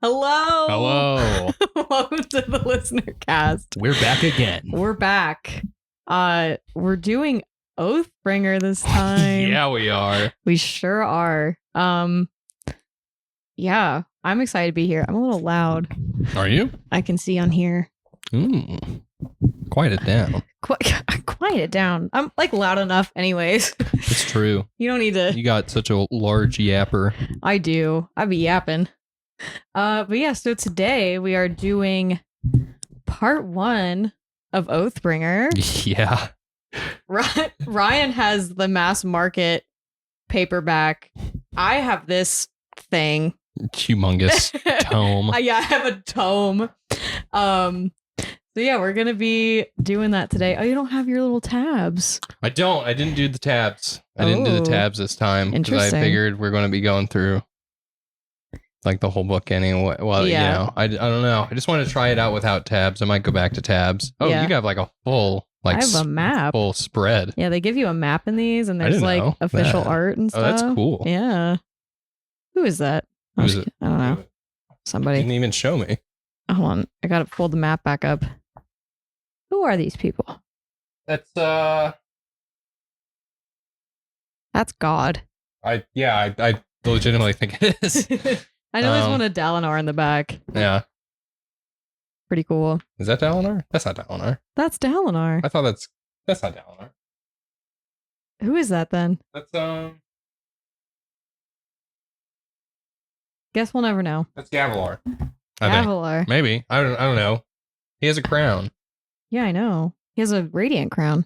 Hello. Hello. Welcome to the Listenercast. We're back again. We're back. We're doing Oathbringer this time. Yeah, we are. We sure are. Yeah, I'm excited to be here. I'm a little loud. Are you? I can see on here. Quiet it down. Quiet it down. I'm like loud enough anyways. It's true. You don't need to. You got such a large yapper. I do. I be yapping. But yeah, so today we are doing part 1 of Oathbringer. Yeah. Ryan has the mass market paperback. I have this thing. Humongous tome. Yeah, I have a tome. So yeah, we're gonna be doing that today. Oh, you don't have your little tabs. I don't. I didn't do the tabs. I didn't do the tabs this time because I Interesting. figured we're going to be going through like the whole book anyway. Well, Yeah. you know, I don't know. I just want to try it out without tabs. I might go back to tabs. Oh, Yeah. you got like a full like I have a map. full spread. Yeah, they give you a map in these, and I there's didn't like know official that. art and Oh, stuff. that's cool. Yeah. Who is that? Who is it? I don't know. Somebody. Didn't even show me. Hold on. I gotta pull the map back up. Who are these people? That's That's God. I legitimately think it is. I know there's one of Dalinar in the back. Yeah. Pretty cool. Is that Dalinar? That's not Dalinar. That's Dalinar. I thought that's not Dalinar. Who is that then? That's Guess we'll never know. that's Gavilar. I think. Avalar. Maybe. I don't know. He has a crown. Yeah, I know. He has a radiant crown.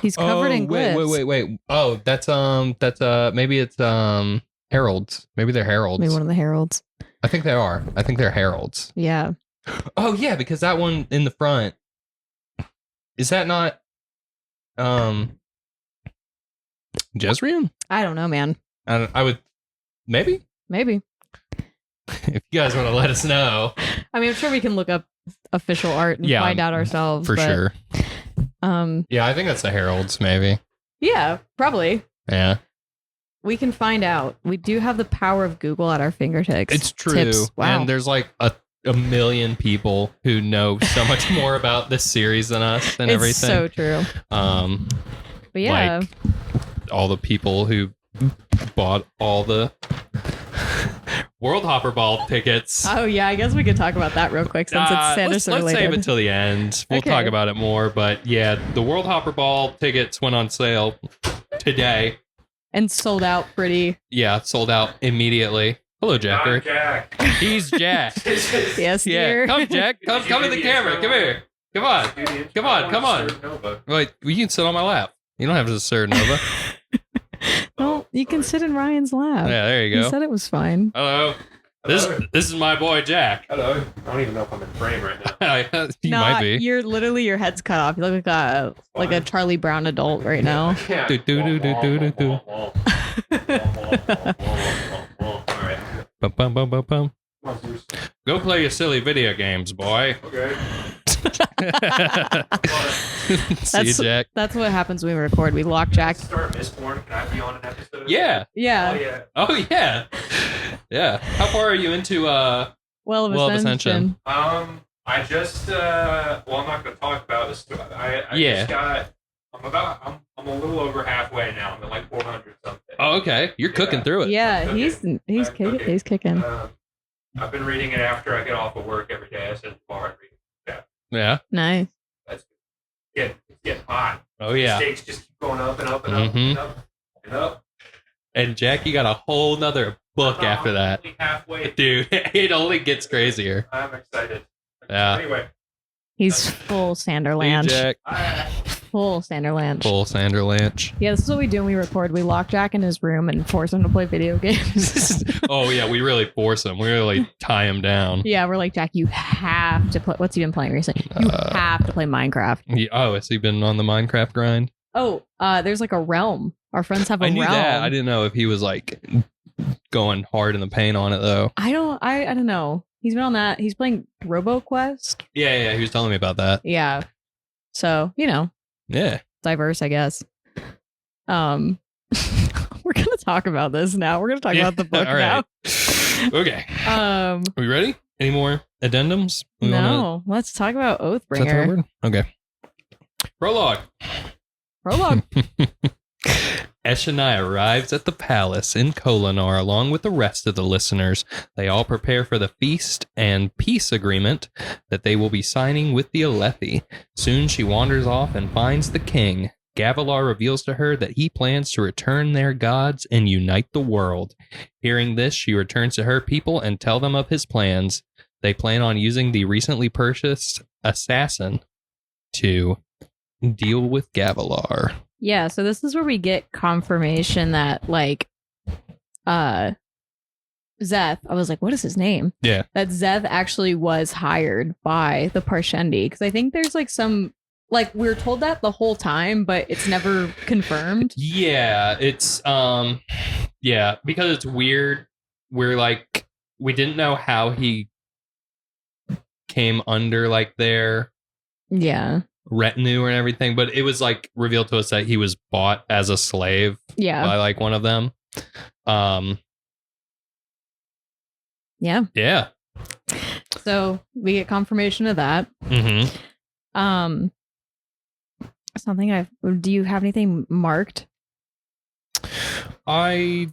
He's covered in glyphs. Wait. Oh, that's maybe it's heralds. Maybe they're heralds. Maybe one of the heralds. I think they are. I think they're heralds. Yeah. Oh yeah, because that one in the front, is that not Jezreel? I don't know, man. I would maybe if you guys want to let us know. I mean, I'm sure we can look up official art and Yeah, find out ourselves. For but, sure. Yeah, I think that's the heralds, maybe. Yeah, probably. Yeah. We can find out. We do have the power of Google at our fingertips. It's true. Tips. Wow. And there's like a million people who know so much more about this series than us and it's everything. so true. But yeah. Like all the people who bought all the Worldhopper Ball tickets. Oh yeah, I guess we could talk about that real quick since it's Sanderson let's related. save it till the end. We'll Okay. talk about it more. But yeah, the Worldhopper Ball tickets went on sale today. And sold out pretty. Yeah, sold out immediately. Hello, Jacker. I'm Jack. He's Jack. Yes, Yeah, dear. come, Jack. Come to the camera. Come here. Come on. Wait, you can sit on my lap. You don't have to sit Nova. Well, you can sit in Ryan's lap. Yeah, there you He go. said it was fine. Hello. This is my boy Jack. Hello. I don't even know if I'm in frame right now. You might be. You're literally, your head's cut off. You look like a Charlie Brown adult right now. Yeah. Do, do, do, do, do, do, do. All right. Bum, bum, bum, bum, bum. Come on, Zeus. Go play your silly video games, boy. Okay. See you, Jack. That's what happens when we record. We lock Jack. Start Mistborn. Can I be on an episode? Yeah. Yeah. Oh, yeah. Oh, yeah. Yeah. How far are you into Well of Well of Ascension. Ascension. I just, well, I'm not going to talk about this. I Yeah. just got, I'm a little over halfway now. I'm at like 400 something. Oh, okay. You're cooking through it. Yeah, Okay. he's kicking. Okay. He's kicking. I've been reading it after I get off of work every day. I sit in the bar and read. Yeah. Nice. That's good. It's getting hot. Oh, yeah. Stakes just keep going up and up and up and up and up. And Jack, you got a whole nother book after that. Only halfway. Dude, it only gets crazier. I'm excited. Yeah. Anyway, He's full Hey, Sanderlanche. Jack. Full Sanderlanche. Full Sander Lanch. Yeah, this is what we do when we record. We lock Jack in his room and force him to play video games. Oh, yeah. We really force him. We really tie him down. Yeah, we're like, Jack, you have to play. What's he been playing recently? You have to play Minecraft. Oh, has he been on the Minecraft grind? Oh, there's like a realm. Our friends have a I knew realm. that. I didn't know if he was like going hard in the paint on it though. I don't know. He's been on that. He's playing RoboQuest. Yeah. He was telling me about that. Yeah. So, Yeah. diverse, I guess. We're gonna talk about this now. We're gonna talk about the book All right. now. Okay. Um, Are we ready? Any more addendums? no, let's talk about Is that the Oathbringer. word? Okay. Prologue. Prologue. Eshonai arrives at the palace in Kolinar along with the rest of the listeners. They all prepare for the feast and peace agreement that they will be signing with the Alethi. Soon she wanders off and finds the king. Gavilar reveals to her that he plans to return their gods and unite the world. Hearing this, she returns to her people and tell them of his plans. They plan on using the recently purchased assassin to deal with Gavilar. Yeah, so this is where we get confirmation that, like, Zeth, I was like, what is his name? Yeah. That Zeth actually was hired by the Parshendi. Because I think there's, like, some, like, we were told that the whole time, but it's never confirmed. Yeah, it's, yeah, because it's weird. We're, like, we didn't know how he came under, like, their Yeah. retinue and everything, but it was like revealed to us that he was bought as a slave Yeah. by like one of them. Yeah. Yeah. So we get confirmation of that. Mm-hmm. Something do you have anything marked? Here,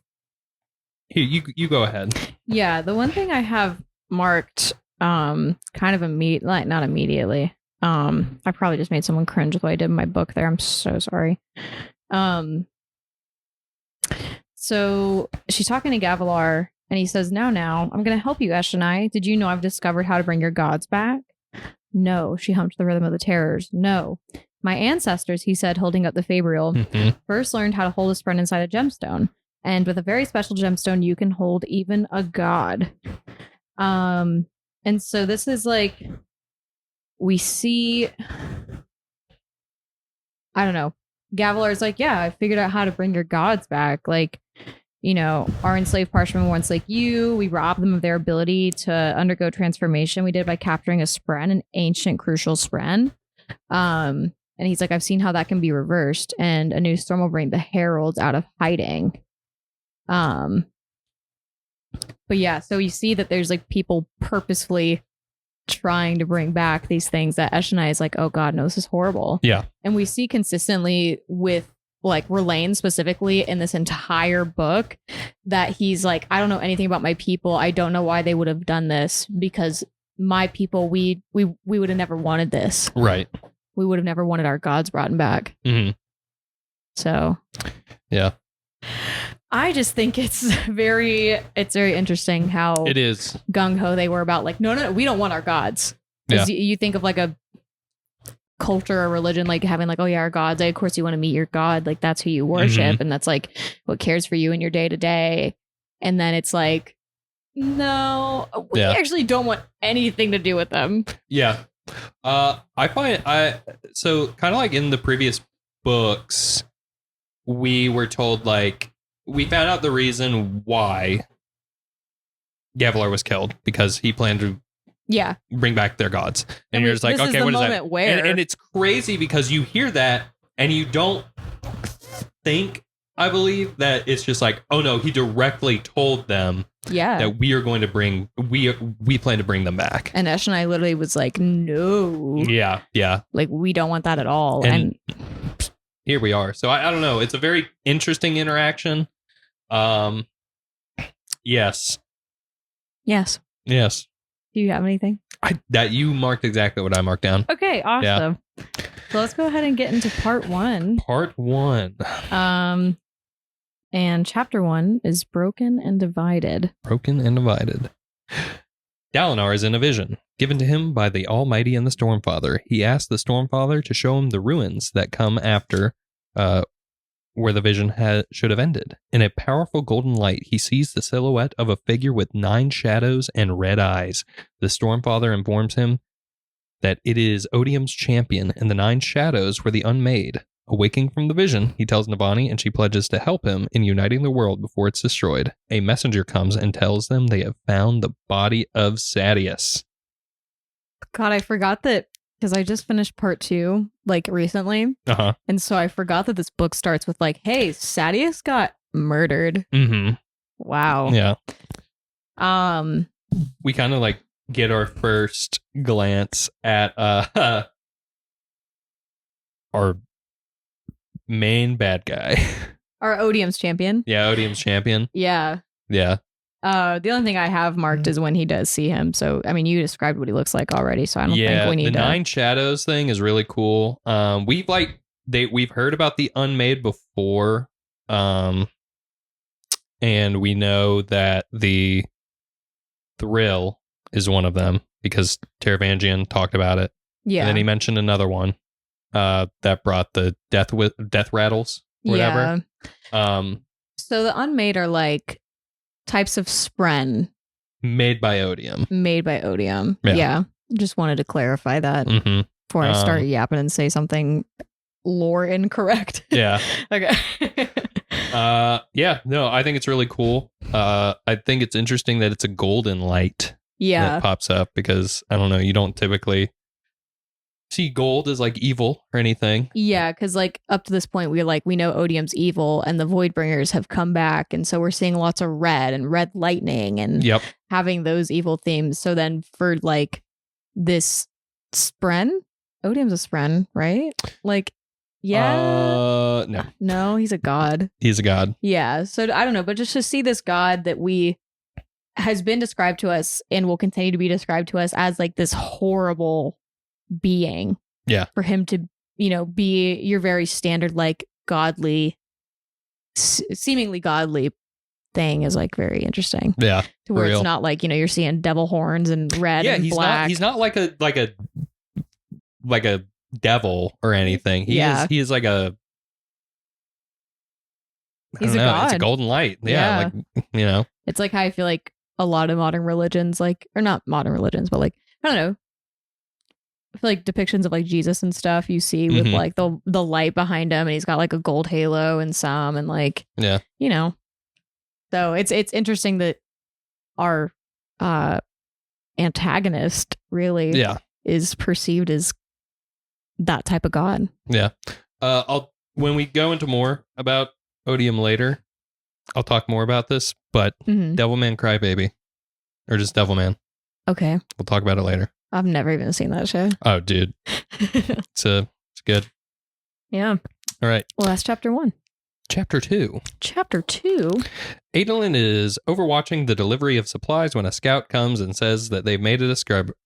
you go ahead. Yeah, the one thing I have marked, kind of like not immediately. I probably just made someone cringe with what I did in my book there. I'm so sorry. So she's talking to Gavilar, and he says, now, I'm going to help you, Eshonai. Did you know I've discovered how to bring your gods back? No, she hummed the rhythm of the terrors. No. My ancestors, he said, holding up the Fabrial, first learned how to hold a spren inside a gemstone. And with a very special gemstone, you can hold even a god. And so this is like, we see, I don't know. Gavilar's like, yeah, I figured out how to bring your gods back. Like, you know, our enslaved parshmen were once like you. We robbed them of their ability to undergo transformation. We did by capturing a spren, an ancient crucial spren. And he's like, I've seen how that can be reversed, and a new storm will bring the heralds out of hiding. But yeah, so you see that there's like people purposefully trying to bring back these things that Eshonai is like, oh god, no, this is horrible. Yeah. And we see consistently with like Relaine specifically in this entire book that he's like, I don't know anything about my people. I don't know why they would have done this, because my people, we would have never wanted this. Right. We would have never wanted our gods brought back. Mm-hmm. So yeah, I just think it's very interesting how it is gung-ho they were about like, no, we don't want our gods. Yeah. You think of like a culture or religion like having like, oh yeah, our gods, of course you want to meet your god, like that's who you worship, and that's like what cares for you in your day to day. And then it's like, no, we actually don't want anything to do with them. Yeah. I find so kind of like in the previous books, we were told like we found out the reason why Gavilar was killed, because he planned to bring back their gods, and you're just like, okay, what is that? And it's crazy because you hear that and you don't think, I believe, that it's just like, oh no, he directly told them that we are going to bring, we plan to bring them back. And Eshonai literally was like, no. Yeah. Like, we don't want that at all. And here we are. So I don't know. It's a very interesting interaction. Yes. Do you have anything? That you marked exactly what I marked down. Okay, awesome. Yeah. So let's go ahead and get into part one. And chapter 1 is Broken and Divided. Dalinar is in a vision, given to him by the Almighty and the Stormfather. He asks the Stormfather to show him the ruins that come after where the vision should have ended. In a powerful golden light, he sees the silhouette of a figure with 9 shadows and red eyes. The Stormfather informs him that it is Odium's champion, and the 9 shadows were the Unmade. Awaking from the vision, he tells Navani, and she pledges to help him in uniting the world before it's destroyed. A messenger comes and tells them they have found the body of Sadeas. God, I forgot that, because I just finished part 2, like, recently. And so I forgot that this book starts with, like, hey, Sadeas got murdered. Mm-hmm. Wow. Yeah. We kind of like get our first glance at our main bad guy. Our Odium's champion. Yeah, Odium's champion. Yeah. Yeah. The only thing I have marked is when he does see him. So, I mean, you described what he looks like already, so I don't think we need the to. Nine Shadows thing is really cool. We've heard about the Unmade before, and we know that the Thrill is one of them because Taravangian talked about it. Yeah. And then he mentioned another one that brought the death rattles, or whatever. Yeah. So the Unmade are like types of spren made by Odium. Yeah. Just wanted to clarify that before I start yapping and say something lore incorrect. Yeah. Okay. Yeah, no, I think it's really cool. I think it's interesting that it's a golden light that pops up because I don't know, you don't typically see gold as like evil or anything. Yeah, because like up to this point we know Odium's evil and the Voidbringers have come back, and so we're seeing lots of red and red lightning and having those evil themes. So then for like this spren, Odium's a spren, right? Like no, he's a god. He's a god. Yeah, so I don't know, but just to see this god that has been described to us and will continue to be described to us as like this horrible being. Yeah. For him to, be your very standard, like godly, seemingly godly thing is like very interesting. Yeah. To where it's not like, you're seeing devil horns and red and black. He's not like a devil or anything. He is like a He's a god. It's a golden light. Yeah. Like, It's like how I feel like a lot of modern religions, like, or not modern religions, but like, I don't know. I feel like depictions of like Jesus and stuff you see with like the light behind him, and he's got like a gold halo and some, and like, so it's interesting that our antagonist really is perceived as that type of god. Yeah. When we go into more about Odium later, I'll talk more about this, but Devilman Crybaby, or just Devilman. Okay. We'll talk about it later. I've never even seen that show. Oh, dude. It's good. Yeah. All right. Well, that's chapter 1. Chapter 2. Chapter 2. Adolin is overwatching the delivery of supplies when a scout comes and says that they've made a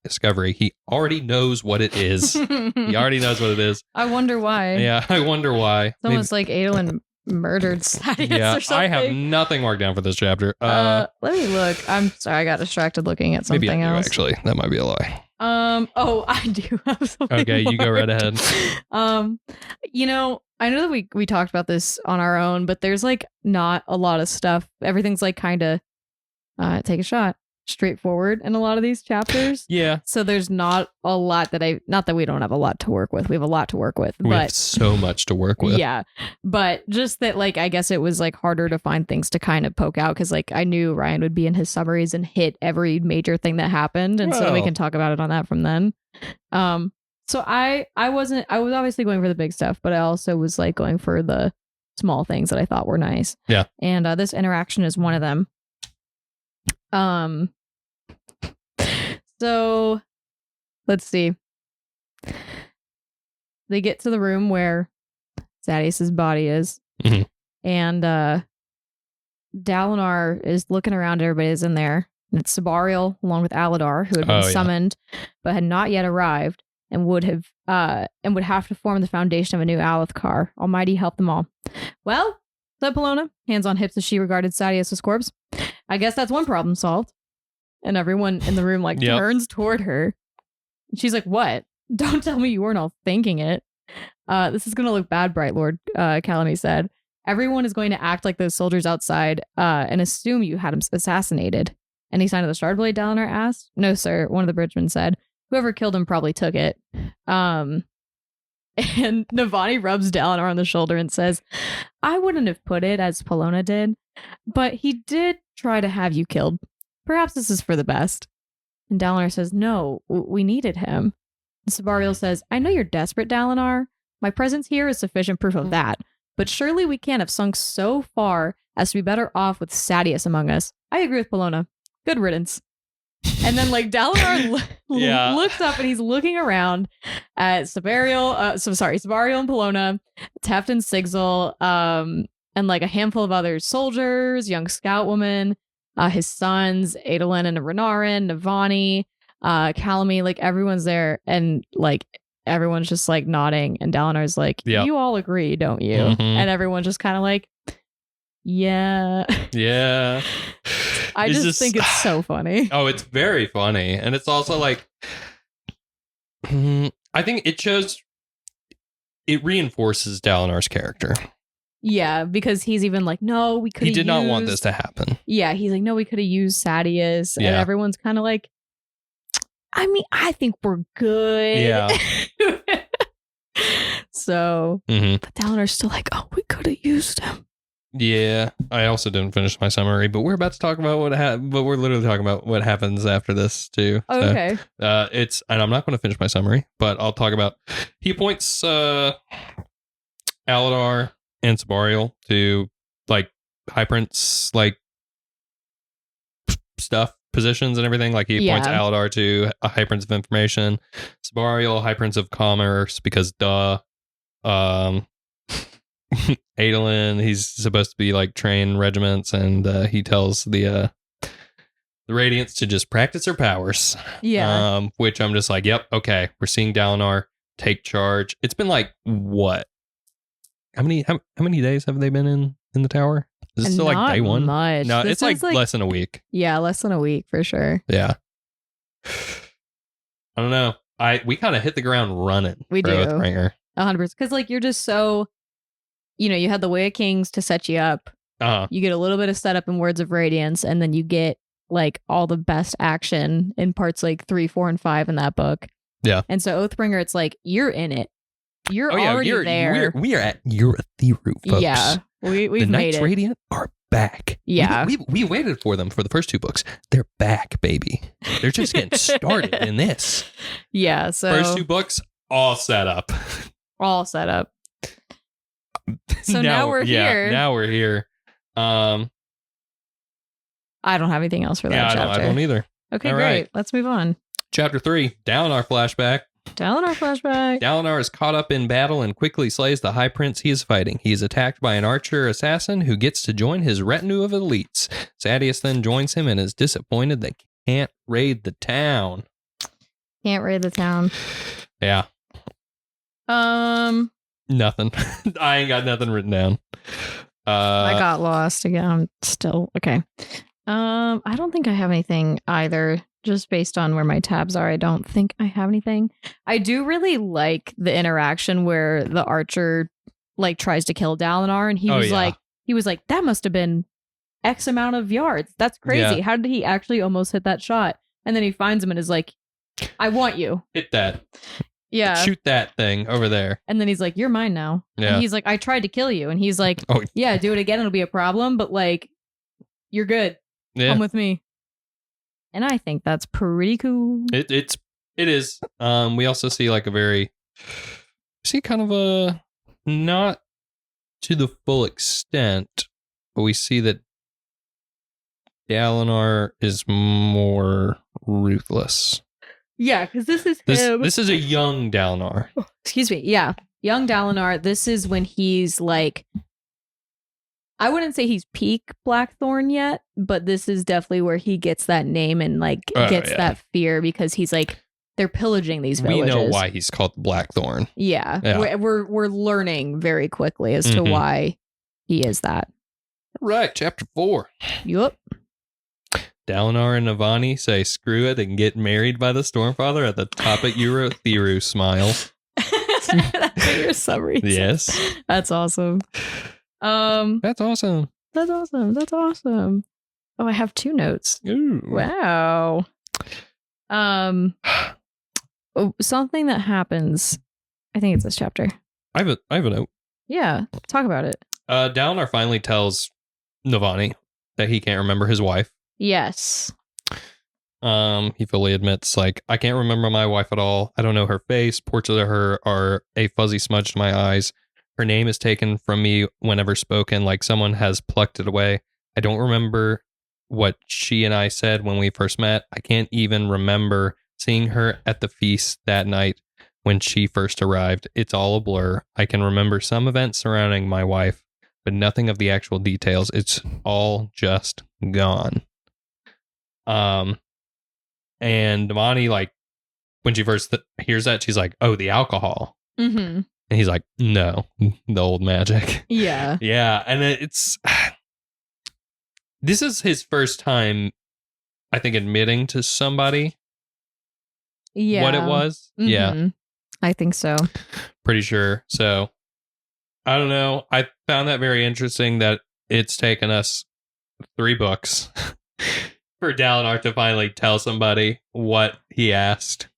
discovery. He already knows what it is. He already knows what it is. I wonder why. Yeah, I wonder why. It's almost like Adolin murdered Sadeas or something. I have nothing marked down for this chapter. Let me look. I'm sorry, I got distracted looking at something maybe I else. do, actually. That might be a lie. I do have something. Okay, you go right ahead. I know that we talked about this on our own, but there's like not a lot of stuff. Everything's like kind of take a shot, straightforward in a lot of these chapters. Yeah. So there's not a lot that not that we don't have a lot to work with. We have a lot to work with. We have so much to work with. Yeah. But just that, like, I guess it was like harder to find things to kind of poke out because like I knew Ryan would be in his summaries and hit every major thing that happened. And so we can talk about it on that from then. So I was obviously going for the big stuff, but I also was like going for the small things that I thought were nice. Yeah. And this interaction is one of them. So let's see. They get to the room where Sadeas' body is. And Dalinar is looking around, everybody's in there. And it's Sabariel along with Aladar, who had been summoned but had not yet arrived. And would have to form the foundation of a new Alethkar. Almighty help them all. Well, said Pelona, hands on hips as she regarded Sadeas' corpse. I guess that's one problem solved. And everyone in the room turns toward her. And she's like, "What? Don't tell me you weren't all thinking it. This is gonna look bad, Bright Lord," Calamy said. "Everyone is going to act like those soldiers outside and assume you had him assassinated." "Any sign of the Shardblade?" Dalinar asked. "No, sir," one of the bridgemen said. "Whoever killed him probably took it." And Navani rubs Dalinar on the shoulder and says, "I wouldn't have put it as Pelona did, but he did try to have you killed. Perhaps this is for the best." And Dalinar says, "No, we needed him." And Sabariel says, "I know you're desperate, Dalinar. My presence here is sufficient proof of that. But surely we can't have sunk so far as to be better off with Sadeas among us. I agree with Pelona. good riddance. And then like Dalinar Yeah. looks up and he's looking around at Sabarial and Pelona, Teft and Sigil, and like a handful of other soldiers, young scout woman, his sons, Adolin and Renarin, Navani, Calamy, like everyone's there, and like everyone's just like nodding, and Dalinar's like, Yep. you all agree, don't you? Mhm. And everyone's just kind of like, yeah. Yeah. I It's just think it's so funny. Oh, it's very funny. And it's also like, I think it reinforces Dalinar's character. Yeah, because he's even like, no, we could. He did not want this to happen. Yeah, he's like, no, we could have used Sadius, and Yeah. everyone's kind of like, I mean, I think we're good. Yeah. So, Mm-hmm. but Dalinar's still like, oh, we could have used him. Yeah, I also didn't finish my summary, but we're about to talk about but we're literally talking about what happens after this too. Oh, So, okay. and I'm not going to finish my summary, but I'll talk about. He appoints Aladar and Sabarial to like High Prince like stuff, positions, and everything. Like he appoints Yeah. Aladar to a High Prince of Information, Sabarial High Prince of Commerce because Adolin, he's supposed to be like train regiments, and he tells the Radiants to just practice their powers. Yeah. Which I'm just like, yep, okay, we're seeing Dalinar take charge. It's been like what? How many days have they been in the tower? Is it still like Not day one? much. No, This it's like is, less than a week. Yeah, less than a week for sure. Yeah. I don't know. We kind of hit the ground running. We for do. Oathbringer. 100%. Because like you're just so, you had the Way of Kings to set you up. You get a little bit of setup in Words of Radiance, and then you get like all the best action in parts like 3, 4, and 5 in that book. Yeah. And so Oathbringer, it's like you're in it. You're already there. We are at Urathiru, folks. Yeah. We've The made Knights it. Radiant are back. Yeah. We waited for them for the first 2 books. They're back, baby. They're just getting started in this. Yeah. So First 2 books, all set up. all set up. So now we're here. Now we're here. I don't have anything else for that Yeah, chapter. I don't either. Okay, All great. right. Let's move on. Chapter 3, Dalinar flashback. Dalinar flashback. Dalinar is caught up in battle and quickly slays the high prince he is fighting. He is attacked by an archer assassin who gets to join his retinue of elites. Sadius then joins him and is disappointed they can't raid the town. Can't raid the town. Yeah, nothing. I ain't got nothing written down. I got lost again. I'm still okay. I don't think I have anything either. Just based on where my tabs are, I don't think I have anything. I do really like the interaction where the archer like tries to kill Dalinar, and he was like, that must have been X amount of yards. That's crazy. Yeah. How did he actually almost hit that shot? And then he finds him and is like, I want you. Hit that. Yeah. Shoot that thing over there. And then he's like, you're mine now. Yeah. And he's like, I tried to kill you. And he's like, Oh. yeah, do it again. It'll be a problem. But like, you're good. Yeah. Come with me. And I think that's pretty cool. It is. We also see like kind of a, not to the full extent, but we see that Dalinar is more ruthless. Yeah, because this is him. This is a young Dalinar. Excuse me. Yeah. Young Dalinar. This is when he's like, I wouldn't say he's peak Blackthorn yet, but this is definitely where he gets that name and like gets that fear, because he's like, they're pillaging these villages. We know why he's called Blackthorn. Yeah. We're learning very quickly as to why he is that. Right, chapter 4. Yup. Dalinar and Navani say screw it and get married by the Stormfather at the top of Urathiru. Smile. That's what your summary says. Yes. That's awesome. That's awesome. That's awesome. That's awesome. Oh, I have 2 notes. Ooh. Wow. Something that happens. I think it's this chapter. I have a note. Yeah, talk about it. Dalinar finally tells Navani that he can't remember his wife. Yes. He fully admits, like, I can't remember my wife at all. I don't know her face. Portraits of her are a fuzzy smudge to my eyes. Her name is taken from me whenever spoken, like someone has plucked it away. I don't remember what she and I said when we first met. I can't even remember seeing her at the feast that night when she first arrived. It's all a blur. I can remember some events surrounding my wife, but nothing of the actual details. It's all just gone. And Devani, like, when she first hears that, she's like, oh, the alcohol. Mm-hmm. And he's like, no, the old magic. Yeah. Yeah. And it's, this is his first time, I think, admitting to somebody what it was. Mm-hmm. Yeah. I think so. Pretty sure. So I don't know. I found that very interesting that it's taken us 3 books for Dalinar to finally tell somebody what he asked.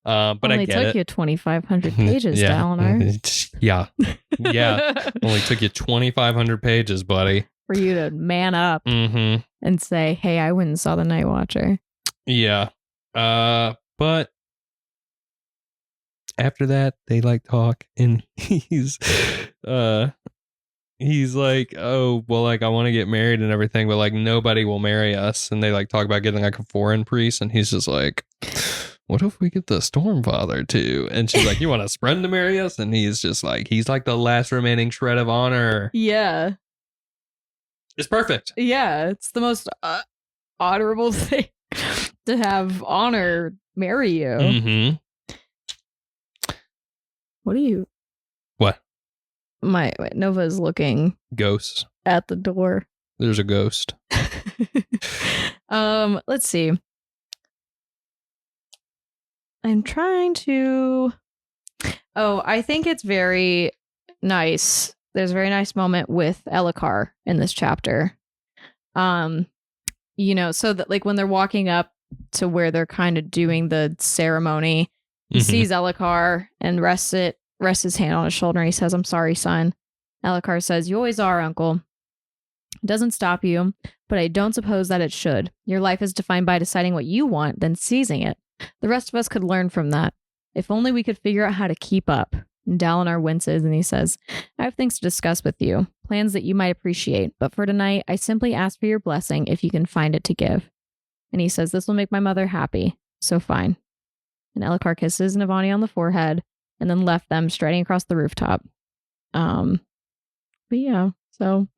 But only I get took it. you 2,500 pages, Yeah. Dalinar. Yeah. Yeah. Only took you 2,500 pages, buddy. For you to man up Mm-hmm. and say, hey, I went and saw the Night Watcher. Yeah. But after that, they like talk, and he's like, oh, well, like, I want to get married and everything, but like nobody will marry us. And they like talk about getting like a foreign priest, and he's just like, what if we get the Stormfather too? And she's like, you want a friend to marry us? And he's just like, he's like the last remaining shred of honor. Yeah. It's perfect. Yeah. It's the most honorable thing to have honor marry you. Mm-hmm. What are you? What? Nova's looking Ghosts. at the door. There's a ghost. Let's see. I'm trying to. Oh, I think it's very nice. There's a very nice moment with Elhokar in this chapter. So that like when they're walking up to where they're kind of doing the ceremony, he sees Elhokar and rests his hand on his shoulder, and he says, "I'm sorry, son." Elhokar says, "You always are, uncle. It doesn't stop you, but I don't suppose that it should. Your life is defined by deciding what you want, then seizing it. The rest of us could learn from that. If only we could figure out how to keep up." And Dalinar winces and he says, "I have things to discuss with you, plans that you might appreciate, but for tonight, I simply ask for your blessing if you can find it to give." And he says, "This will make my mother happy, so fine." And Elhokar kisses Navani on the forehead and then left them striding across the rooftop. But yeah, so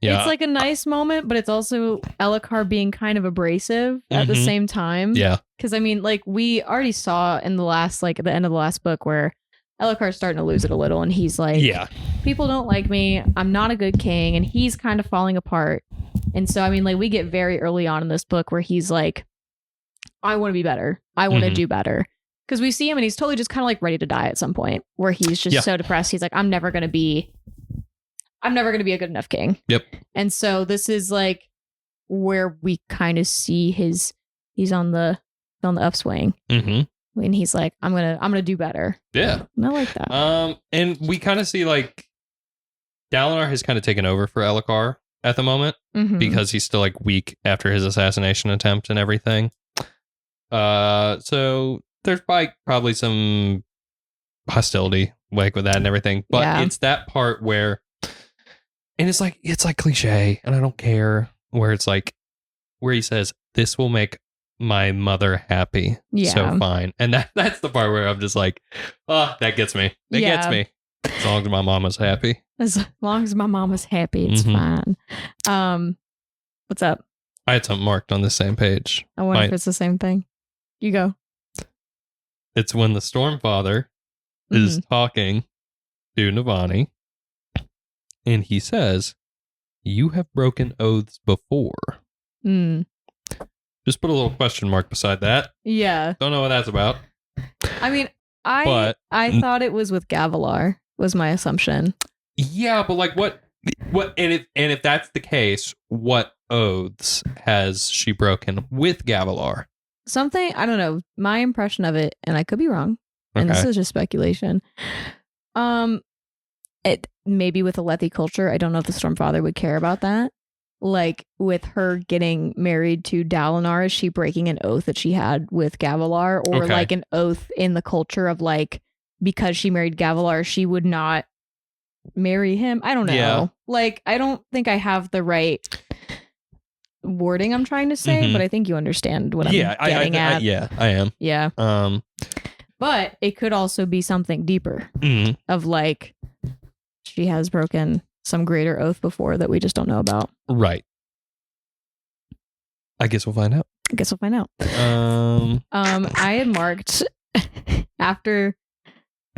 Yeah. it's like a nice moment, but it's also Elhokar being kind of abrasive at the same time. Yeah. Because I mean, like we already saw in the last, like at the end of the last book where Elhokar's starting to lose it a little, and he's like, Yeah. people don't like me. I'm not a good king, and he's kind of falling apart. And so, I mean, like we get very early on in this book where he's like, I want to be better. I want to do better. Because we see him and he's totally just kind of like ready to die at some point where he's just so depressed. He's like, I'm never going to be a good enough king. Yep. And so this is like where we kind of see he's on the upswing. Mm-hmm. And he's like, I'm gonna do better. Yeah. And I like that. And we kind of see like Dalinar has kind of taken over for Elhokar at the moment because he's still like weak after his assassination attempt and everything. So there's probably some hostility like with that and everything, but it's that part where, and it's like cliche, and I don't care, where it's like where he says, "This will make my mother happy." Yeah. So fine. And that's the part where I'm just like, oh, that gets me. That gets me. As long as my mama's happy. As long as my mama's happy, it's fine. What's up? I had something marked on the same page. I wonder if it's the same thing. You go. It's when the Stormfather is talking to Navani, and he says, "You have broken oaths before." Just put a little question mark beside that. Yeah. Don't know what that's about. I mean, I thought it was with Gavilar, was my assumption. Yeah, but like what and if that's the case, what oaths has she broken with Gavilar? Something, I don't know, my impression of it, and I could be wrong, and this is just speculation. It maybe with Alethi culture, I don't know if the Stormfather would care about that. Like with her getting married to Dalinar, is she breaking an oath that she had with Gavilar, or like an oath in the culture of like, because she married Gavilar, she would not marry him? I don't know. Yeah. Like, I don't think I have the right wording I'm trying to say, Mhm. but I think you understand what I'm getting at. I am. Yeah. But it could also be something deeper Mhm. of like she has broken some greater oath before that we just don't know about. Right. I guess we'll find out. I guess we'll find out. I had marked after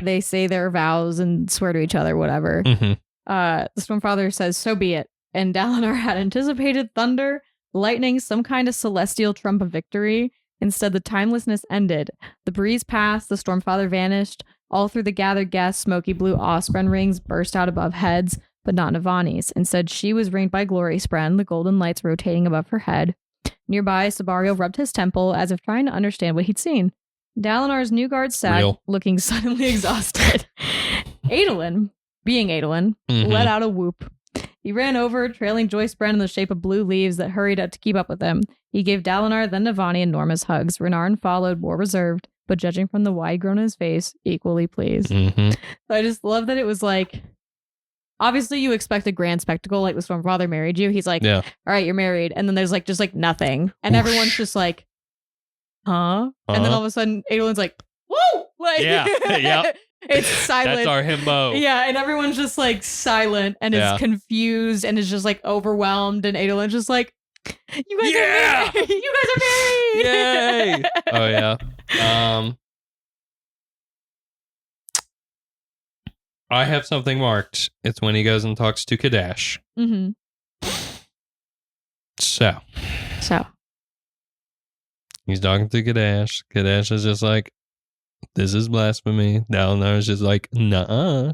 they say their vows and swear to each other, whatever. Mhm. The Stormfather says, "So be it." And Dalinar had anticipated thunder, lightning, some kind of celestial trump of victory. Instead, the timelessness ended. The breeze passed, the Stormfather vanished. All through the gathered guests, smoky blue Awe-Spren rings burst out above heads, but not Navani's. Instead, she was ringed by Glory Spren, the golden lights rotating above her head. Nearby, Sabario rubbed his temple as if trying to understand what he'd seen. Dalinar's new guard sat, looking suddenly exhausted. Adolin, being Adolin, let out a whoop. He ran over, trailing Joyce Bren in the shape of blue leaves that hurried up to keep up with him. He gave Dalinar, then Navani, enormous hugs. Renarin followed, more reserved, but judging from the wide grown in his face, equally pleased. So I just love that it was like, obviously you expect a grand spectacle, like the Stormfather married you. He's like, all right, you're married. And then there's like, just like nothing. And everyone's just like, huh? And then all of a sudden, Adolin's like, whoa! Like, it's silent. That's our himbo. Yeah, and everyone's just like silent and is confused and is just like overwhelmed. And Adolin's just like, you guys are married! You guys are married! Yay! Oh, yeah. I have something marked. It's when he goes and talks to Kadash. So. He's talking to Kadash. Kadash is just like, this is blasphemy. Dalinar is just like, nuh-uh.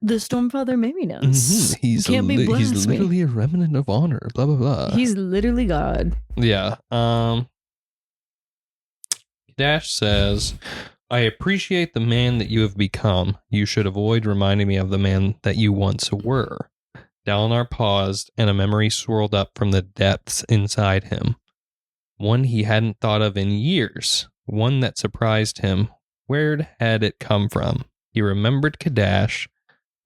The Stormfather maybe knows. He's literally a remnant of honor. Blah, blah, blah. He's literally God. Yeah. Kadash says, I appreciate the man that you have become. You should avoid reminding me of the man that you once were. Dalinar paused, and a memory swirled up from the depths inside him. One he hadn't thought of in years. One that surprised him. Where had it come from? He remembered Kadash,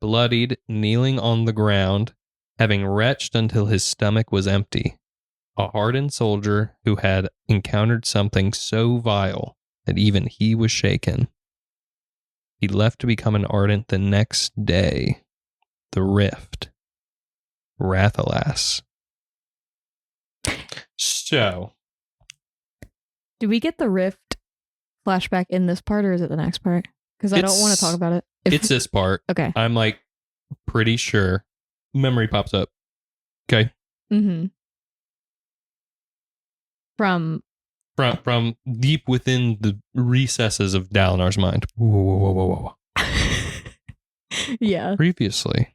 bloodied, kneeling on the ground, having retched until his stomach was empty. A hardened soldier who had encountered something so vile that even he was shaken. He left to become an Ardent the next day. The Rift. Rathalas. So. Do we get the Rift flashback in this part, or is it the next part? Because I don't want to talk about it. It's this part. Okay. I'm like pretty sure. Memory pops up. Okay. From deep within the recesses of Dalinar's mind. Whoa. Yeah. Previously,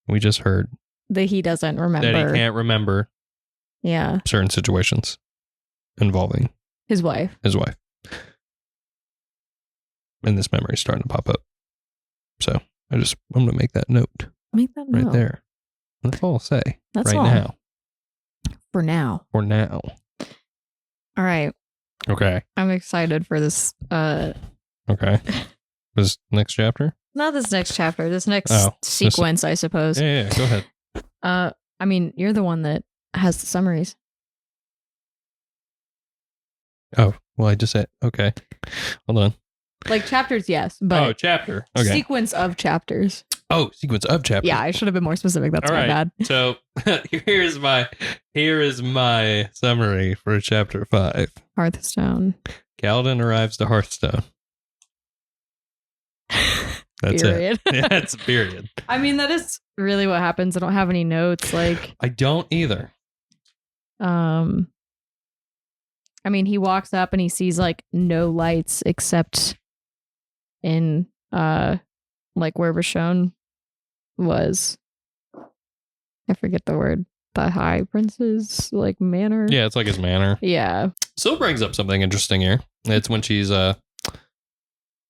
we just heard that he doesn't remember. That he can't remember. Yeah. Certain situations involving his wife. And this memory is starting to pop up. So I'm going to make that note. Make that note. Right there. That's all I'll say. That's right all. now. For now. All right. Okay. I'm excited for this. Okay. This next chapter? Not this next chapter. This next sequence, I suppose. Yeah. Go ahead. I mean, you're the one that has the summaries. Oh, well, I just said, okay. Hold on. Like chapters, yes. But chapter. Okay. Sequence of chapters. Oh, sequence of chapters. Yeah, I should have been more specific. That's my bad. So here is my summary for chapter 5. Hearthstone. Kaladin arrives to Hearthstone. That's period. It. That's period. I mean, that is really what happens. I don't have any notes. Like, I don't either. I mean, he walks up and he sees like no lights except in like where Rashon was. I forget the word. The High Prince's like manor. Yeah, it's like his manor. Yeah. So brings up something interesting here. It's when she's talking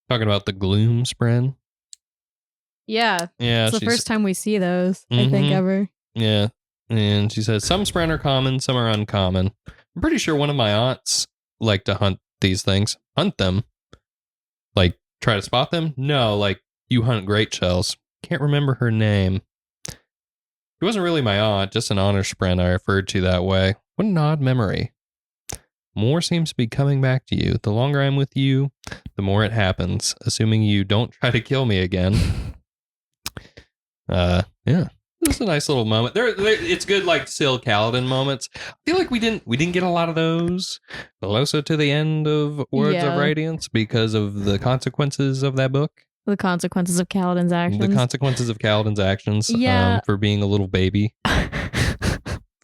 about the gloom spren. Yeah. Yeah. It's the first time we see those, I think, ever. Yeah. And she says some spren are common, some are uncommon. I'm pretty sure one of my aunts like to hunt these things. Hunt them. Like, try to spot them? No, like, you hunt great shells. Can't remember her name. She wasn't really my aunt, just an honor sprint I referred to that way. What an odd memory. More seems to be coming back to you. The longer I'm with you, the more it happens, assuming you don't try to kill me again. Yeah. This is a nice little moment. It's good, like Syl Kaladin moments. I feel like we didn't get a lot of those closer to the end of Words of Radiance because of the consequences of that book. The consequences of Kaladin's actions. The consequences of Kaladin's actions. Yeah. For being a little baby. For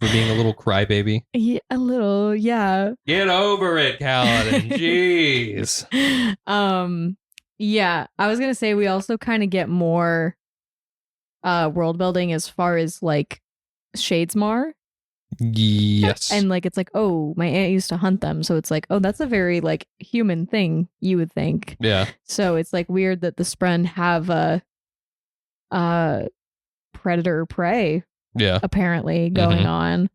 being a little crybaby. Yeah, a little, yeah. Get over it, Kaladin. Jeez. Yeah, I was gonna say we also kind of get more world building as far as like Shadesmar. Yes. And like it's like, oh, my aunt used to hunt them, so it's like, oh, that's a very like human thing, you would think. Yeah. So it's like weird that the Spren have a predator prey apparently going on.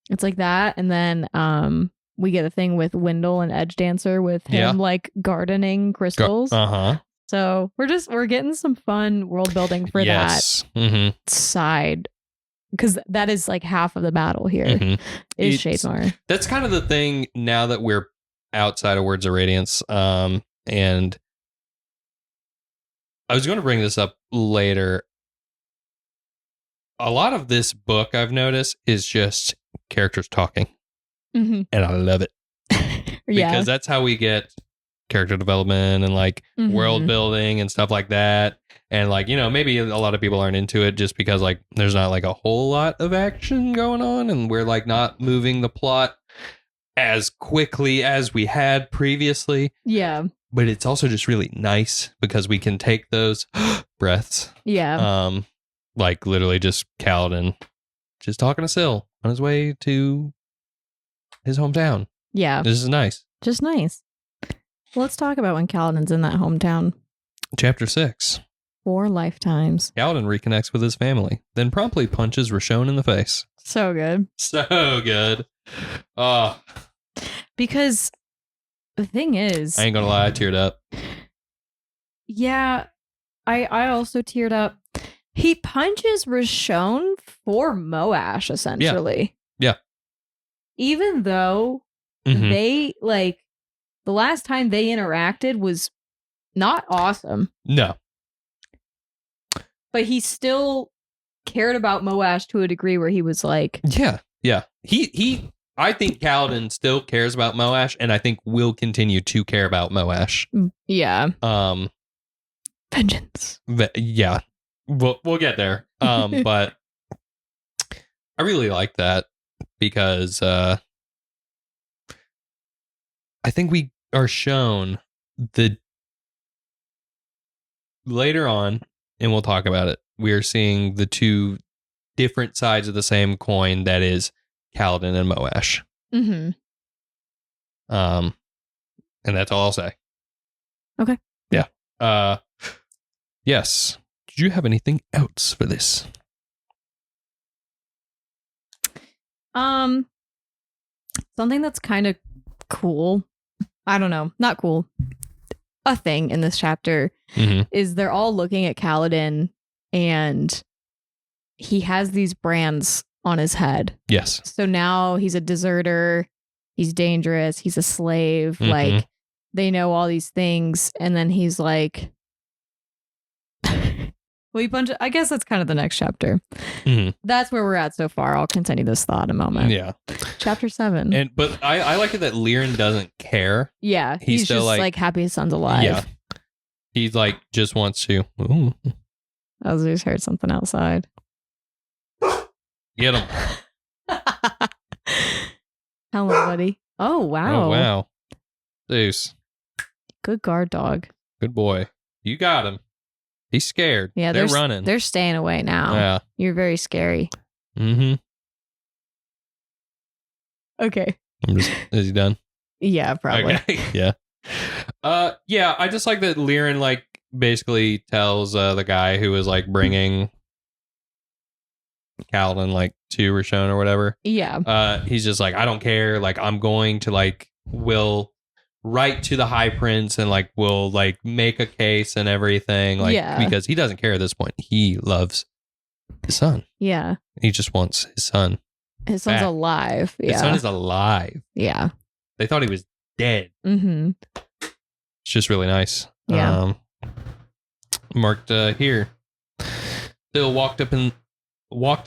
It's like that, and then we get a thing with Wendell and Edge Dancer with him like gardening crystals. So we're getting some fun world building for that side, because that is like half of the battle here is Shadesmar. That's kind of the thing now that we're outside of Words of Radiance. And I was going to bring this up later. A lot of this book I've noticed is just characters talking, and I love it because that's how we get character development and like world building and stuff like that. And like, you know, maybe a lot of people aren't into it just because like there's not like a whole lot of action going on, and we're like not moving the plot as quickly as we had previously. Yeah. But it's also just really nice because we can take those breaths. Yeah. Like literally just Kaladin just talking to Syl on his way to his hometown. Yeah. This is nice. Just nice. Well, let's talk about when Kaladin's in that hometown. Chapter 6. 4 lifetimes. Kaladin reconnects with his family, then promptly punches Rashon in the face. So good. So good. Oh. Because the thing is, I ain't gonna lie, I teared up. Yeah, I also teared up. He punches Rashon for Moash, essentially. Yeah. Even though they, like, the last time they interacted was not awesome. No. But he still cared about Moash to a degree where he was like... Yeah. I think Kaladin still cares about Moash, and I think will continue to care about Moash. Yeah. Vengeance. Yeah. We'll get there. But I really like that because I think we are shown the later on, and we'll talk about it. We are seeing the two different sides of the same coin, that is Kaladin and Moash. And that's all I'll say. Okay. Yeah. Yes. Did you have anything else for this? Something that's kind of cool. I don't know. Not cool. A thing in this chapter is they're all looking at Kaladin, and he has these brands on his head. Yes. So now he's a deserter. He's dangerous. He's a slave. Like, they know all these things. And then he's like, I guess that's kind of the next chapter. That's where we're at so far. I'll continue this thought in a moment. Yeah. Chapter 7. But I like it that Liren doesn't care. Yeah. He's still just like happy his son's alive. Yeah. He's like, just wants to. Ooh. I just heard something outside. Get him. Hello, buddy. Oh, wow. Oh, wow. Zeus. Good guard dog. Good boy. You got him. He's scared. Yeah, they're running. They're staying away now. Yeah. You're very scary. Okay. Is he done? Yeah, probably. Okay. Yeah. Yeah, I just like that Liren like basically tells the guy who was like bringing Kaladin like to Rashon or whatever. Yeah. He's just like, I don't care. Like, I'm going to like will write to the High Prince and like will like make a case and everything. Like, because he doesn't care at this point. He loves his son. Yeah. He just wants his son. His son's back. alive. Yeah. His son is alive. Yeah. They thought he was dead. Mm-hmm. It's just really nice. Yeah. Marked here. Bill walked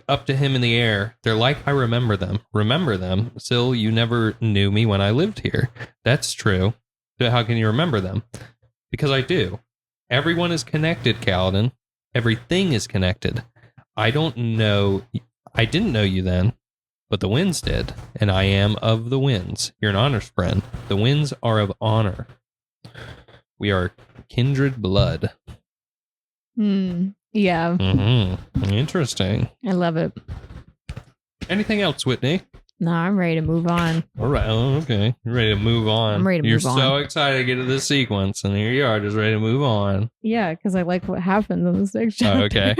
up to him in the air. They're like, I remember them. Remember them? Syl, you never knew me when I lived here. That's true. But how can you remember them? Because I do. Everyone is connected, Kaladin. Everything is connected. I didn't know you then, but the winds did, and I am of the winds. You're an honors friend. The winds are of honor. We are kindred blood. Yeah. Mm-hmm. Interesting. I love it. Anything else, Whitney? No, I'm ready to move on. All right. Oh, okay. You're ready to move on. I'm ready to You're move on. so excited to get to this sequence, and here you are, just ready to move on. Yeah, because I like what happens in this next chapter. Oh, okay.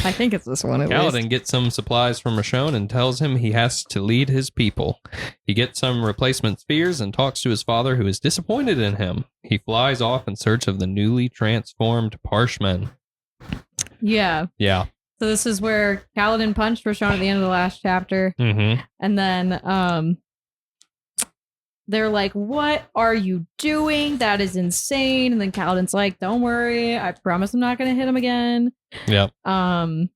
I think it's this one at Kaladin least. gets some supplies from Rashon and tells him he has to lead his people. He gets some replacement spears and talks to his father, who is disappointed in him. He flies off in search of the newly transformed Parshmen. Yeah. Yeah. So this is where Kaladin punched Rashon at the end of the last chapter. Mm-hmm. And then they're like, what are you doing? That is insane. And then Kaladin's like, don't worry. I promise I'm not going to hit him again. Yep. And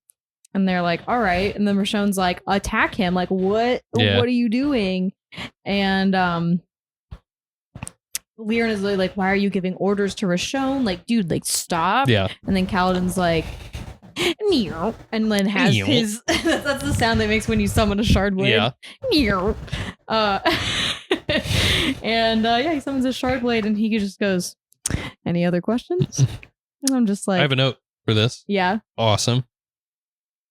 they're like, all right. And then Rashon's like, attack him. Like, what? Yeah. What are you doing? And Liren is like, why are you giving orders to Rashon? Like, dude, like, stop. Yeah. And then Kaladin's like, meow, and then has Meow. his that's the sound that makes when you summon a shard blade. Yeah. Meow. And he summons a shard blade and he just goes, any other questions? And I'm just like, I have a note for this. yeah, Awesome.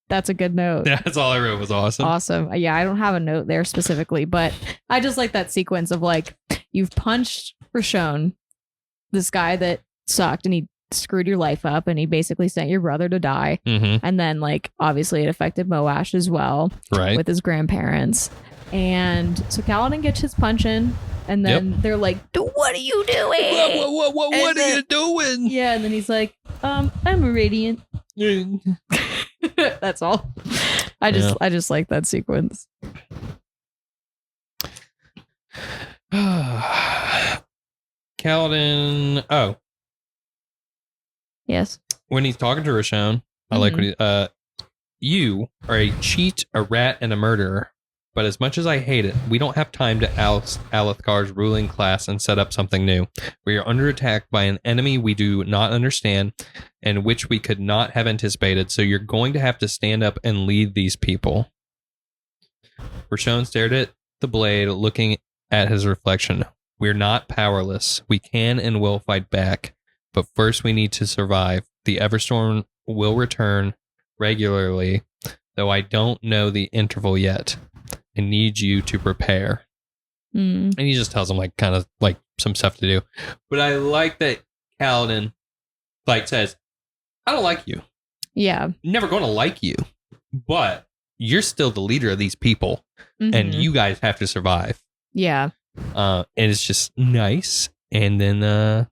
that's a good note. Yeah, that's all I wrote was awesome. Awesome. Yeah, I don't have a note there specifically, but I just like that sequence of like, you've punched Rashon, this guy that sucked and he screwed your life up and he basically sent your brother to die. Mm-hmm. And then like obviously it affected Moash as well Right. with his grandparents. And so Kaladin gets his punch in and then they're like, what are you doing? Whoa, And what are then- you doing? Yeah, and then he's like, I'm a radiant. That's all. I just like that sequence. Kaladin. Oh, Yes. when he's talking to Rashon, I like what he. You are a cheat, a rat, and a murderer. But as much as I hate it, we don't have time to oust Alethkar's ruling class and set up something new. We are under attack by an enemy we do not understand and which we could not have anticipated, so you're going to have to stand up and lead these people. Rashon stared at the blade, looking at his reflection. We're not powerless. We can and will fight back, but first we need to survive. The Everstorm will return regularly, though I don't know the interval yet. I need you to prepare. And he just tells him like kind of like some stuff to do. But I like that Kaladin like says, I don't like you. Yeah. Never going to like you. But you're still the leader of these people. And you guys have to survive. Yeah. And it's just nice. And then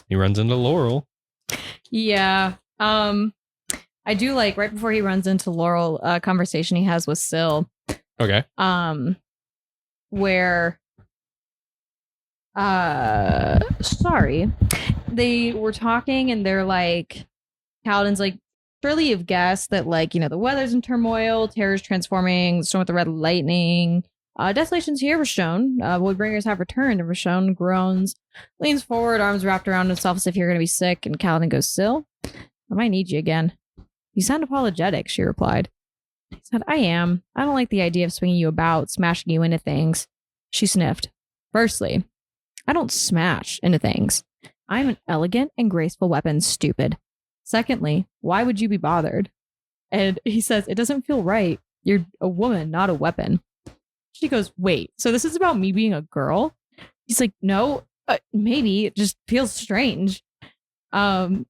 he runs into Laurel. Yeah. I do like right before he runs into Laurel, a conversation he has with Syl. Okay. Where sorry. They were talking and they're like, Kaladin's like, surely you've guessed that, like, you know, the weather's in turmoil, terror's transforming, the storm with the red lightning. Desolation's here, Rashon. Woodbringers have returned, and Rashon groans, leans forward, arms wrapped around himself as if you're going to be sick, and Kaladin goes, Syl, I might need you again. You sound apologetic, she replied. He said, I am. I don't like the idea of swinging you about, smashing you into things. She sniffed. Firstly, I don't smash into things. I'm an elegant and graceful weapon, stupid. Secondly, why would you be bothered? And he says, it doesn't feel right. You're a woman, not a weapon. She goes, wait, so this is about me being a girl? He's like, no, maybe. It just feels strange. And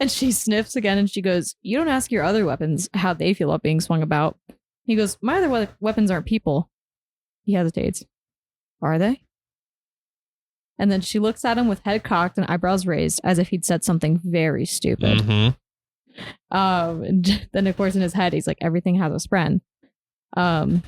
she sniffs again and she goes, you don't ask your other weapons how they feel about being swung about. He goes, my other weapons aren't people. He hesitates. Are they? And then she looks at him with head cocked and eyebrows raised as if he'd said something very stupid. Mm-hmm. And then of course in his head he's like, everything has a spren. And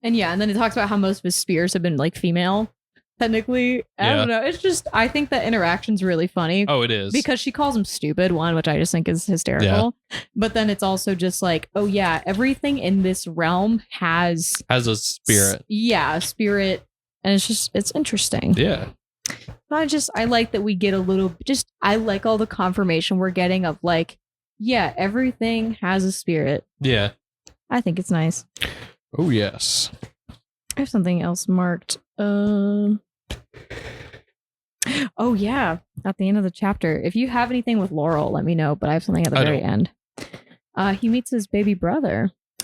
then it talks about how most of his spears have been like female, technically. I don't know. It's just, I think that interaction's really funny. Oh, it is. Because she calls him stupid, one, which I just think is hysterical. Yeah. But then it's also just like, oh yeah, everything in this realm has a spirit. A spirit. And it's interesting. Yeah. I like that we get a little, I like all the confirmation we're getting of like, yeah, everything has a spirit. Yeah. I think it's nice. Oh, yes. I have something else marked. Oh, yeah. At the end of the chapter. If you have anything with Laurel, let me know. But I have something at the very end. He meets his baby brother. He's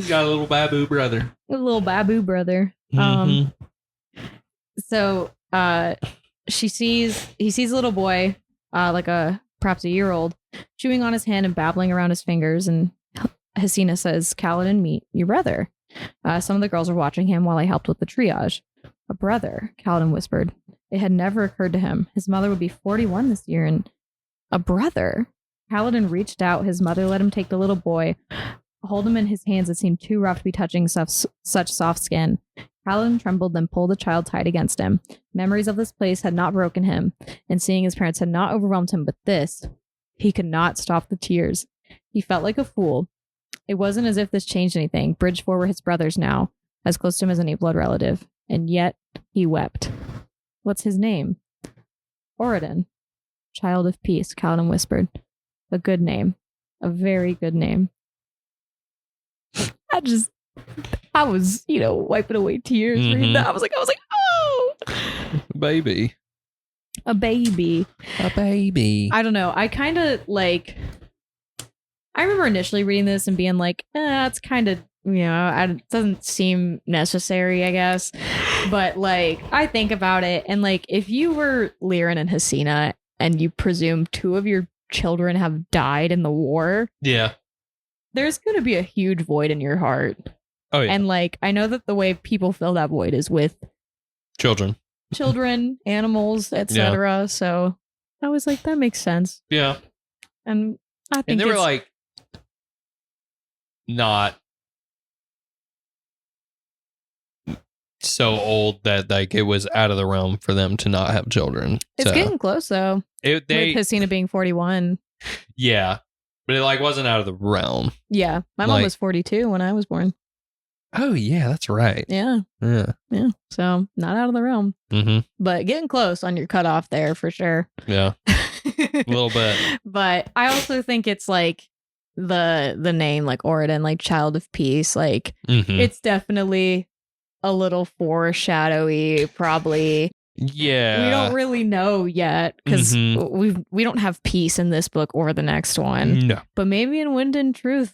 got a little baboo brother. Mm-hmm. So he sees a little boy, perhaps a year old, chewing on his hand and babbling around his fingers, and Hesina says, Kaladin, meet your brother. Some of the girls were watching him while I helped with the triage. A brother, Kaladin whispered. It had never occurred to him. His mother would be 41 this year, and a brother. Kaladin reached out. His mother let him take the little boy, hold him in his hands that seemed too rough to be touching such soft skin. Kaladin trembled, then pulled the child tight against him. Memories of this place had not broken him, and seeing his parents had not overwhelmed him, but this, he could not stop the tears. He felt like a fool. It wasn't as if this changed anything. Bridgefour were his brothers now, as close to him as any blood relative. And yet, he wept. What's his name? Oridon. Child of Peace, Kaladin whispered. A good name. A very good name. I was, wiping away tears reading that. I was like, oh! Baby. A baby. I don't know. I kind of I remember initially reading this and being like, it's kind of, it doesn't seem necessary, I guess. But I think about it, and if you were Liren and Hesina and you presume two of your children have died in the war, yeah, there's going to be a huge void in your heart. Oh, yeah. And I know that the way people fill that void is with children, animals, etc. Yeah. So I was like, that makes sense. Yeah. And I think they were not so old that it was out of the realm for them to not have children. It's getting close though. With Hesina being 41. Yeah. But it wasn't out of the realm. Yeah. My mom was 42 when I was born. Oh yeah, that's right. Yeah. So not out of the realm. Mm-hmm. But getting close on your cutoff there for sure. Yeah. A little bit. But I also think it's the name Oridon, child of peace, it's definitely a little foreshadowy, probably. Yeah, we don't really know yet because we don't have peace in this book or the next one. No, but maybe in Wind and Truth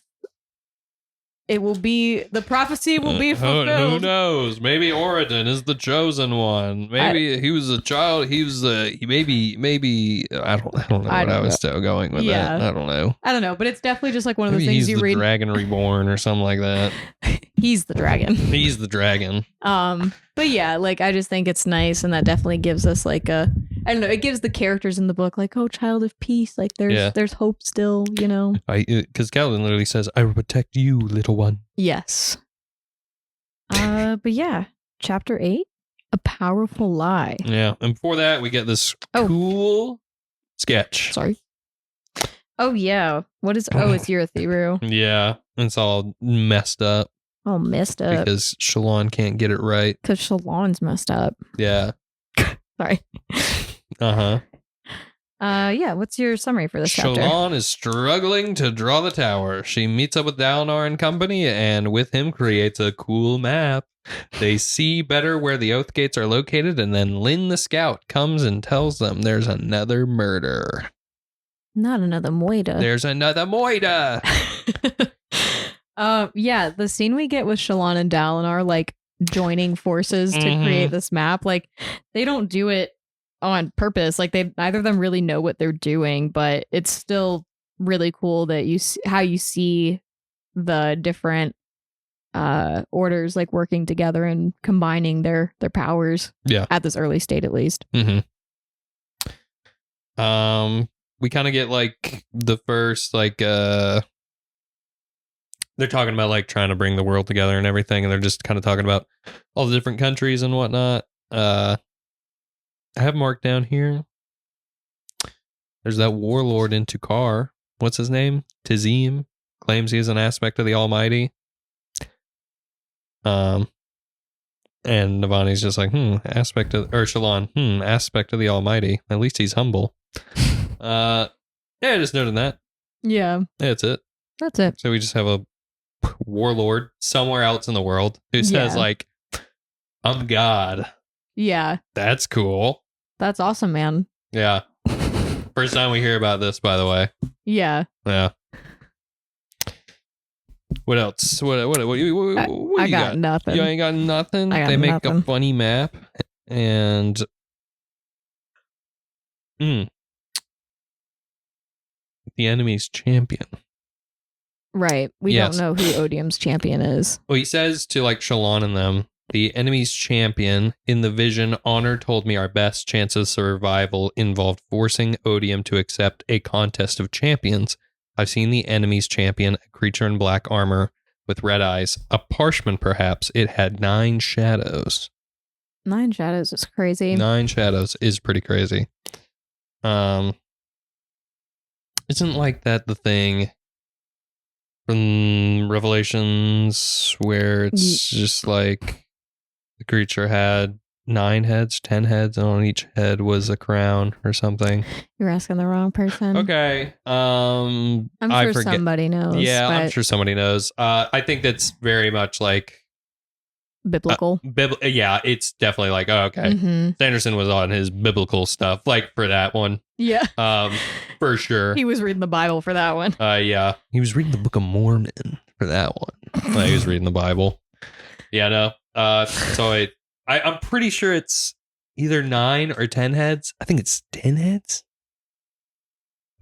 the prophecy will be fulfilled. Who knows? Maybe Oridon is the chosen one. Maybe he was a child. Maybe I don't know what I was still going with that. I don't know. But it's definitely just one of those things you read. He's the Dragon Reborn or something like that. He's the dragon. He's the dragon. But yeah, I just think it's nice, and that definitely gives us I don't know, it gives the characters in the book oh, child of peace, there's hope still, because Kaladin literally says, I will protect you, little one. Yes. But yeah, chapter 8, a powerful lie. Yeah, and before that we get this cool sketch. Sorry. Oh yeah, what is? It's Urithiru. Yeah, it's all messed up. All messed up because Shallan can't get it right. Because Shallan's messed up. Yeah. Sorry. Yeah, what's your summary for this chapter? Shallan is struggling to draw the tower. She meets up with Dalinar and company, and with him creates a cool map. They see better where the Oath Gates are located, and then Lyn the Scout comes and tells them there's another murder. Not another Moida. There's another Moida. Yeah, the scene we get with Shallan and Dalinar joining forces to create this map, they don't do it on purpose. Neither of them really know what they're doing, but it's still really cool that how you see the different orders working together and combining their powers. Yeah, at this early state at least. We kind of get like the first like they're talking about like trying to bring the world together and everything, and they're just kind of talking about all the different countries and whatnot. I have marked down here. There's that warlord in Tukar. What's his name? Tizim claims he is an aspect of the Almighty. And Navani's just like, aspect of, or Shalon, aspect of the Almighty. At least he's humble. Yeah, just noting that. Yeah. That's it. That's it. So we just have a warlord somewhere else in the world who says like, I'm God. Yeah. That's cool. That's awesome, man. Yeah. First time we hear about this, by the way. Yeah. Yeah. What else? What I you got nothing. You ain't got nothing? They make a funny map and the enemy's champion. Right. We don't know who Odium's champion is. Well, he says to like Shalon and them, the enemy's champion in the vision, Honor told me our best chance of survival involved forcing Odium to accept a contest of champions. I've seen the enemy's champion, a creature in black armor with red eyes, a parchment perhaps. It had 9 shadows. 9 shadows is crazy. 9 shadows is pretty crazy. Isn't like that the thing from Revelations where it's just like the creature had 9 heads, 10 heads, and on each head was a crown or something? You're asking the wrong person. Okay. I'm sure somebody knows. Yeah, I'm sure somebody knows. I think that's very much like biblical. Yeah, it's definitely like, oh, okay. Mm-hmm. Sanderson was on his biblical stuff, like for that one. Yeah. For sure. He was reading the Bible for that one. Yeah. He was reading the Book of Mormon for that one. He was reading the Bible. Yeah, no. So I'm pretty sure it's either 9 or 10 heads. I think it's 10 heads.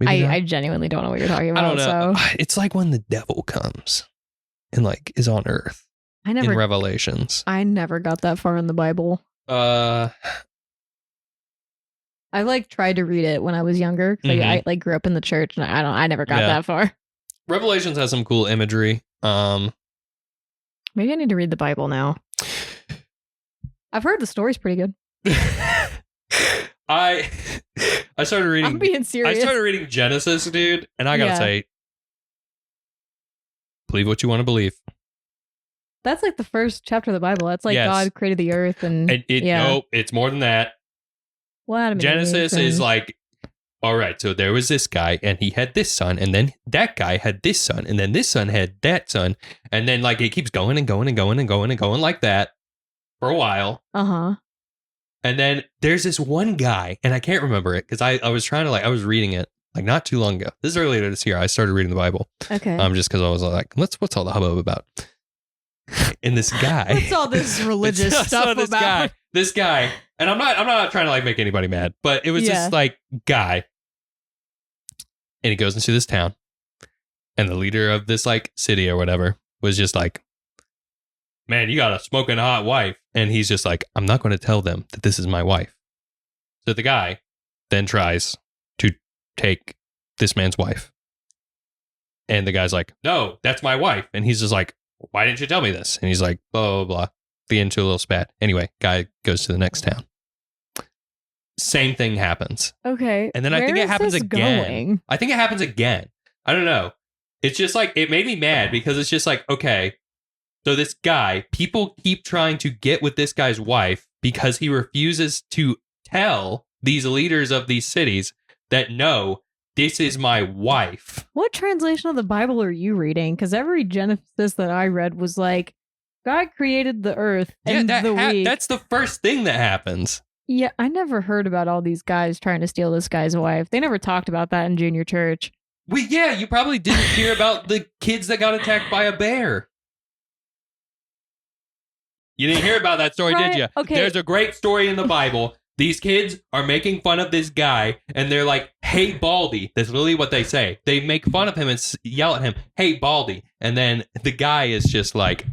I genuinely don't know what you're talking about. I don't know. So. It's like when the devil comes and like is on Earth. In Revelations. I never got that far in the Bible. I like tried to read it when I was younger. I like grew up in the church and I never got that far. Revelations has some cool imagery. Maybe I need to read the Bible now. I've heard the story's pretty good. I started reading. I'm being serious. I started reading Genesis, dude, and I gotta say, believe what you want to believe. That's like the first chapter of the Bible. That's like God created the earth and nope, it's more than that. What? Genesis is like, all right, so there was this guy and he had this son, and then that guy had this son, and then this son had that son, and then like it keeps going and going and going and going and going like that for a while. Uh-huh. And then there's this one guy, and I can't remember it because I was trying to I was reading it like not too long ago. This is earlier this year. I started reading the Bible. Okay. Just because I was like, what's all the hubbub about? And this guy, what's all this religious stuff about? This guy, and I'm not trying to like make anybody mad, but it was just like guy, and he goes into this town, and the leader of this like city or whatever was just like, man, you got a smoking hot wife, and he's just like, I'm not going to tell them that this is my wife. So the guy then tries to take this man's wife, and the guy's like, no, that's my wife, and he's just like, why didn't you tell me this? And he's like, blah, blah, blah. Get into a little spat. Anyway, guy goes to the next town. Same thing happens. Okay. And then I think it happens again. I think it happens again. I don't know. It's just like, it made me mad because it's just like, okay, so this guy, people keep trying to get with this guy's wife because he refuses to tell these leaders of these cities that no, this is my wife. What translation of the Bible are you reading? Because every Genesis that I read was like, God created the earth and the week. That's the first thing that happens. Yeah, I never heard about all these guys trying to steal this guy's wife. They never talked about that in junior church. Well, yeah, you probably didn't hear about the kids that got attacked by a bear. You didn't hear about that story, did you? Okay. There's a great story in the Bible. These kids are making fun of this guy, and they're like, hey, Baldy. That's literally what they say. They make fun of him and yell at him, hey, Baldy. And then the guy is just like,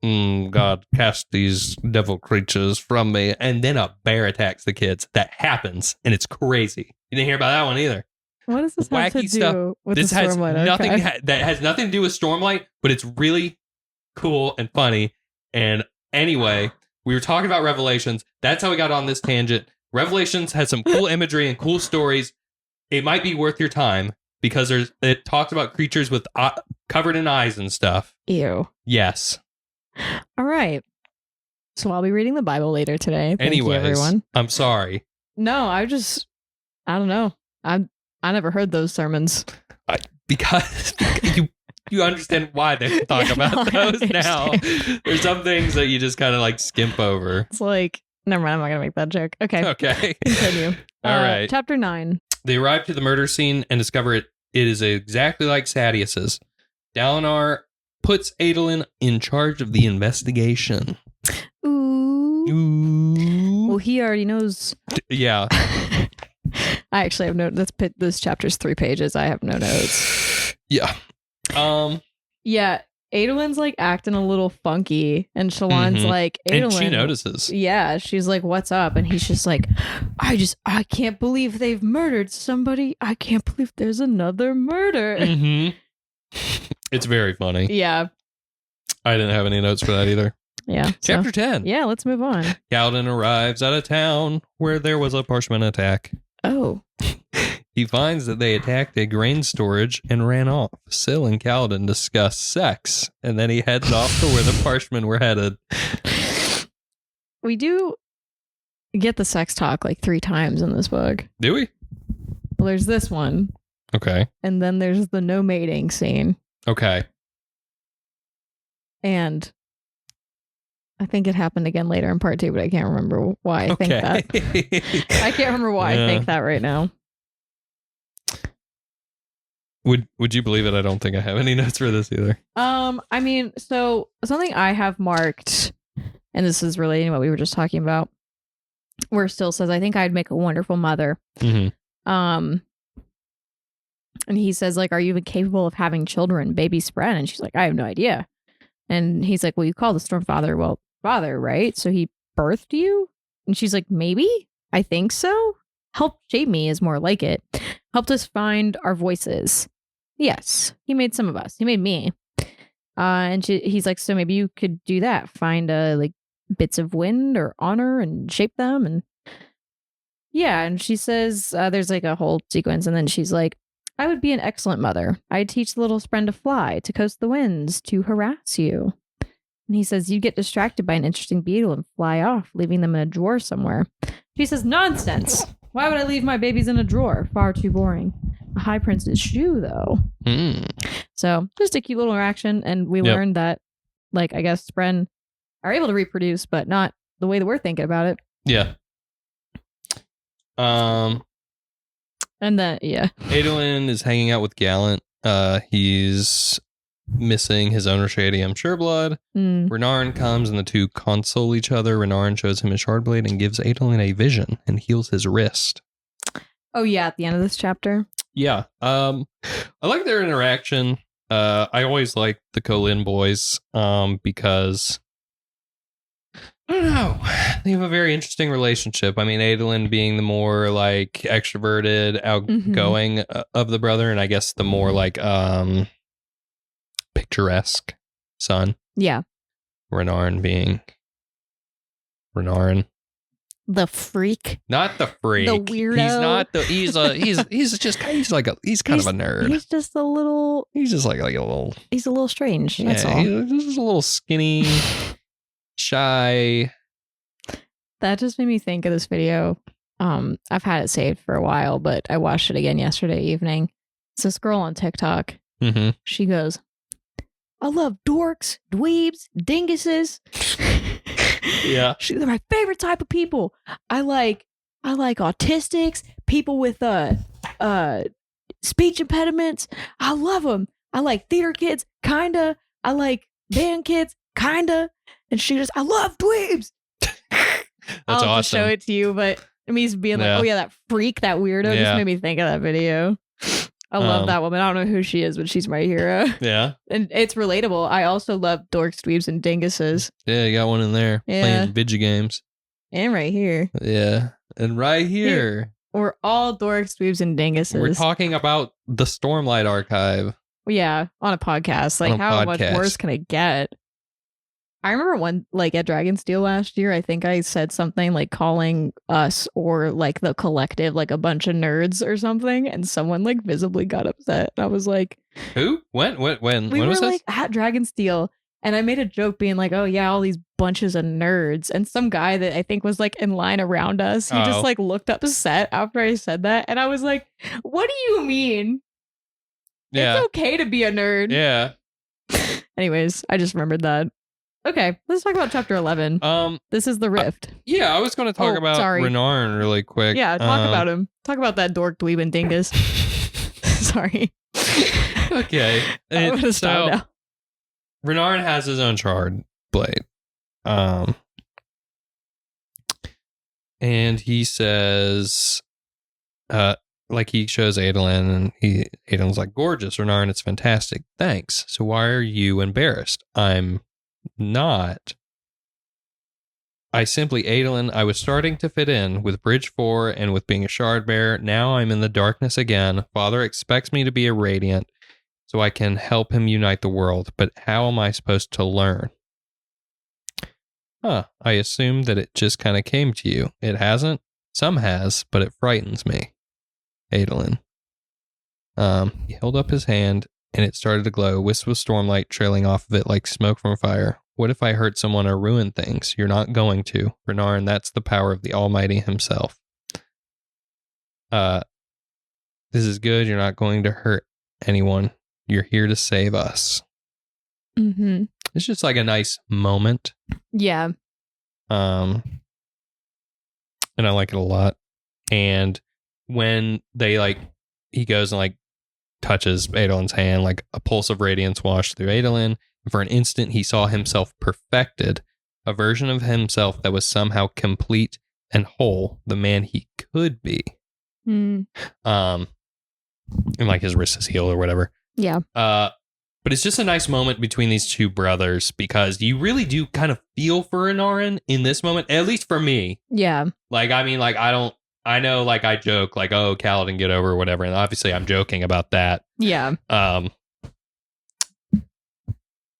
God, cast these devil creatures from me. And then a bear attacks the kids. That happens, and it's crazy. You didn't hear about that one either. What does this have to Wacky stuff. do with This the has Stormlight nothing Archive? that has nothing to do with Stormlight, but it's really cool and funny. And anyway, we were talking about Revelations. That's how we got on this tangent. Revelations has some cool imagery and cool stories. It might be worth your time because it talks about creatures with covered in eyes and stuff. Ew. Yes. All right. So I'll be reading the Bible later today. Thank you, Anyways, everyone. I'm sorry. No, I don't know. I never heard those sermons. Because you understand why they talk Yeah, about no, I those now. understand. There's some things that you just kind of like skimp over. It's like, never mind. I'm not going to make that joke. Okay. Okay. Continue. All right. Chapter 9. They arrive to the murder scene and discover it is exactly like Sadius's. Dalinar puts Adolin in charge of the investigation. Ooh. Ooh. Well, he already knows. Yeah. I actually have no. This chapter's 3 pages. I have no notes. Yeah. Yeah. Adolin's like acting a little funky, and Shallan's like, Adolin. And she notices. Yeah, she's like, "What's up?" And he's just like, I can't believe they've murdered somebody. I can't believe there's another murder." Mm-hmm. It's very funny. Yeah. I didn't have any notes for that either. Yeah. Chapter 10. Yeah, let's move on. Kaladin arrives at a town where there was a parchment attack. Oh. He finds that they attacked a grain storage and ran off. Syl and Kaladin discuss sex, and then he heads off to where the Parshmen were headed. We do get the sex talk like 3 times in this book. Do we? Well, there's this one, Okay. and then there's the no mating scene. Okay. And I think it happened again later in part 2, but I can't remember why I think that. I can't remember why I think that right now. Would you believe it? I don't think I have any notes for this either. I mean, so something I have marked, and this is relating to what we were just talking about, where Syl says, "I think I'd make a wonderful mother." Mm-hmm. And he says, like, "Are you even capable of having children, baby Spren?" And she's like, "I have no idea." And he's like, "Well, you call the Stormfather, father, right? So he birthed you?" And she's like, "Maybe. I think so. Helped shape me is more like it. Helped us find our voices. Yes, he made some of us. He made me." And he's like, "So maybe you could do that. Find like bits of wind or honor and shape them." And yeah, and she says, there's like a whole sequence, and then she's like, "I would be an excellent mother. I'd teach the little Spren to fly, to coast the winds, to harass you." And he says, "You get distracted by an interesting beetle and fly off, leaving them in a drawer somewhere." She says, "Nonsense. Why would I leave my babies in a drawer? Far too boring. A high prince's shoe, though." So just a cute little interaction. And we learned that, like, I guess Spren are able to reproduce, but not the way that we're thinking about it. Yeah. And then, yeah. Adolin is hanging out with Gallant. He's missing his owner, Shady M. Sureblood. Renarin comes and the two console each other. Renarin shows him his Shardblade and gives Adolin a vision and heals his wrist. Oh, yeah, at the end of this chapter. Yeah. I like their interaction. I always like the Kholin boys because I don't know. They have a very interesting relationship. I mean, Adolin being the more like extroverted, outgoing of the brother, and I guess the more like picturesque son. Yeah. Renarin being Renarin. The freak. Not the freak. The weirdo. He's not the he's kind of a nerd. He's just a little He's just like a little he's a little strange. That's all. He's just a little skinny, shy. That just made me think of this video. I've had it saved for a while, but I watched it again yesterday evening. It's this girl on TikTok. Mm-hmm. She goes, "I love dorks, dweebs, dinguses." Yeah. They're my favorite type of people. I like autistics, people with speech impediments. I love them. I like theater kids, kinda. I like band kids, kinda. And she just, "I love dweebs." That's I'll awesome. just show it to you, but me being like, "Oh yeah, that freak, that weirdo," just made me think of that video. I love that woman. I don't know who she is, but she's my hero. Yeah. And it's relatable. I also love dorks, dweebs, and dinguses. Yeah, you got one in there playing video games. And right here. Yeah. And right here. We're all dorks, dweebs, and dinguses. We're talking about the Stormlight Archive. Yeah, on a podcast. Like, how much worse can it get? I remember one, like, at Dragonsteel last year, I think I said something like calling us or like the collective like a bunch of nerds or something, and someone like visibly got upset. I was like, who? When? We when were was like this? at Dragonsteel, and I made a joke being like, oh yeah, all these bunches of nerds. And some guy that I think was like in line around us, he just like looked upset after I said that. And I was like, what do you mean? Yeah. It's okay to be a nerd. Yeah. Anyways, I just remembered that. Okay, let's talk about chapter 11. This is the Rift. Yeah, I was going to talk about Renarin really quick. Yeah, talk about him. Talk about that dork, dweeb, and dingus. Sorry. Okay. I'm going to stop now. Renarin has his own shard blade. And he says, like he shows Adolin, and Adolin's like, gorgeous, Renarin, it's fantastic. Thanks. So why are you embarrassed? I'm not. Adolin, I was starting to fit in with Bridge 4 and with being a shard bearer. Now I'm in the darkness again. Father expects me to be a Radiant so I can help him unite the world, but how am I supposed to learn? I assumed that it just kind of came to you. It hasn't? Some has, but it frightens me. Adolin. He held up his hand, and it started to glow. Wisp of stormlight trailing off of it like smoke from a fire. What if I hurt someone or ruin things? You're not going to. Renarin, that's the power of the Almighty himself. This is good. You're not going to hurt anyone. You're here to save us. Mm-hmm. It's just like a nice moment. Yeah. And I like it a lot. And when they he goes and touches Adolin's hand, like a pulse of radiance washed through Adolin. For an instant, he saw himself perfected, a version of himself that was somehow complete and whole, the man he could be. Mm. And his wrist is healed or whatever. Yeah. But it's just a nice moment between these two brothers because you really do kind of feel for Renarin in this moment, at least for me. Yeah. I know, I joke, oh, Kaladin, get over or whatever. And obviously I'm joking about that. Yeah.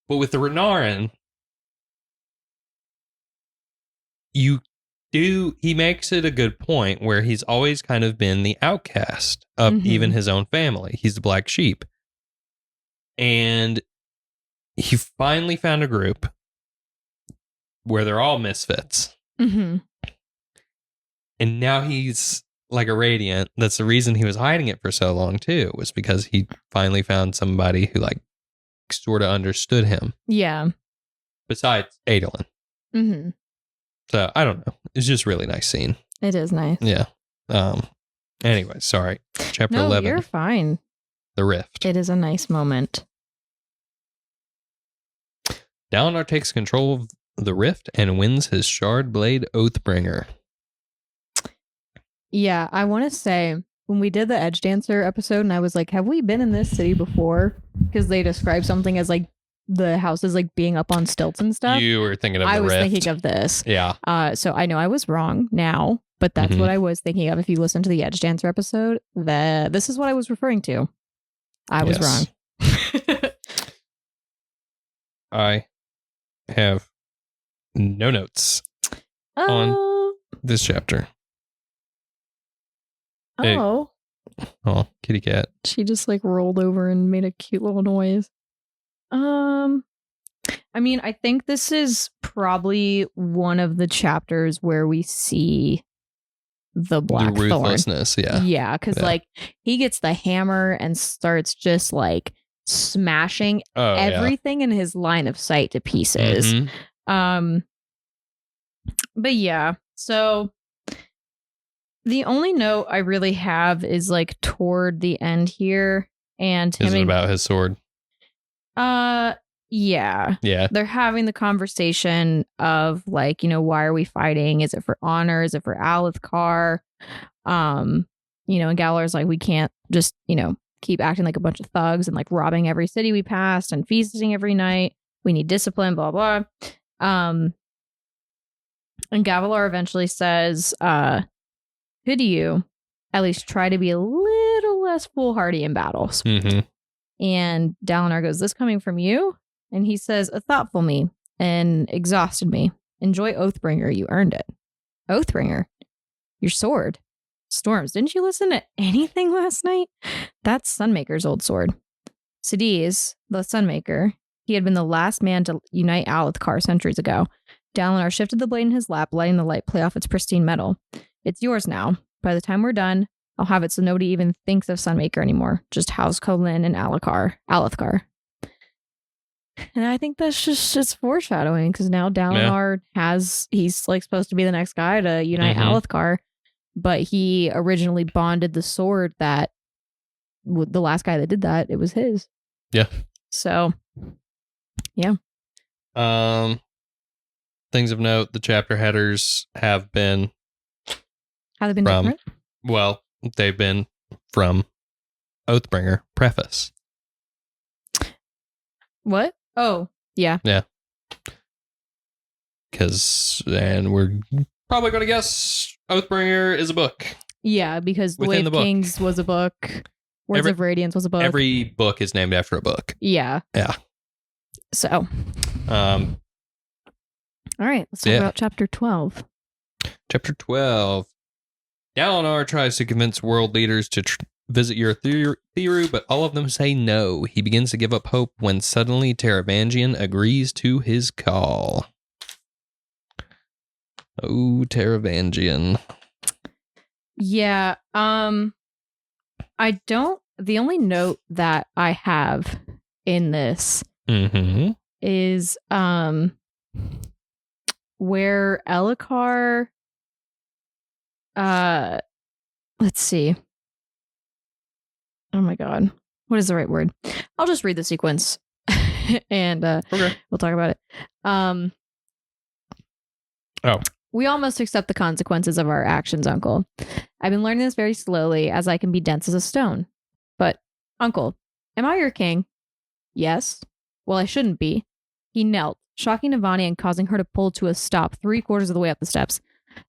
But with the Renarin, he makes it a good point where he's always kind of been the outcast of even his own family. He's the black sheep. And he finally found a group where they're all misfits. Mm-hmm. And now he's like a Radiant. That's the reason he was hiding it for so long, too, was because he finally found somebody who, sort of understood him. Yeah. Besides Adolin. Mm-hmm. So, I don't know. It's just a really nice scene. It is nice. Yeah. Anyway, sorry. Chapter 11. You're fine. The Rift. It is a nice moment. Dalinar takes control of the Rift and wins his shard blade Oathbringer. Yeah, I want to say when we did the Edge Dancer episode and I was like, have we been in this city before? Because they described something as the houses being up on stilts and stuff. You were thinking of the Rift. I was thinking of this. Yeah. So I know I was wrong now, but that's what I was thinking of. If you listen to the Edge Dancer episode, this is what I was referring to. I was wrong. I have no notes on this chapter. Hey. Oh, kitty cat. She just rolled over and made a cute little noise. I mean, I think this is probably one of the chapters where we see the Black the ruthlessness, Thorn. Yeah, because he gets the hammer and starts just smashing everything in his line of sight to pieces. Mm-hmm. But yeah, so the only note I really have is toward the end here, and is it about his sword? Yeah. They're having the conversation of why are we fighting? Is it for honor? Is it for Alethkar? And Galar's we can't just keep acting like a bunch of thugs and like robbing every city we passed and feasting every night. We need discipline, blah, blah. And Gavilar eventually says, could you at least try to be a little less foolhardy in battles? Mm-hmm. And Dalinar goes, this coming from you? And he says, a thoughtful me and exhausted me. Enjoy Oathbringer. You earned it. Oathbringer? Your sword. Storms, didn't you listen to anything last night? That's Sunmaker's old sword. Sidis, the Sunmaker, he had been the last man to unite Alethkar centuries ago. Dalinar shifted the blade in his lap, letting the light play off its pristine metal. It's yours now. By the time we're done, I'll have it so nobody even thinks of Sunmaker anymore. Just House Kholin and Alethkar. And I think that's just foreshadowing, because now Dalinar he's like supposed to be the next guy to unite Alethkar, but he originally bonded the sword that the last guy that did that, it was his. Yeah. So, yeah. Things of note, the chapter headers have been Different? Well, they've been from Oathbringer preface. What? Oh, yeah. Yeah. And we're probably going to guess Oathbringer is a book. Yeah, because The Within Way of the book. Kings was a book. Words of Radiance was a book. Every book is named after a book. Yeah. Yeah. So. All right, let's talk about chapter 12. Chapter 12. Dalinar tries to convince world leaders to visit Urithiru, but all of them say no. He begins to give up hope when suddenly Taravangian agrees to his call. Oh, Taravangian. Yeah, the only note that I have in this is where Elhokar, let's see. Oh my god. What is the right word? I'll just read the sequence and Okay. we'll talk about it. We all must accept the consequences of our actions, Uncle. I've been learning this very slowly, as I can be dense as a stone. But, Uncle, am I your king? Yes. Well, I shouldn't be. He knelt, shocking Navani and causing her to pull to a stop 3/4 of the way up the steps.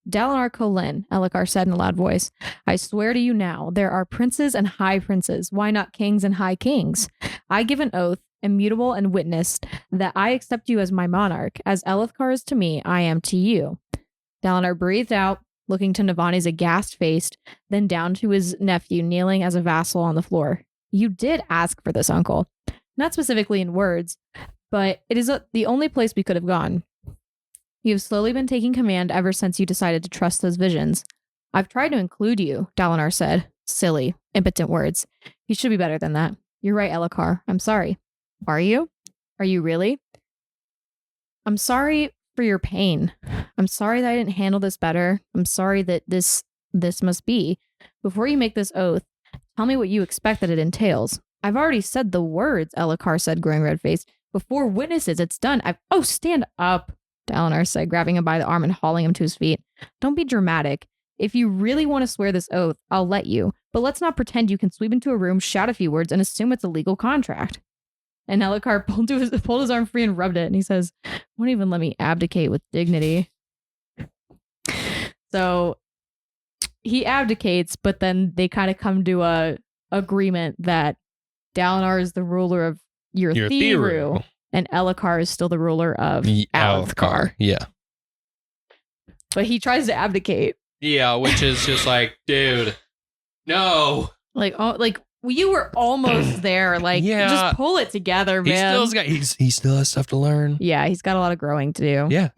Dalinar Kholin, Elhokar said in a loud voice, I swear to you now, there are princes and high princes. Why not kings and high kings? I give an oath, immutable and witnessed, that I accept you as my monarch. As Elhokar is to me, I am to you. Dalinar breathed out, looking to Navani's aghast face, then down to his nephew kneeling as a vassal on the floor. You did ask for this, Uncle. Not specifically in words, but it is the only place we could have gone. You have slowly been taking command ever since you decided to trust those visions. I've tried to include you, Dalinar said. Silly, impotent words. He should be better than that. You're right, Elhokar. I'm sorry. Are you? Are you really? I'm sorry for your pain. I'm sorry that I didn't handle this better. I'm sorry that this must be. Before you make this oath, tell me what you expect that it entails. I've already said the words, Elhokar said, growing red-faced. Before witnesses, it's done. Stand up, Dalinar said, grabbing him by the arm and hauling him to his feet. Don't be dramatic. If you really want to swear this oath, I'll let you. But let's not pretend you can sweep into a room, shout a few words, and assume it's a legal contract. And Elhokar pulled his arm free and rubbed it, and he says, won't even let me abdicate with dignity. So he abdicates, but then they kind of come to a agreement that Dalinar is the ruler of Urithiru, and Elhokar is still the ruler of Alethkar. Yeah. But he tries to abdicate. Yeah, which is just like, dude, no. You were almost there. Just pull it together, man. He still has stuff to learn. Yeah, he's got a lot of growing to do. Yeah.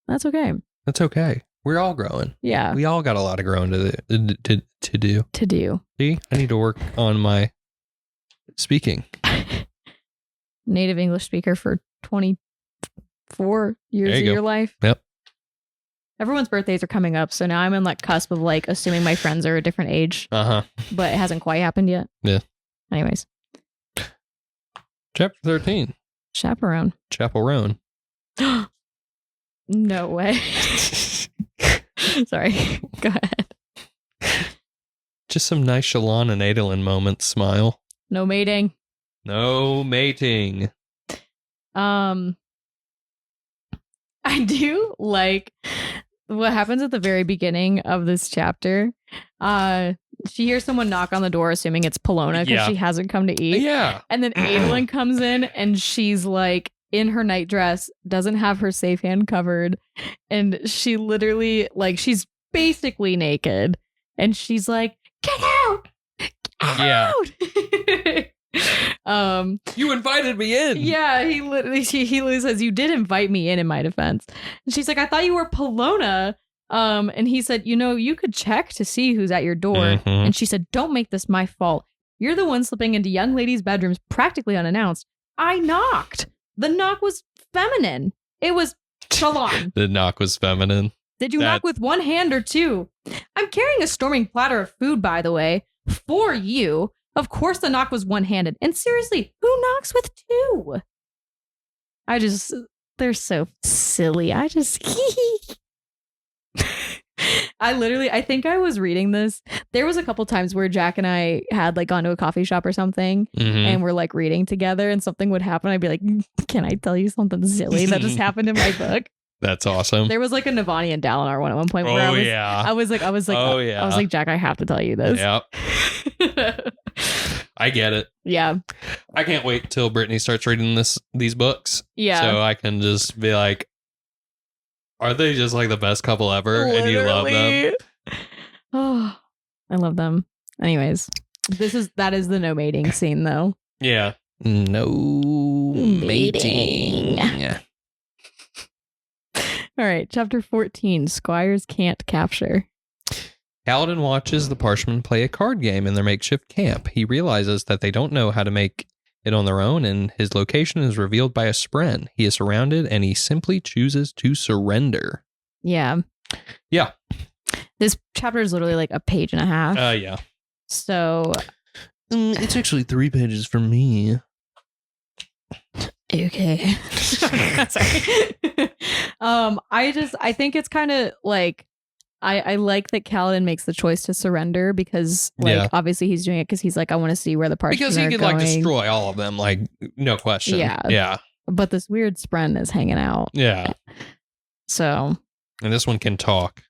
That's okay. That's okay. We're all growing. Yeah. We all got a lot of growing to do. To do. See, I need to work on my speaking. Native English speaker for 24 years of your life. Yep. Everyone's birthdays are coming up, so now I'm in cusp of assuming my friends are a different age. But it hasn't quite happened yet. Yeah. Anyways. Chapter 13. Chaperone. No way. Sorry. Go ahead. Just some nice Shallan and Adolin moments. Smile. No mating. No mating. I do like what happens at the very beginning of this chapter. She hears someone knock on the door, assuming it's Polona because she hasn't come to eat. Yeah. And then Adolin comes in and she's like in her night dress, doesn't have her safe hand covered. And she literally, like, she's basically naked. And she's like, get out! Get out! You invited me in. Yeah, he literally says, you did invite me in my defense. And she's like, I thought you were Polona. And he said, you could check to see who's at your door. Mm-hmm. And she said, don't make this my fault. You're the one slipping into young ladies' bedrooms practically unannounced. I knocked. The knock was feminine. It was Shalon. The knock was feminine. Did you knock with one hand or two? I'm carrying a storming platter of food, by the way, for you. Of course the knock was one-handed. And seriously, who knocks with two? They're so silly. I think I was reading this. There was a couple times where Jack and I had like gone to a coffee shop or something and we're like reading together and something would happen. I'd be like, can I tell you something silly that just happened in my book? That's awesome. There was like a Navani and Dalinar one at one point where I was like, Jack, I have to tell you this. Yep. I get it. Yeah. I can't wait till Brittany starts reading these books. Yeah. So I can just be like, are they just like the best couple ever? Literally. And you love them? Oh, I love them. Anyways, that is the no mating scene though. Yeah. No mating. All right. Chapter 14. Squires can't capture. Kaladin watches the Parshmen play a card game in their makeshift camp. He realizes that they don't know how to make it on their own, and his location is revealed by a spren. He is surrounded, and he simply chooses to surrender. Yeah. Yeah. This chapter is literally like a page and a half. Yeah. So... it's actually 3 pages for me. Okay. Sorry. I think it's kind of like... I like that Kaladin makes the choice to surrender because, like, obviously he's doing it because he's like, I want to see where the Parshmen because he are could going. like destroy all of them, like no question. Yeah. But this weird spren is hanging out. Yeah. So. And this one can talk.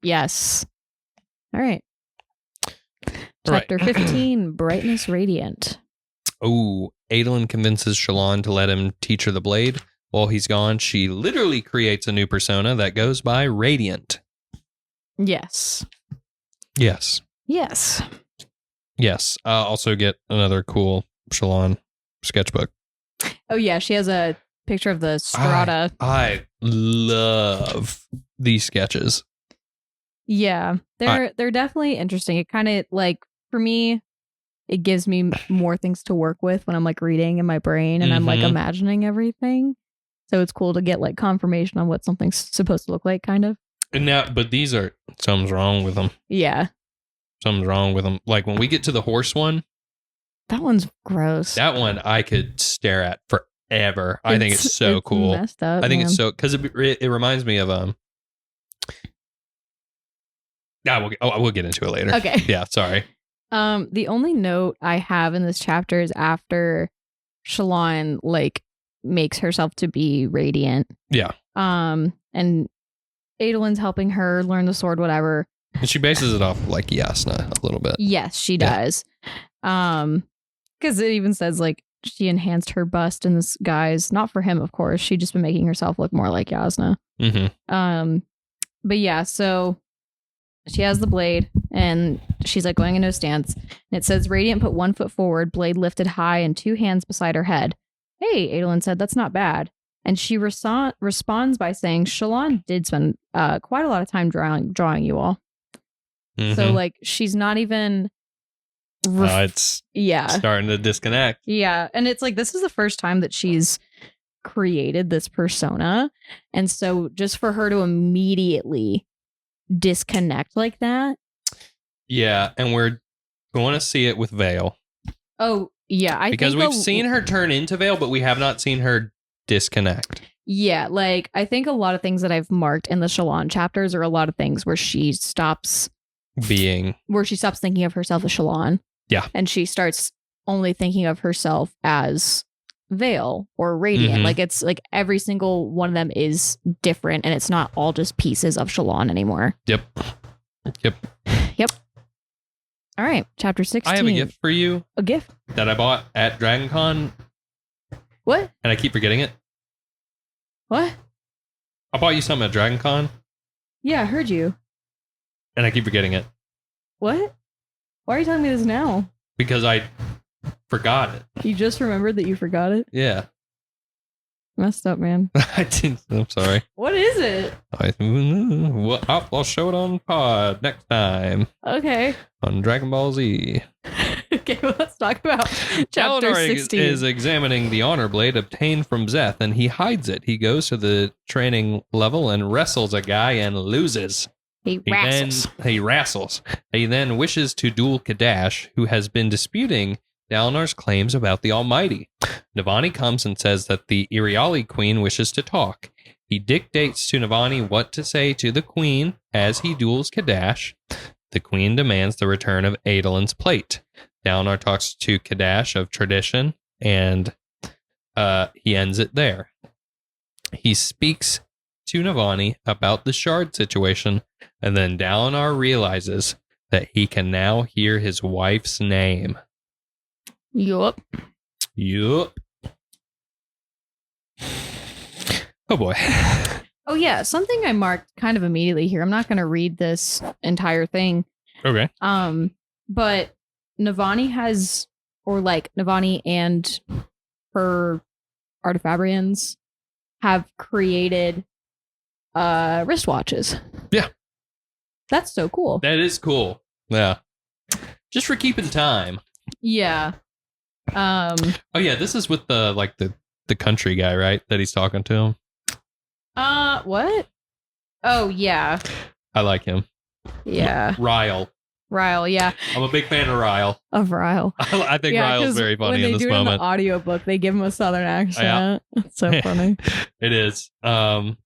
Yes. All right. Chapter 15, Brightness Radiant. Oh, Adolin convinces Shalon to let him teach her the blade. While he's gone, she literally creates a new persona that goes by Radiant. Yes. Yes. Yes. Yes. Also get another cool Shalon sketchbook. Oh, yeah. She has a picture of the strata. I love these sketches. Yeah. They're definitely interesting. It kind of, like, for me, it gives me more things to work with when I'm, like, reading in my brain and I'm, like, imagining everything. So it's cool to get, like, confirmation on what something's supposed to look like, kind of. And now, but these are, something's wrong with them. Yeah. Something's wrong with them. Like when we get to the horse one. That one's gross. That one I could stare at forever. I think it's so cool. Messed up, I think it's so, because it reminds me of, we'll get into it later. Okay. Yeah, sorry. The only note I have in this chapter is after Shalon, like, makes herself to be radiant. Yeah. And Adolin's helping her learn the sword, whatever. And she bases it off like Yasna a little bit. Yes, she does. Because it even says like she enhanced her bust in this guise, not for him, of course. She'd just been making herself look more like Yasna. But yeah, so she has the blade and she's like going into a stance. And it says Radiant put 1 foot forward, blade lifted high and 2 hands beside her head. Hey, Adolin said, that's not bad. And she responds by saying, Shalon did spend quite a lot of time drawing you all. So, like, she's not even... it's starting to disconnect. Yeah. And it's like, this is the first time that she's created this persona. And so just for her to immediately disconnect like that. Yeah. And we're going to see it with Vale. Oh, yeah. Because we've seen her turn into Vale, but we have not seen her disconnect. Yeah, like I think a lot of things that I've marked in the Shalon chapters are a lot of things where she stops thinking of herself as Shalon. Yeah. And she starts only thinking of herself as Veil or Radiant. Mhm. Like it's like every single one of them is different, and it's not all just pieces of Shalon anymore. Yep. All right, chapter 16. I have a gift for you A gift? that I bought at DragonCon, What? and I keep forgetting it. What? I bought you something at DragonCon, Yeah, I heard you. and I keep forgetting it What? Why are you telling me this now? because I forgot it. You just remembered that you forgot it? Yeah. Messed up, man. I didn't. I'm sorry. What is it? I'll show it on pod next time Okay. on Dragon Ball Z. Okay, well, let's talk about chapter Dalinar 16. is examining the honor blade obtained from Zeth, and he hides it. He goes to the training level and wrestles a guy and loses. He wrestles. He wrestles. He then wishes to duel Kadash, who has been disputing Dalinar's claims about the Almighty. Navani comes and says that the Iriali Queen wishes to talk. He dictates to Navani what to say to the Queen as he duels Kadash. The Queen demands the return of Adolin's plate. Dalinar talks to Kadash of tradition, and he ends it there. He speaks to Navani about the shard situation, and then Dalinar realizes that he can now hear his wife's name. Yup. Yup. Oh boy. Oh, yeah. Something I marked kind of immediately here. I'm not going to read this entire thing. Okay. But Navani has, or like Navani and her Artifabrians have created wristwatches. Yeah. That's so cool. That is cool. Yeah. Just for keeping time. Yeah. Oh yeah, this is with the country guy, right? That he's talking to him. What? Oh, yeah. I like him. Yeah. Ryle. Ryle, yeah. I'm a big fan of Ryle. Of Ryle. I think Yeah, Ryle's 'cause very funny when in they this do it moment. in the audiobook, they give him a southern accent. It's so funny. It is. I'm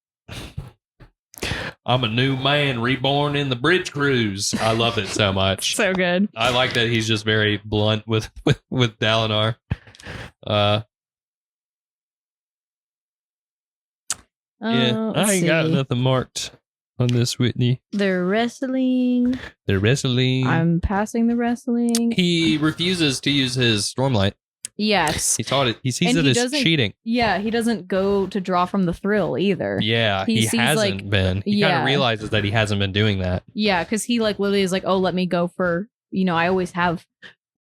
a new man reborn in the bridge cruise. I love it so much. So good. I like that he's just very blunt with Dalinar. Yeah, I ain't got nothing marked on this, Whitney. They're wrestling. They're wrestling. I'm passing the wrestling. He refuses to use his Stormlight. Yes. He taught it. He sees And it he as doesn't- cheating. Yeah, he doesn't go to draw from the thrill either. Yeah, He he sees, hasn't like- been. He kind Yeah. of realizes that he hasn't been doing that. Yeah, because he like literally is like, oh, let me go for, I always have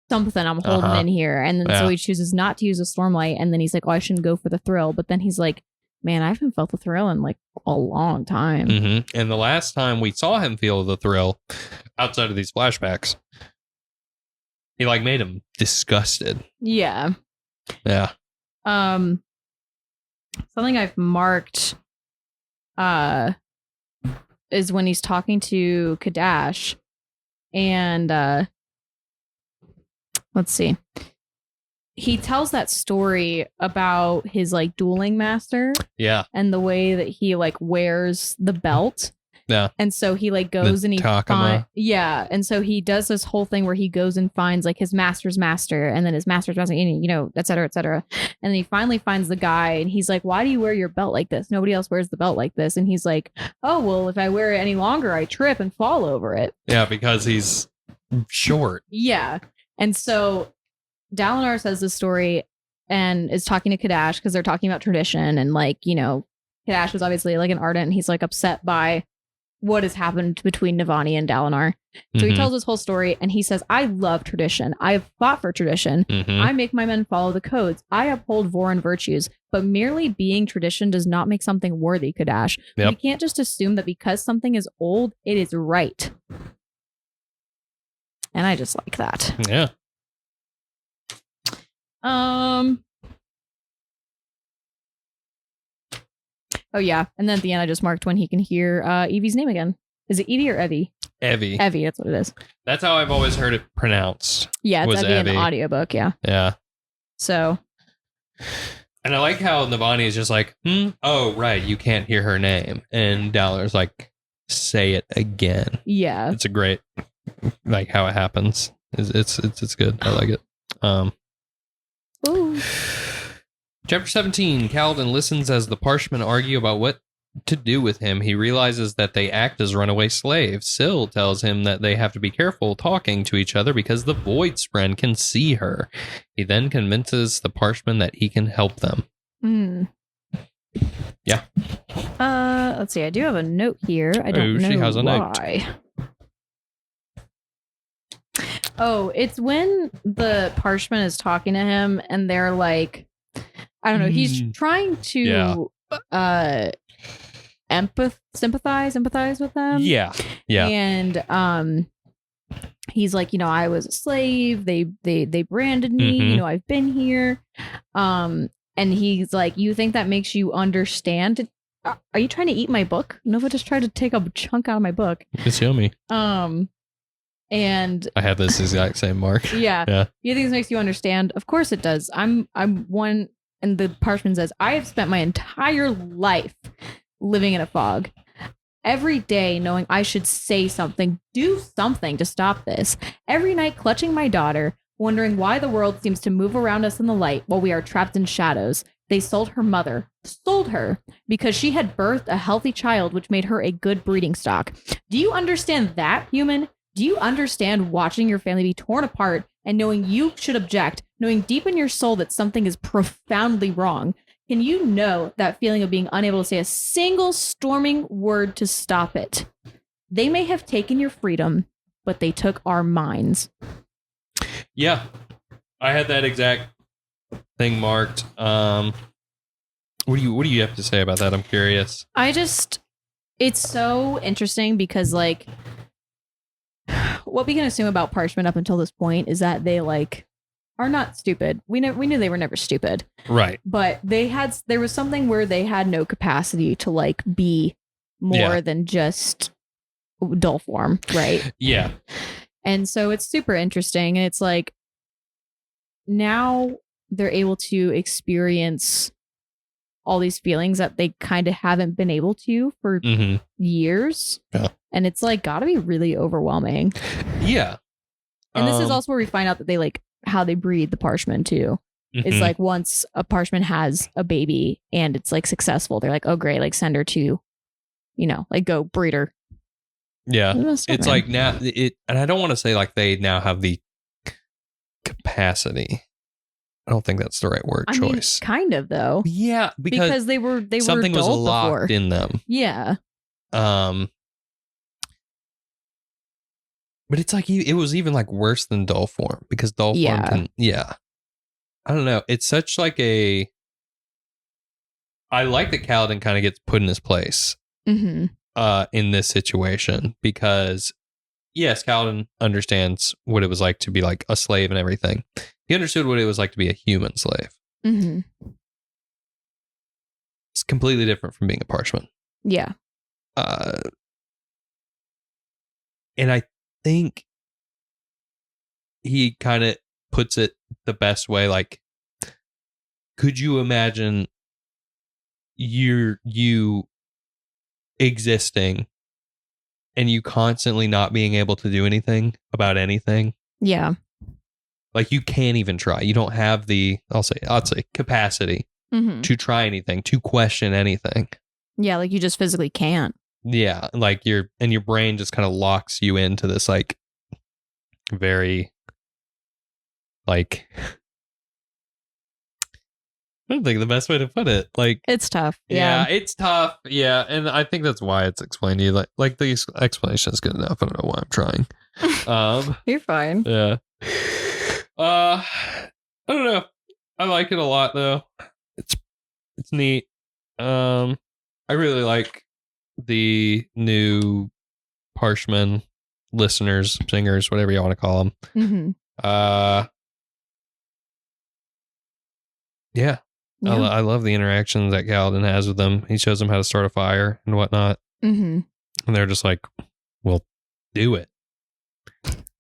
something I'm holding Uh-huh. in here. And then so Yeah. he chooses not to use a Stormlight. And then he's like, oh, I shouldn't go for the thrill. But then he's like, man, I haven't felt the thrill in like a long time. Mm-hmm. And the last time we saw him feel the thrill, outside of these flashbacks, he like made him disgusted. Yeah. Yeah. Something I've marked is when he's talking to Kadash, and let's see. He tells that story about his like dueling master Yeah. and the way that he like wears the belt. Yeah. And so he like goes The and he Takama. and so he does this whole thing where he goes and finds like his master's master, and then his master's master, and, et cetera, et cetera. And then he finally finds the guy, and he's like, why do you wear your belt like this? Nobody else wears the belt like this. And he's like, oh, well, if I wear it any longer, I trip and fall over it. Yeah, because he's short. Yeah. And so Dalinar says this story and is talking to Kadash because they're talking about tradition, and like, Kadash was obviously like an ardent, and he's like upset by what has happened between Navani and Dalinar. So he Mhm. tells this whole story, and he says, I love tradition. I have fought for tradition. Mhm. I make my men follow the codes. I uphold Voron virtues, but merely being tradition does not make something worthy, Kadash. Yep. You can't just assume that because something is old, it is right. And I just like that. Yeah. Oh yeah, and then at the end I just marked when he can hear Evie's name again. Is it Evie or Evie? Evie. Evie, that's what it is. That's how I've always heard it pronounced. Yeah, it's Was Evie in the Evie. audiobook, yeah. Yeah. So And I like how Navani is just like, oh, right, you can't hear her name. And Dalinar's like, say it again. yeah. It's a great, like, how it happens. It's good. I like it. Ooh. Chapter 17, Kaladin listens as the Parshmen argue about what to do with him. He realizes that they act as runaway slaves. Syl tells him that they have to be careful talking to each other because the Void Spren can see her. He then convinces the Parshmen that he can help them. Yeah. Let's see. I do have a note here. I don't know she has a why. Oh, it's when the Parchman is talking to him and they're like, I don't know, he's trying to sympathize with them. Yeah. And he's like, I was a slave. They branded me, I've been here. And he's like, you think that makes you understand? Are you trying to eat my book? Nova just tried to take a chunk out of my book. It's yummy. And I have this exact same mark. Yeah. You think this makes you understand? Of course it does. I'm one. And the Parchman says, I have spent my entire life living in a fog. Every day knowing I should say something, do something to stop this. Every night clutching my daughter, wondering why the world seems to move around us in the light while we are trapped in shadows. They sold her because she had birthed a healthy child, which made her a good breeding stock. Do you understand that, human? Do you understand watching your family be torn apart and knowing you should object, knowing deep in your soul that something is profoundly wrong? Can you know that feeling of being unable to say a single storming word to stop it? They may have taken your freedom, but they took our minds. Yeah, I had that exact thing marked. What do you have to say about that? I'm curious. It's so interesting because like, what we can assume about Parchment up until this point is that they like are not stupid. We knew they were never stupid. Right. But there was something where they had no capacity to like be more than just dull form, right? Yeah. And so it's super interesting. And it's like now they're able to experience all these feelings that they kind of haven't been able to for years. Yeah. And it's like gotta be really overwhelming. Yeah. And this is also where we find out that they like how they breed the Parchman too. It's like once a Parchman has a baby and it's like successful, they're like, oh great, like send her to, like go breed her. Yeah. It's like now and I don't want to say like they now have the capacity. I don't think that's the right word choice. Kind of though. Yeah, because they were something was locked before. in them. Yeah. But it's like it was even like worse than dull form because dull form can I don't know. It's such like I like that Kaladin kind of gets put in his place in this situation because yes, Kaladin understands what it was like to be like a slave and everything. He understood what it was like to be a human slave. It's completely different from being a Parchman. Yeah. And I think he kind of puts it the best way. Like, could you imagine you existing and you constantly not being able to do anything about anything? Yeah. Like you can't even try. You don't have the, I'll say capacity to try anything, to question anything. Yeah. Like you just physically can't. Yeah. Like your brain just kind of locks you into this like very like, I don't think the best way to put it. Like it's tough. Yeah, it's tough. Yeah. And I think that's why it's explained to you. Like the explanation is good enough. I don't know why I'm trying. You're fine. Yeah. I don't know. I like it a lot though. It's neat. I really like the new Parchman listeners, singers, whatever you want to call them. Yeah. I love the interactions that Kaladin has with them. He shows them how to start a fire and whatnot. And they're just like, we'll do it.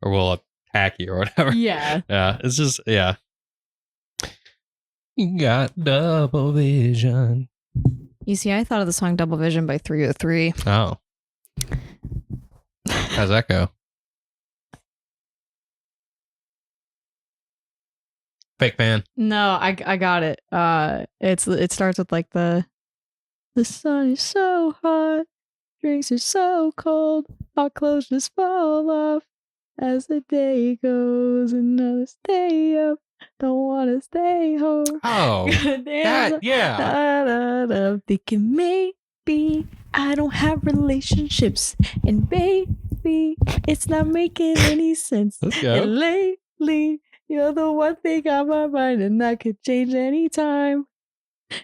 Or we'll attack you or whatever. Yeah. Yeah. It's just, yeah. You got double vision. You see, I thought of the song Double Vision by 303. Oh. How's that go? Fake fan. No, I got it. It starts with like the sun is so hot, drinks are so cold, our clothes just fall off as the day goes. Another stay up, don't wanna stay home. Oh, I'm thinking maybe I don't have relationships, and baby, it's not making any sense. Let's go. And lately, you're the one thing on my mind, and that could change anytime.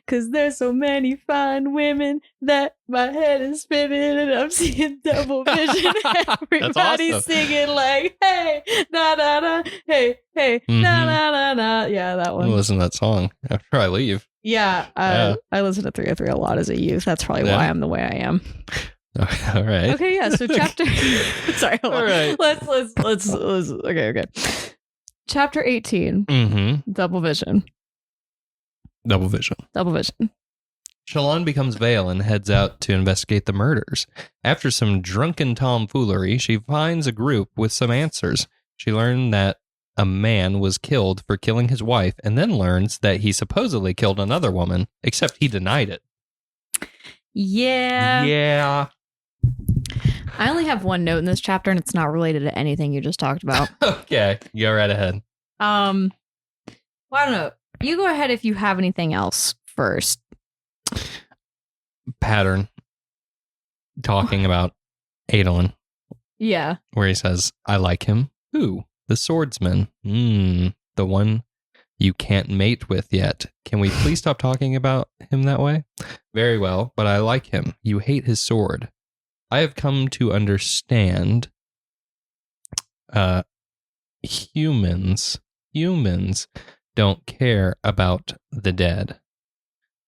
'Cause there's so many fine women that my head is spinning and I'm seeing double vision. Everybody's awesome. singing like, hey, na na na, hey, hey, na na na na. Yeah, that I'm one. gonna listen to that song after I leave. Yeah, I listened to 303 a lot as a youth. That's probably why I'm the way I am. All right. Okay, yeah. So chapter. Sorry. Hold on. All right. Let's. Okay. Chapter 18. Mm-hmm. Double vision. Double vision. Shallan becomes Vale and heads out to investigate the murders. After some drunken tomfoolery, she finds a group with some answers. She learned that a man was killed for killing his wife, and then learns that he supposedly killed another woman, except he denied it. Yeah. I only have one note in this chapter, and it's not related to anything you just talked about. Okay, go right ahead. Well, I don't know. You go ahead if you have anything else first. Pattern talking about Adolin, Yeah. where he says, I like him. Who? The swordsman. The one you can't mate with yet. Can we please stop talking about him that way? Very well, but I like him. You hate his sword. I have come to understand humans don't care about the dead.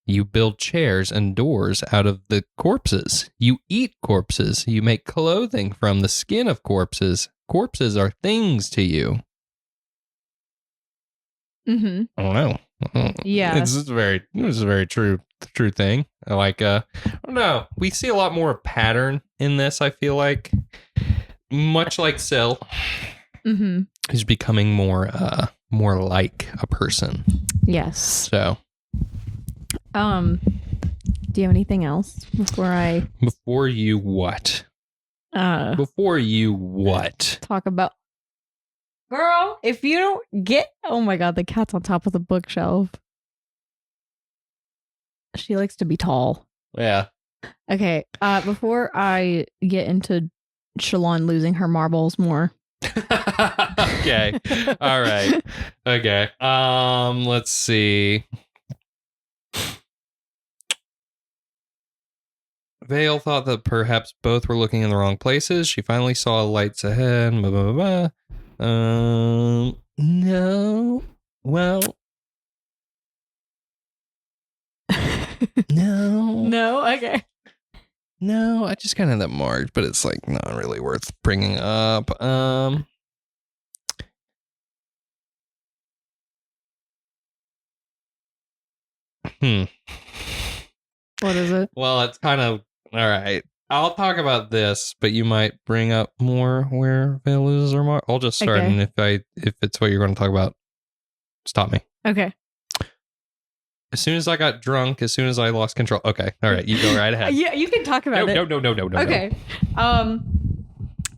You build chairs and doors out of the corpses. You eat corpses. You make clothing from the skin of corpses. Corpses are things to you. Mm-hmm. I don't know. Yeah. This is a very true thing. Like, I don't know. We see a lot more pattern in this, I feel like. Much like Syl. Mm-hmm. He's becoming more like a person. Yes. So. Do you have anything else Before you what? Talk about, girl, if you don't get, oh my god, the cat's on top of the bookshelf. She likes to be tall. Yeah. Okay, before I get into Shallan losing her marbles more. Okay. All right. Okay. Let's see. Vale thought that perhaps both were looking in the wrong places. She finally saw lights ahead. Blah, blah, blah, blah. No. Well. No. No? Okay. No, I just kind of had that marked, but it's like not really worth bringing up. What is it? Well, it's kind of all right. I'll talk about this, but you might bring up more where Vale loses her mark. I'll just start, Okay. and if it's what you're going to talk about, stop me. Okay. As soon as I got drunk, as soon as I lost control. Okay, all right, you go right ahead. Yeah, you can talk about it. No. Okay.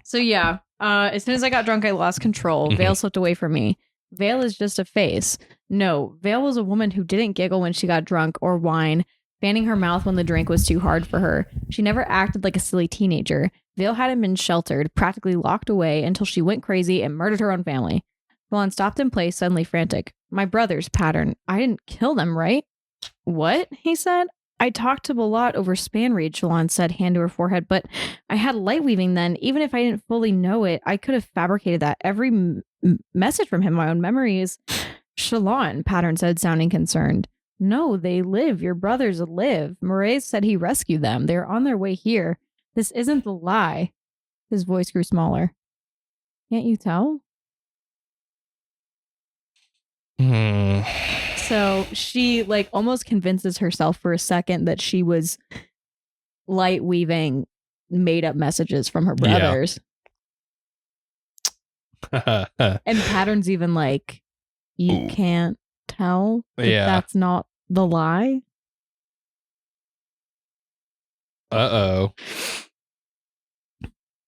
So yeah, as soon as I got drunk, I lost control. Mhm. Vale slipped away from me. Vale is just a face. No, Vale was a woman who didn't giggle when she got drunk or whine, fanning her mouth when the drink was too hard for her. She never acted like a silly teenager. Vale hadn't been sheltered, practically locked away until she went crazy and murdered her own family. Shallan stopped in place, suddenly frantic. My brother's pattern. I didn't kill them, right? What? He said. I talked to Balat over span read, Shallan said, hand to her forehead, but I had light weaving then. Even if I didn't fully know it, I could have fabricated that. Every message from him, my own memories. Shallan, Pattern said, sounding concerned. No, they live. Your brothers live. Murray said he rescued them. They're on their way here. This isn't the lie. His voice grew smaller. Can't you tell? So she like almost convinces herself for a second that she was light weaving made up messages from her brothers. And Pattern's even like, you can't tell that that's not the lie. Uh-oh.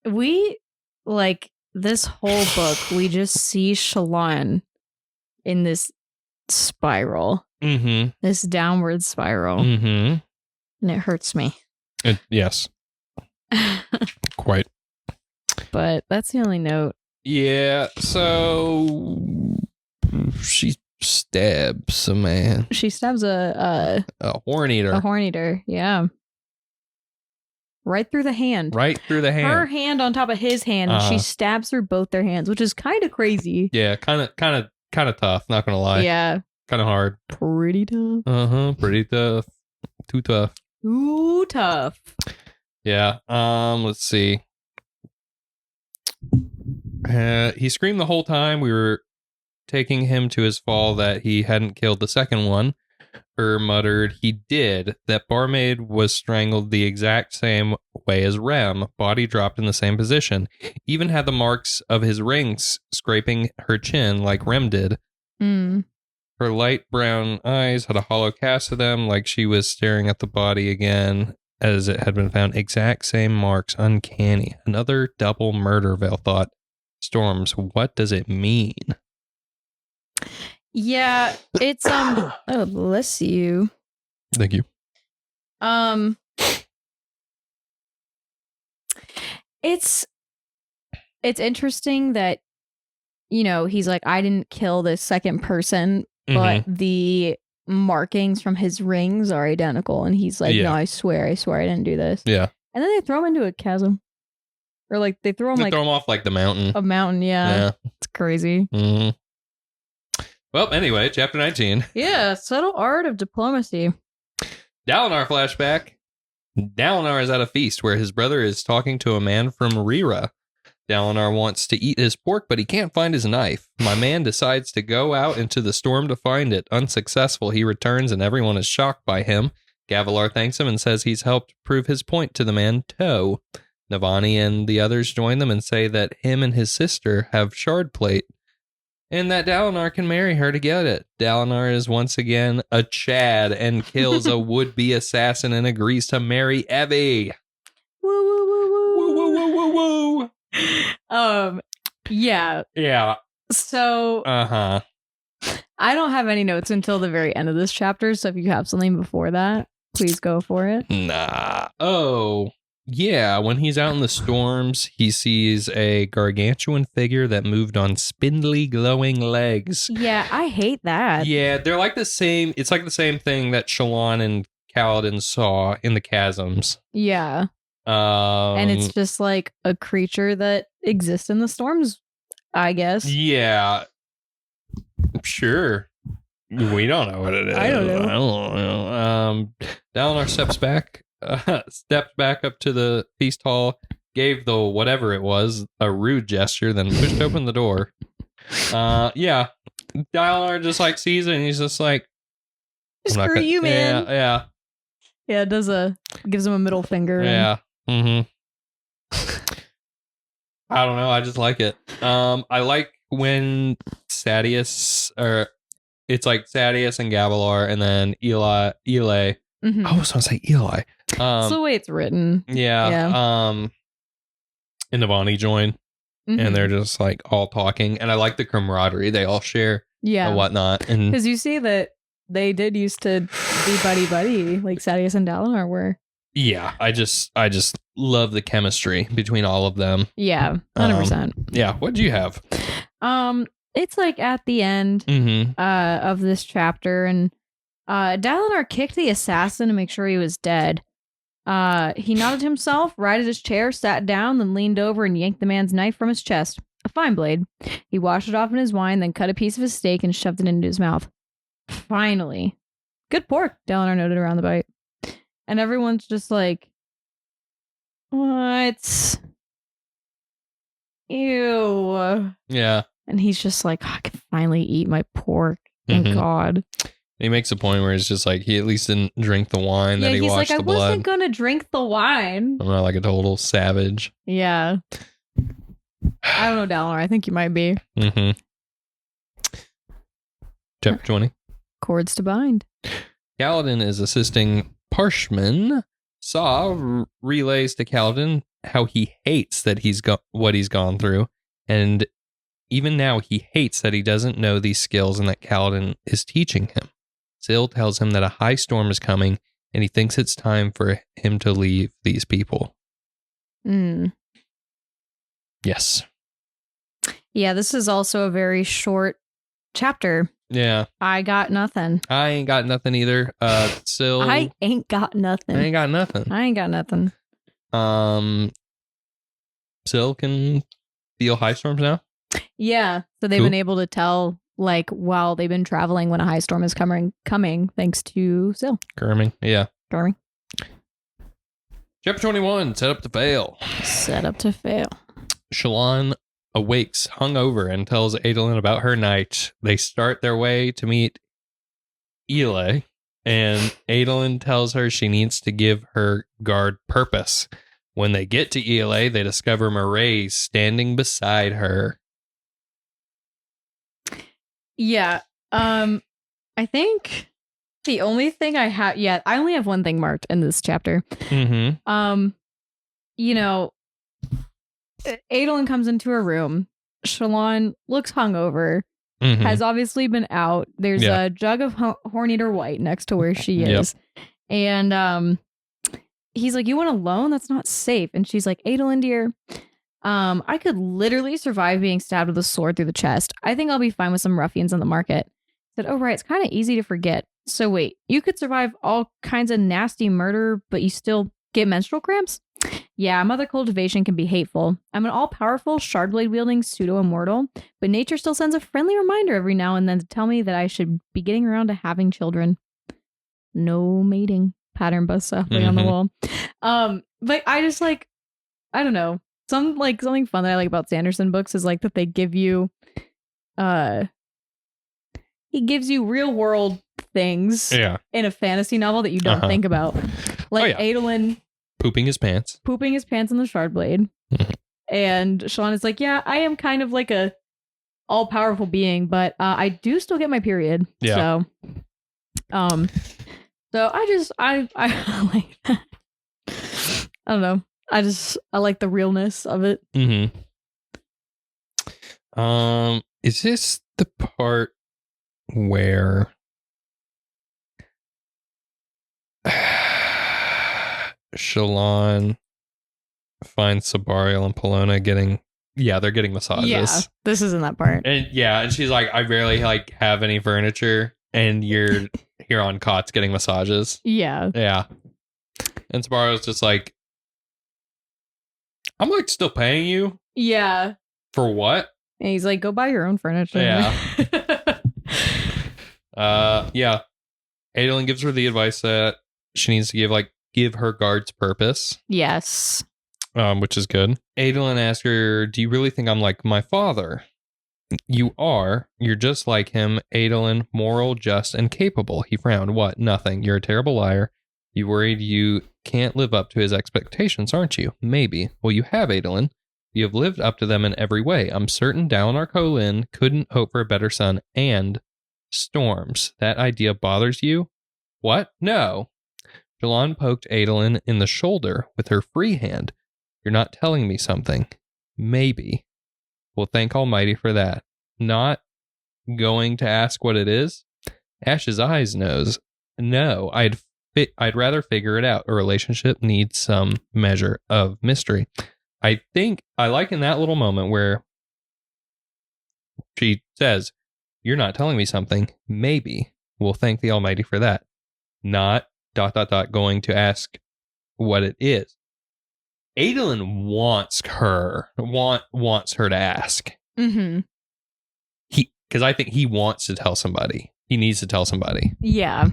We, like, this whole book, we just see Shallan in this spiral. Mm-hmm. This downward spiral. Mm-hmm. And it hurts me. Yes. Quite. But that's the only note. Yeah, so she stabs a man. She stabs a horn eater. A horn eater, yeah. Right through the hand. Right through the hand. Her hand on top of his hand, and she stabs through both their hands, which is kind of crazy. Yeah, kind of tough, not gonna lie. Yeah. Kind of hard. Pretty tough. Pretty tough. Too tough. Too tough. Yeah. Let's see. He screamed the whole time we were taking him to his fall that he hadn't killed the second one. Her muttered he did. That barmaid was strangled the exact same way as Rem, body dropped in the same position. Even had the marks of his rings scraping her chin like Rem did. Her light brown eyes had a hollow cast to them, like she was staring at the body again as it had been found. Exact same marks, uncanny. Another double murder, Vale thought. Storms, what does it mean? Yeah, it's oh, bless you. Thank you. It's interesting that, you know, he's like, I didn't kill this second person, but the markings from his rings are identical, and he's like, no, I swear I didn't do this. Yeah. And then they throw him into a chasm. Or like they throw him off like the mountain. A mountain, yeah. It's crazy. Well, anyway, chapter 19. Yeah, subtle art of diplomacy. Dalinar flashback. Dalinar is at a feast where his brother is talking to a man from Rira. Dalinar wants to eat his pork, but he can't find his knife. My man decides to go out into the storm to find it. Unsuccessful, he returns and everyone is shocked by him. Gavilar thanks him and says he's helped prove his point to the man Toe. Navani and the others join them and say that him and his sister have shard plate and that Dalinar can marry her to get it. Dalinar is once again a Chad and kills a would-be assassin and agrees to marry Evie. Woo, woo, woo, woo. Woo, woo, woo, woo, woo. Yeah. Yeah. So, I don't have any notes until the very end of this chapter, so if you have something before that, please go for it. Nah. Oh, yeah. When he's out in the storms, he sees a gargantuan figure that moved on spindly, glowing legs. Yeah, I hate that. Yeah, they're like the same. It's like the same thing that Shallan and Kaladin saw in the chasms. Yeah. And it's just like a creature that exists in the storms, I guess. Yeah. Sure. We don't know what it is. I don't know. Dalinar steps back up to the feast hall, gave the whatever it was a rude gesture, then pushed open the door. Yeah. Dalinar just like sees it and he's just like, screw you, man. Yeah. Yeah, it gives him a middle finger. Yeah. I don't know. I just like it. I like when Sadeas, or it's like Sadeas and Gavilar, and then Eli. Mm-hmm. I was going to say Eli. It's the way it's written. Yeah. And Navani join, and they're just like all talking, and I like the camaraderie they all share. Yeah. And whatnot, and because you see that they did used to be buddy, like Sadeas and Dalinar were. Yeah, I just love the chemistry between all of them. Yeah, 100%. Yeah, what do you have? It's like at the end of this chapter, and Dalinar kicked the assassin to make sure he was dead. He nodded himself, righted his chair, sat down, then leaned over and yanked the man's knife from his chest. A fine blade. He washed it off in his wine, then cut a piece of his steak and shoved it into his mouth. Finally. Good pork, Dalinar noted around the bite. And everyone's just like, what? Ew. Yeah. And he's just like, I can finally eat my pork. Thank God. He makes a point where it's just like, he at least didn't drink the wine that he washed the blood. I wasn't going to drink the wine. I'm not like a total savage. Yeah. I don't know, Dalinar. I think you might be. Chapter 20. Cords to bind. Kaladin is assisting Parshman. Saw relays to Kaladin how he hates that what he's gone through, and even now he hates that he doesn't know these skills and that Kaladin is teaching him. Syl tells him that a high storm is coming, and he thinks it's time for him to leave these people. Yes. Yeah, this is also a very short chapter. Yeah. I got nothing. I ain't got nothing either. Syl. I ain't got nothing. I ain't got nothing. I ain't got nothing. Syl can feel high storms now? Yeah. So they've Cool. been able to tell, like, while they've been traveling when a high storm is coming thanks to Syl. Kerming. Yeah. Kerming. Chapter 21, set up to fail. Set up to fail. Shallan awakes hungover and tells Adolin about her night. They start their way to meet Ile, and Adolin tells her she needs to give her guard purpose. When they get to Ile, they discover Marae standing beside her. Yeah. I think the only thing I have I only have one thing marked in this chapter. Mm-hmm. You know, Adolin comes into her room. Shallan looks hungover. Mm-hmm. Has obviously been out. There's a jug of Horneater White next to where she is. And he's like, "You want a loan? That's not safe." And she's like, "Adolin, dear, I could literally survive being stabbed with a sword through the chest. I think I'll be fine with some ruffians on the market." I said, "Oh, right. It's kind of easy to forget. So wait, you could survive all kinds of nasty murder, but you still get menstrual cramps? Yeah, mother cultivation can be hateful. I'm an all-powerful, shardblade-wielding pseudo-immortal, but nature still sends a friendly reminder every now and then to tell me that I should be getting around to having children. No mating," pattern buzz softly on the wall. But I just like, I don't know. Something fun that I like about Sanderson books is like that they give you, he gives you real world things in a fantasy novel that you don't think about. Like Adolin pooping his pants in the Shardblade. And Shallan is like, "Yeah, I am kind of like a all powerful being, but I do still get my period." Yeah. So I like that. I don't know. I like the realness of it. Mm-hmm. Is this the part where Shallan finds Sabariel and Polona they're getting massages? Yeah, this isn't that part. And she's like, "I barely have any furniture, and you're here on cots getting massages." Yeah. Yeah. And Sabariel's just like, "I'm still paying you? Yeah. For what?" And he's like, "Go buy your own furniture." Yeah. Yeah. Adolin gives her the advice that she needs to give her guards purpose. Yes. Which is good. Adolin asks her, "Do you really think I'm like my father?" "You are. You're just like him, Adolin, moral, just, and capable." He frowned. "What? Nothing. You're a terrible liar. You worried you can't live up to his expectations, aren't you?" "Maybe." "Well, you have, Adolin. You have lived up to them in every way. I'm certain Dalinar Kholin couldn't hope for a better son. And storms. That idea bothers you?" "What? No." Shallan poked Adolin in the shoulder with her free hand. "You're not telling me something." "Maybe." "Well, thank Almighty for that." "Not going to ask what it is?" Ash's eyes knows. "No, I'd rather figure it out. A relationship needs some measure of mystery." I think I like in that little moment where she says, "You're not telling me something. Maybe. We'll thank the Almighty for that." Not ... going to ask what it is. Adolin wants her to ask. Mm-hmm. Because I think he wants to tell somebody. He needs to tell somebody. Yeah.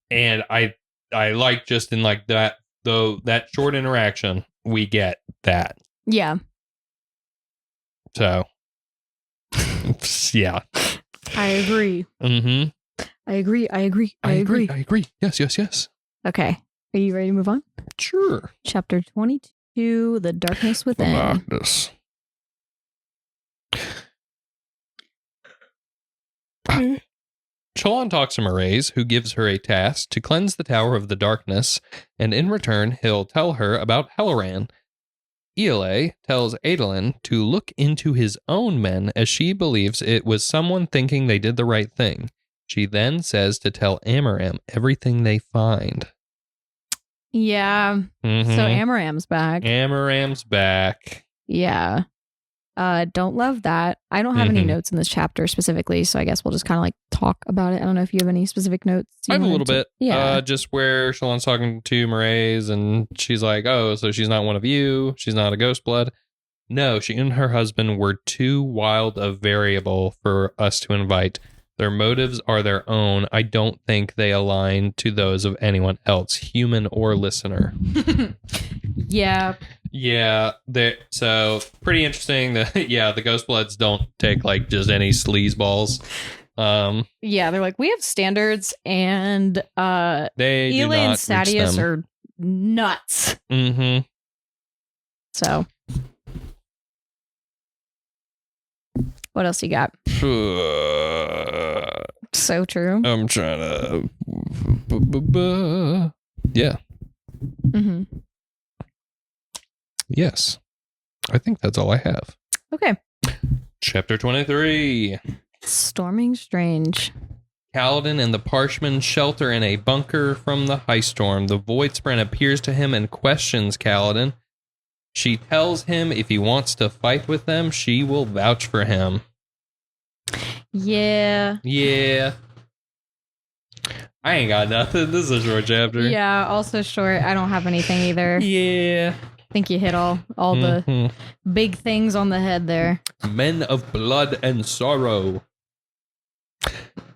And I like just in like that, though, that short interaction, we get that. Yeah. So, yeah. I agree. Mm-hmm. I agree. I agree. Yes. Okay. Are you ready to move on? Sure. Chapter 22, The Darkness Within. The darkness. Shallan talks to Mraize, who gives her a task to cleanse the Tower of the Darkness, and in return, he'll tell her about Helleran. Iole tells Adolin to look into his own men, as she believes it was someone thinking they did the right thing. She then says to tell Amaram everything they find. Yeah. Mhm. So Amaram's back. Amaram's back. Yeah. Don't love that. I don't have any notes in this chapter specifically, so I guess we'll just kind of like talk about it. I don't know if you have any specific notes. I have a little bit. Yeah. Just where Shallan's talking to Mraize, and she's like, oh, so she's not one of you. She's not a ghost blood. No, she and her husband were too wild a variable for us to invite. Their motives are their own. I don't think they align to those of anyone else, human or listener. Yeah. Yeah, so pretty interesting. The Ghost Bloods don't take like just any sleazeballs. Yeah, they're like, we have standards, and They do Iole not and reach Sadius them. are nuts. Mm-hmm. So, what else you got? So true. I'm trying to. Yeah. Mm-hmm. Yes. I think that's all I have. Okay. Chapter 23. Storming Strange. Kaladin and the Parshmen shelter in a bunker from the high storm. The Voidsprint appears to him and questions Kaladin. She tells him if he wants to fight with them, she will vouch for him. Yeah. Yeah. I ain't got nothing. This is a short chapter. Yeah, also short. I don't have anything either. Yeah. I think you hit all the big things on the head there. Men of blood and sorrow.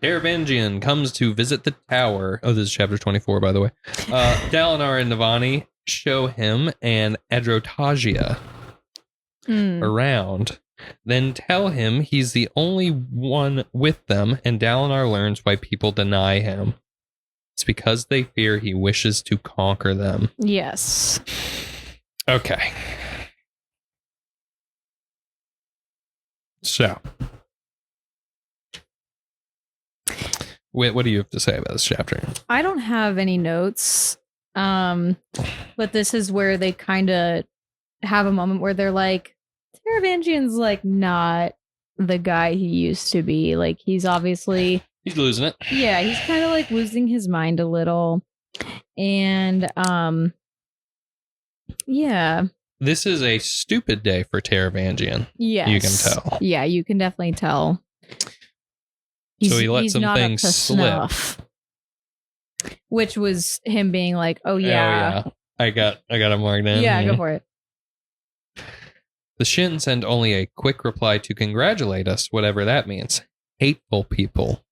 Taravangian comes to visit the tower. Oh, this is chapter 24, by the way. Dalinar and Navani show him and Adrotagia around. Then tell him he's the only one with them, and Dalinar learns why people deny him. It's because they fear he wishes to conquer them. Yes. Okay. So, what do you have to say about this chapter? I don't have any notes, but this is where they kind of have a moment where they're like, Taravangian's like not the guy he used to be. Like, he's obviously... He's losing it. Yeah, he's kind of like losing his mind a little. And, yeah. This is a stupid day for Taravangian. Yes. You can tell. Yeah, you can definitely tell. So he let he's some not up things to slip. snuff. Which was him being like, oh yeah. I got a mark down. Yeah, go for it. The Shin send only a quick reply to congratulate us, whatever that means. Hateful people,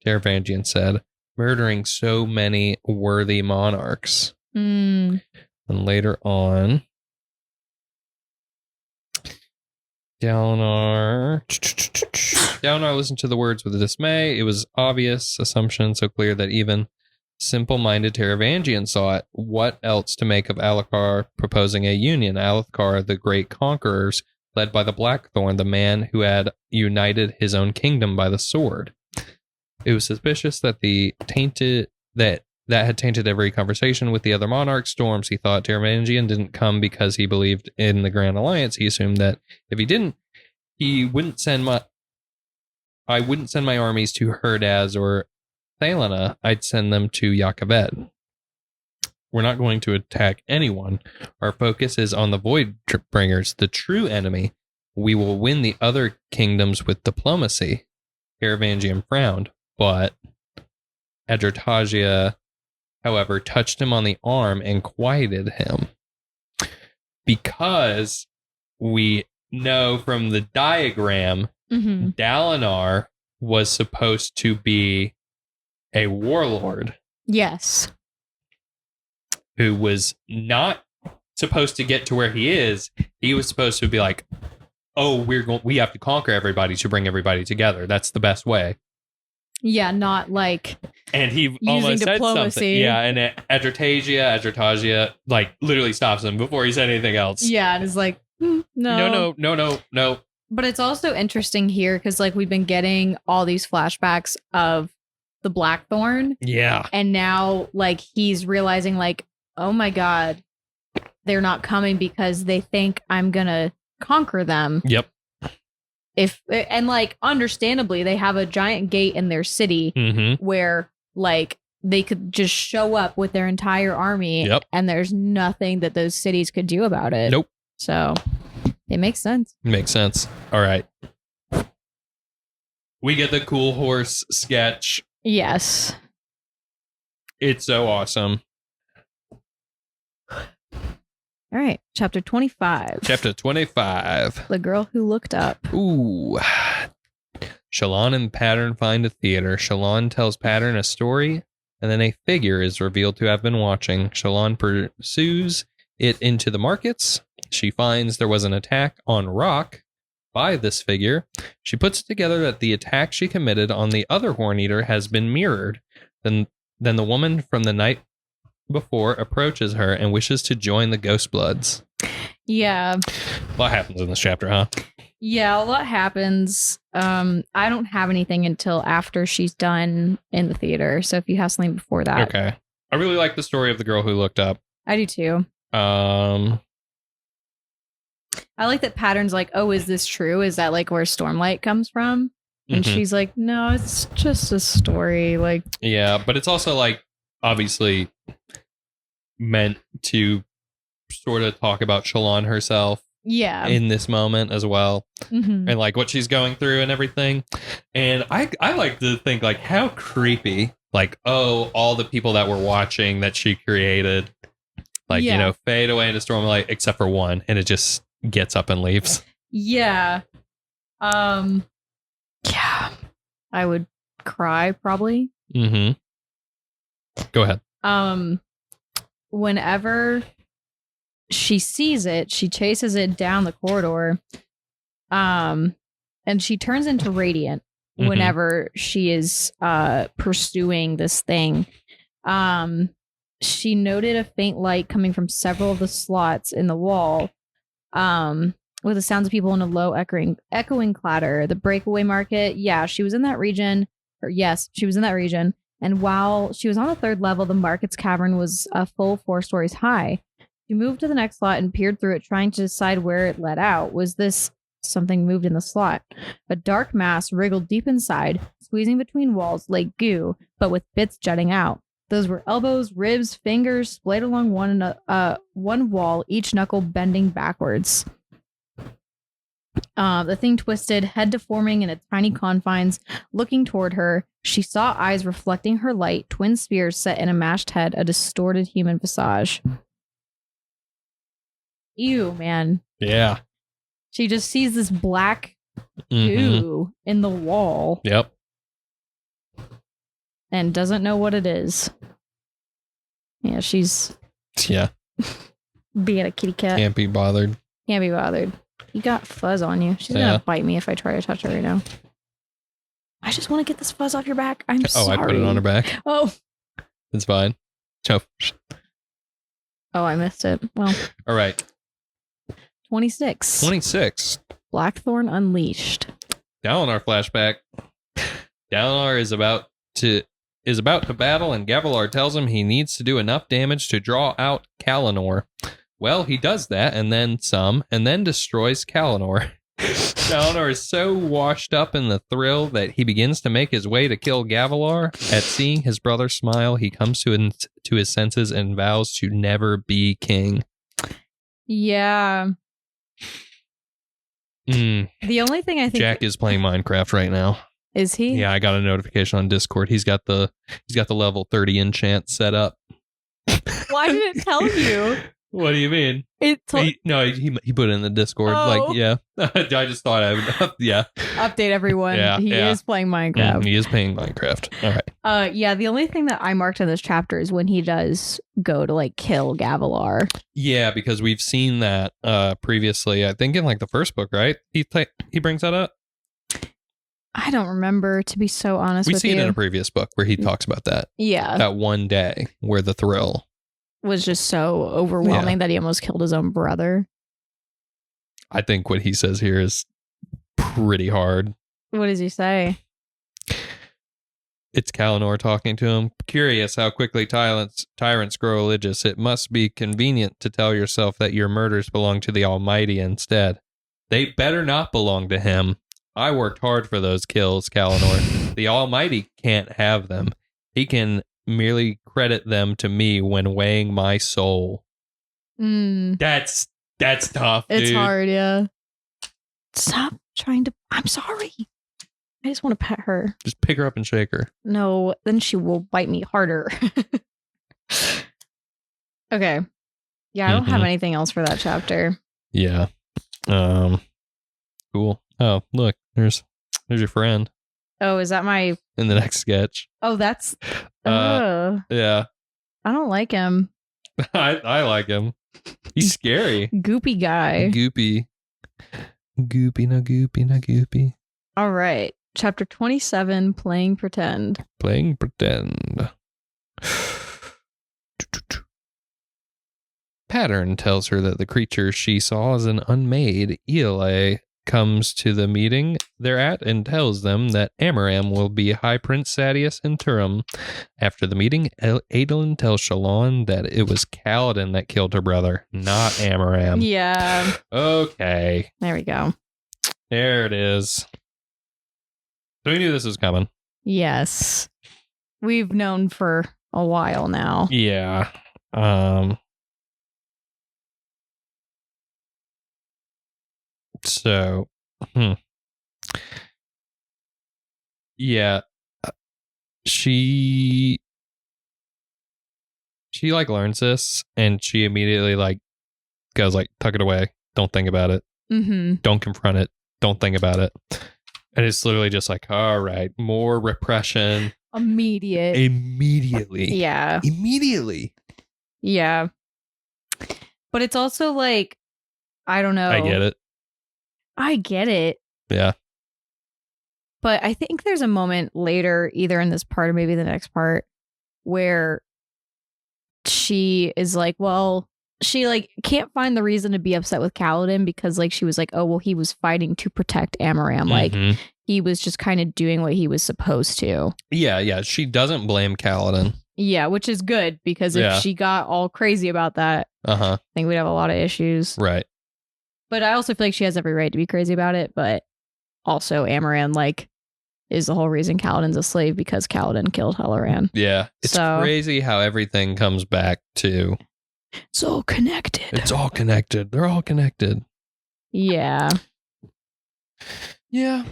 Taravangian said, murdering so many worthy monarchs. And later on, Dalinar listened to the words with dismay. It was obvious assumption, so clear that even simple-minded Taravangian saw it. What else to make of Alethkar proposing a union? Alethkar, the great conquerors, led by the Blackthorn, the man who had united his own kingdom by the sword. It was suspicious that that had tainted every conversation with the other monarchs. Storms, he thought. Taravangian didn't come because he believed in the Grand Alliance. He assumed that if he didn't, I wouldn't send my armies to Herdaz or Thalana. I'd send them to Yakavet. We're not going to attack anyone. Our focus is on the Voidbringers, the true enemy. We will win the other kingdoms with diplomacy. Taravangian frowned, but Adrotagia, however, touched him on the arm and quieted him. Because we know from the diagram, Dalinar was supposed to be a warlord. Yes. Who was not supposed to get to where he is. He was supposed to be like, oh, we have to conquer everybody to bring everybody together. That's the best way. Yeah, not like... And he almost said something. Yeah, and Adrotagia, like, literally stops him before he said anything else. Yeah, and is like, no. No. But it's also interesting here because like we've been getting all these flashbacks of the Blackthorn. Yeah. And now like he's realizing like, oh my God, they're not coming because they think I'm going to conquer them. Yep. And like understandably, they have a giant gate in their city where like they could just show up with their entire army. Yep. And there's nothing that those cities could do about it. Nope. So it makes sense. Makes sense. All right. We get the cool horse sketch. Yes. It's so awesome. All right. Chapter 25. Chapter 25. The Girl Who Looked Up. Ooh. Shallan and Pattern find a theater. Shallan tells Pattern a story, and then a figure is revealed to have been watching. Shallan pursues it into the markets. She finds there was an attack on Rock by this figure. She puts it together that the attack she committed on the other Horn Eater has been mirrored. Then the woman from the night before approaches her and wishes to join the Ghostbloods. Yeah. A lot happens in this chapter, huh? Yeah, a lot happens. I don't have anything until after she's done in the theater. So if you have something before that. Okay. I really like the story of the girl who looked up. I do too. I like that Pattern's like, oh, is this true? Is that like where Stormlight comes from? And she's like, no, it's just a story. Like, yeah, but it's also like obviously meant to sort of talk about Shallan herself. Yeah. In this moment as well. And like what she's going through and everything. And I like to think like how creepy, like, oh, all the people that were watching that she created, like, you know, fade away into Stormlight except for one. And it just gets up and leaves. Yeah. Yeah. I would cry probably. Go ahead. Whenever she sees it, she chases it down the corridor. And she turns into Radiant whenever she is pursuing this thing. She noted a faint light coming from several of the slots in the wall. With the sounds of people in a low echoing clatter. The breakaway market, she was in that region. She was in that region. And while she was on the third level, the market's cavern was a full 4 stories high. She moved to the next slot and peered through it, trying to decide where it led out. Was this something moved in the slot? A dark mass wriggled deep inside, squeezing between walls like goo, but with bits jutting out. Those were elbows, ribs, fingers, splayed along one wall, each knuckle bending backwards. The thing twisted, head deforming in its tiny confines, looking toward her. She saw eyes reflecting her light, twin spears set in a mashed head, a distorted human visage. Ew, man. Yeah. She just sees this black goo in the wall. Yep. And doesn't know what it is. Yeah, she's being a kitty cat. Can't be bothered. Can't be bothered. You got fuzz on you. She's gonna bite me if I try to touch her right now. I just want to get this fuzz off your back. I'm sorry. Oh, I put it on her back. Oh. It's fine. Oh, I missed it. Well. All right. 26. 26. Blackthorn Unleashed. Dalinar flashback. Dalinar is about to battle, and Gavilar tells him he needs to do enough damage to draw out Kalinor. Well, he does that, and then some, and then destroys Kalinor. Dalinar is so washed up in the thrill that he begins to make his way to kill Gavilar. At seeing his brother smile, he comes to his senses and vows to never be king. Yeah. The only thing I think Jack is playing Minecraft right now. Is he? Yeah, I got a notification on Discord. He's got the level 30 enchant set up. Why did it tell you? What do you mean? He put it in the Discord. Oh. Like, yeah. I just thought I would, update everyone. He is playing Minecraft. He is playing Minecraft. All right. Yeah, the only thing that I marked in this chapter is when he does go to like kill Gavilar. Yeah, because we've seen that previously. I think in like the first book, right? He brings that up. I don't remember, to be so honest with you. We've seen it in a previous book where he talks about that. Yeah. That one day where the thrill was just so overwhelming that he almost killed his own brother. I think what he says here is pretty hard. What does he say? It's Kalinor talking to him. Curious how quickly tyrants grow religious. It must be convenient to tell yourself that your murders belong to the Almighty instead. They better not belong to him. I worked hard for those kills, Kalinor. The Almighty can't have them. He can merely credit them to me when weighing my soul. That's tough, dude. It's hard, yeah. Stop trying to... I'm sorry. I just want to pet her. Just pick her up and shake her. No, then she will bite me harder. Okay. Yeah, I don't have anything else for that chapter. Yeah. Cool. Oh, look, there's your friend. Oh, is that my... In the next sketch. Oh, that's... Yeah. I don't like him. I like him. He's scary. Goopy guy. Goopy. Goopy, no goopy, no goopy. All right. Chapter 27, Playing Pretend. Playing Pretend. Pattern tells her that the creature she saw is an unmade. Ela comes to the meeting they're at and tells them that Amaram will be High Prince Sadius Interim. After the meeting, Adolin tells Shalon that it was Kaladin that killed her brother, not Amaram. Yeah. Okay. There we go. There it is. So we knew this was coming. Yes. We've known for a while now. Yeah. So, yeah, she like learns this and she immediately like goes like, tuck it away. Don't think about it. Don't confront it. Don't think about it. And it's literally just like, all right, more repression. Immediately. Yeah. Immediately. Yeah. But it's also like, I don't know. I get it. Yeah. But I think there's a moment later, either in this part or maybe the next part, where she is like, well, she like can't find the reason to be upset with Kaladin because like she was like, oh, well, he was fighting to protect Amaram. Like he was just kind of doing what he was supposed to. Yeah. She doesn't blame Kaladin. Yeah, which is good because if she got all crazy about that, I think we'd have a lot of issues. Right. But I also feel like she has every right to be crazy about it. But also Amaran, like, is the whole reason Kaladin's a slave because Kaladin killed Helleran. Yeah. It's crazy how everything comes back to... It's all connected. It's all connected. They're all connected. Yeah. Yeah.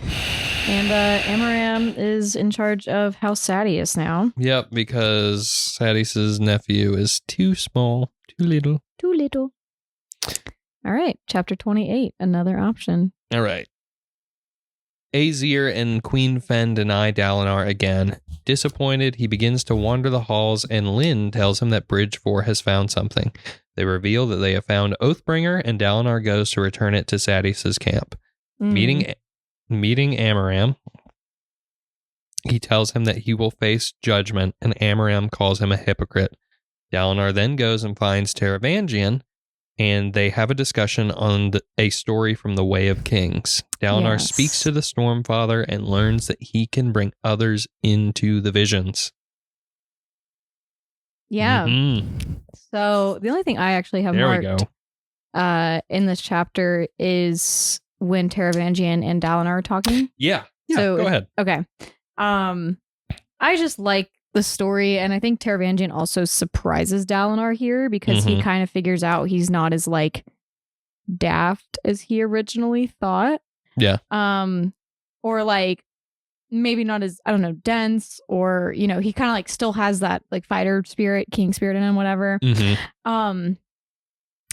And Amaram is in charge of House Sadius now. Yep, because Sadius's nephew is too small, too little. Too little. All right, chapter 28, another option. All right. Azir and Queen Fen deny Dalinar again. Disappointed, he begins to wander the halls, and Lynn tells him that Bridge 4 has found something. They reveal that they have found Oathbringer, and Dalinar goes to return it to Sadius's camp. Meeting Amaram, he tells him that he will face judgment, and Amaram calls him a hypocrite. Dalinar then goes and finds Taravangian, and they have a discussion on a story from the Way of Kings. Dalinar speaks to the Stormfather and learns that he can bring others into the visions. Yeah. So the only thing I actually have marked in this chapter is when Taravangian and Dalinar are talking. Yeah, so, go ahead. Okay. I just like the story, and I think Taravangian also surprises Dalinar here because he kind of figures out he's not as like daft as he originally thought. Yeah. Or like maybe not as, I don't know, dense, or you know, he kind of like still has that like fighter spirit, king spirit in him, whatever.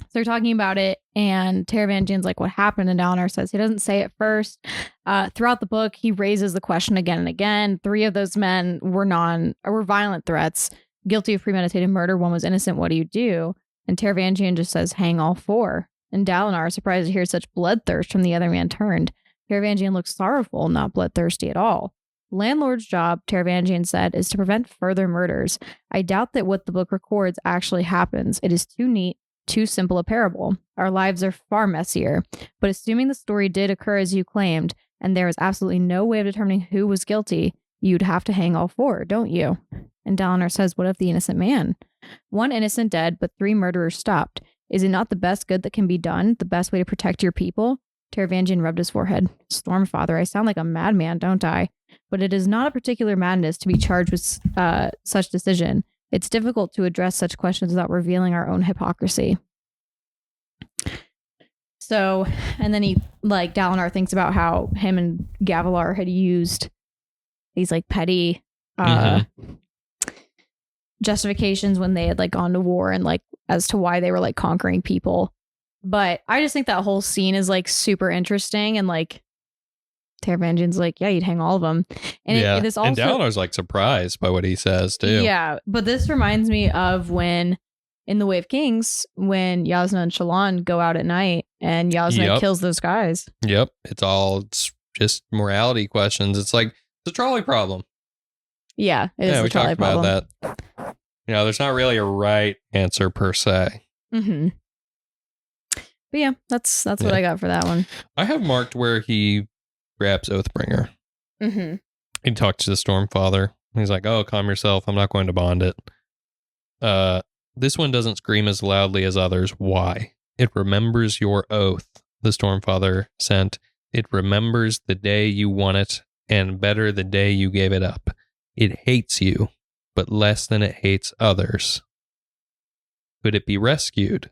So they're talking about it, and Taravangian's like, what happened? And Dalinar says he doesn't say it first. Throughout the book, he raises the question again and again. 3 of those men were violent threats, guilty of premeditated murder. 1 was innocent. What do you do? And Taravangian just says, hang all 4. And Dalinar, surprised to hear such bloodthirst from the other man, turned. Taravangian looks sorrowful, not bloodthirsty at all. Landlord's job, Taravangian said, is to prevent further murders. I doubt that what the book records actually happens. It is too neat, too simple a parable. Our lives are far messier. But assuming the story did occur as you claimed, and there is absolutely no way of determining who was guilty, you'd have to hang all 4, don't you? And Dalinar says, what of the innocent man? 1 innocent dead, but 3 murderers stopped. Is it not the best good that can be done? The best way to protect your people? Taravangian rubbed his forehead. Stormfather, I sound like a madman, don't I? But it is not a particular madness to be charged with such decision. It's difficult to address such questions without revealing our own hypocrisy. So, and then Dalinar thinks about how him and Gavilar had used these petty justifications when they had gone to war and as to why they were conquering people. But I just think that whole scene is super interesting, and Taravangian's yeah, you'd hang all of them. And this also, and Dalinar's surprised by what he says too. Yeah, but this reminds me of when in The Way of Kings, when Yasna and Shallan go out at night and Yasna kills those guys. Yep. It's just morality questions. It's it's a trolley problem. Yeah, it is a trolley problem. Talked about that. There's not really a right answer per se. Mm-hmm. But yeah, that's what I got for that one. I have marked where he grabs Oathbringer. Mm-hmm. He talks to the Stormfather. He's like, oh, calm yourself. I'm not going to bond it. This one doesn't scream as loudly as others. Why? It remembers your oath, the Stormfather sent. It remembers the day you won it, and better the day you gave it up. It hates you, but less than it hates others. Could it be rescued?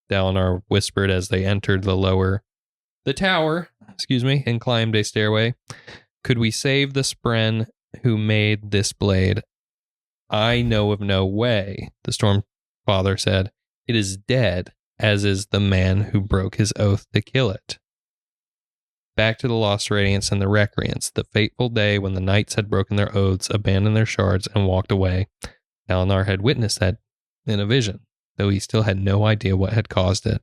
Dalinar whispered as they entered the tower, and climbed a stairway. Could we save the Spren who made this blade? I know of no way, the Stormfather said. It is dead, as is the man who broke his oath to kill it. Back to the Lost Radiance and the Recreants, the fateful day when the knights had broken their oaths, abandoned their shards, and walked away. Dalinar had witnessed that in a vision, though he still had no idea what had caused it.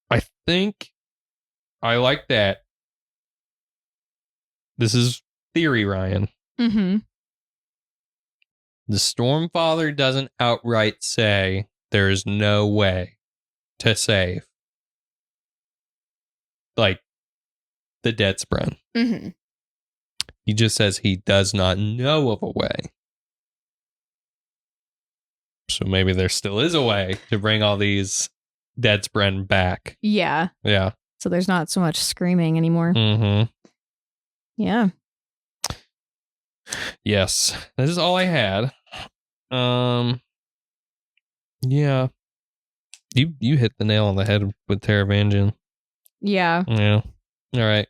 I think I like that. This is theory, Ryan. Mm-hmm. The Stormfather doesn't outright say there is no way to save the dead Spren. Mm-hmm. He just says he does not know of a way. So maybe there still is a way to bring all these dead Spren back. Yeah. Yeah. So there's not so much screaming anymore. Mm-hmm. Yeah. Yes. This is all I had. Yeah. You hit the nail on the head with Taravangian. Yeah. Yeah. All right.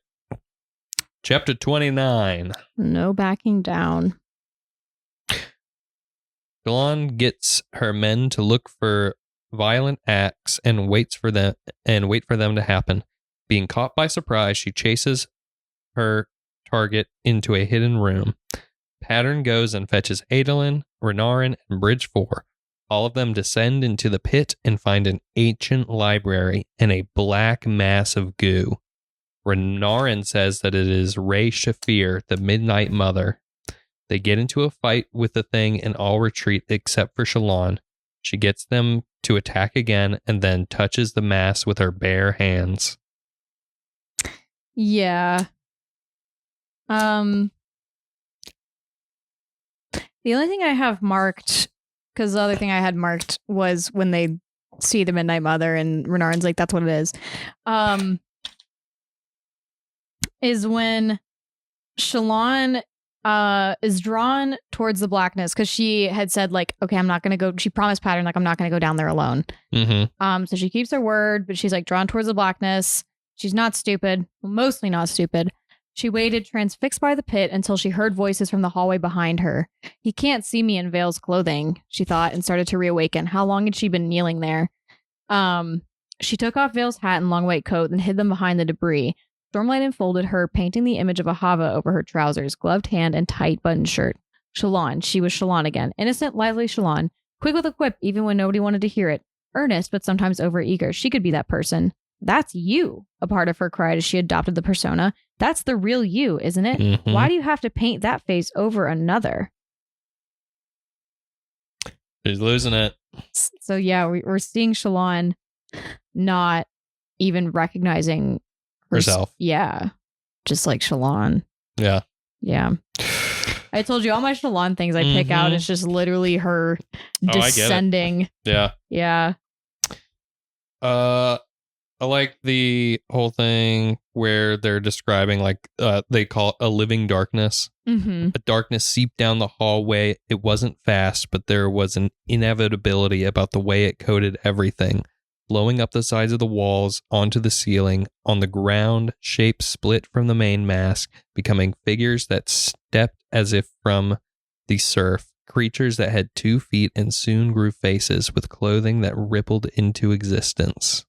Chapter 29. No backing down. Shallan gets her men to look for violent acts and wait for them to happen. Being caught by surprise, she chases her target into a hidden room. Pattern goes and fetches Adolin, Renarin, and Bridge 4. All of them descend into the pit and find an ancient library and a black mass of goo. Renarin says that it is Ray Shafir, the Midnight Mother. They get into a fight with the thing and all retreat except for Shallan. She gets them to attack again and then touches the mass with her bare hands. Yeah. The only thing I have marked, because the other thing I had marked was when they see the Midnight Mother and Renarin's like, that's what it is when Shallan is drawn towards the blackness, because she had said okay, I'm not gonna go, she promised Pattern I'm not gonna go down there alone. Mm-hmm. So she keeps her word, but she's drawn towards the blackness. She's not stupid, mostly not stupid. She waited, transfixed by the pit, until she heard voices from the hallway behind her. He can't see me in Vale's clothing, she thought, and started to reawaken. How long had she been kneeling there? She took off Vale's hat and long white coat and hid them behind the debris. Stormlight enfolded her, painting the image of a Hava over her trousers, gloved hand, and tight button shirt. Shallan. She was Shallan again. Innocent, lively Shallan. Quick with a quip, even when nobody wanted to hear it. Earnest, but sometimes overeager. She could be that person. That's you, a part of her cried as she adopted the persona. That's the real you, isn't it? Mm-hmm. Why do you have to paint that face over another? She's losing it. So yeah, we're seeing Shallan not even recognizing herself. Yeah. Just like Shallan. Yeah. Yeah. I told you all my Shallan things I pick out. It's just literally her descending. Yeah. Yeah. I like the whole thing where they're describing like they call it a living darkness. Mm-hmm. A darkness seeped down the hallway. It wasn't fast, but there was an inevitability about the way it coated everything. Blowing up the sides of the walls, onto the ceiling, on the ground, shapes split from the main mask, becoming figures that stepped as if from the surf, creatures that had 2 feet and soon grew faces with clothing that rippled into existence.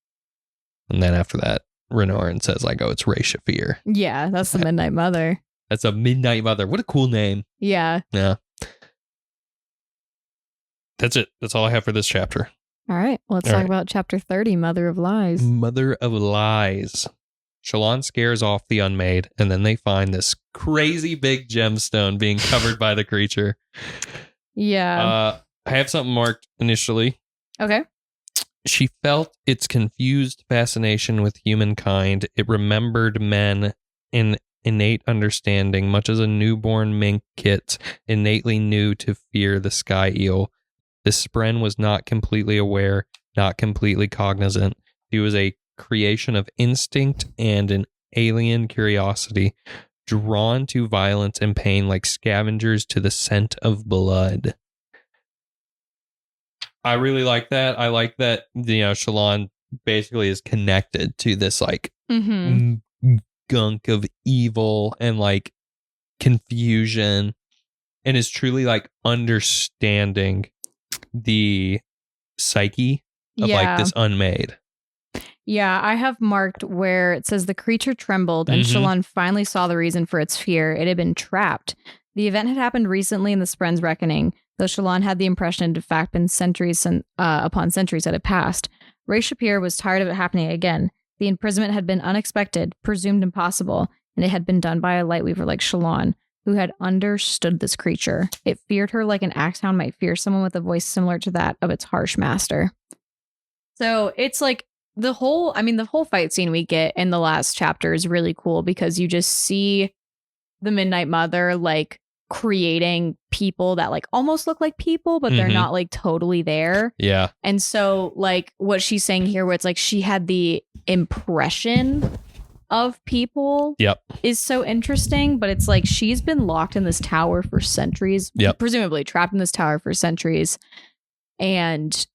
And then after that, Renarin says, like, oh, it's Ray Shafir. Yeah, that's the Midnight Mother. That's a Midnight Mother. What a cool name. Yeah. Yeah. That's it. That's all I have for this chapter. All right. Let's talk about chapter 30, Mother of Lies. Mother of Lies. Shallan scares off the unmade, and then they find this crazy big gemstone being covered by the creature. Yeah. I have something marked initially. Okay. She felt its confused fascination with humankind. It remembered men in innate understanding, much as a newborn mink kit innately knew to fear the sky eel. This spren was not completely aware, not completely cognizant. He was a creation of instinct and an alien curiosity, drawn to violence and pain like scavengers to the scent of blood. I really like that. I like that, Shallan basically is connected to this like gunk of evil and like confusion, and is truly like understanding the psyche of like this unmade. Yeah, I have marked where it says the creature trembled and Shallan finally saw the reason for its fear. It had been trapped. The event had happened recently in the Spren's reckoning, though Shallan had the impression it had in fact been centuries upon centuries that had passed. Ray Shapir was tired of it happening again. The imprisonment had been unexpected, presumed impossible, and it had been done by a lightweaver like Shallan, who had understood this creature. It feared her like an axehound might fear someone with a voice similar to that of its harsh master. So it's like the whole fight scene we get in the last chapter is really cool because you just see the Midnight Mother like creating people that like almost look like people, but they're not like totally there. Yeah. And so like what she's saying here, where it's like she had the impression of people is so interesting, but it's like she's been locked in this tower for centuries, presumably trapped in this tower for centuries, and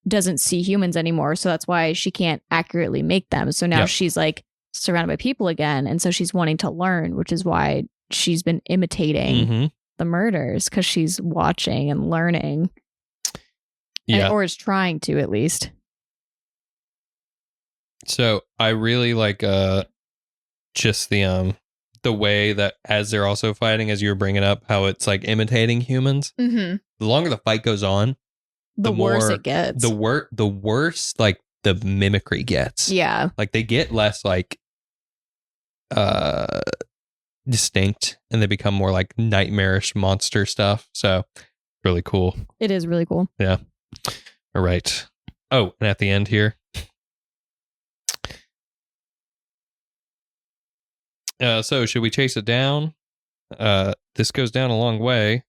doesn't see humans anymore. So that's why she can't accurately make them. So now she's like surrounded by people again. And so she's wanting to learn, which is why she's been imitating the murders, because she's watching and learning. Or is trying to, at least. So I really like just the way that as they're also fighting, as you were bringing up, how it's like imitating humans. The longer the fight goes on, the worse it gets. The worse like the mimicry gets. Yeah. Like they get less like distinct, and they become more like nightmarish monster stuff. So really cool. It is really cool. Yeah. All right. Oh, and at the end here. So should we chase it down? This goes down a long way.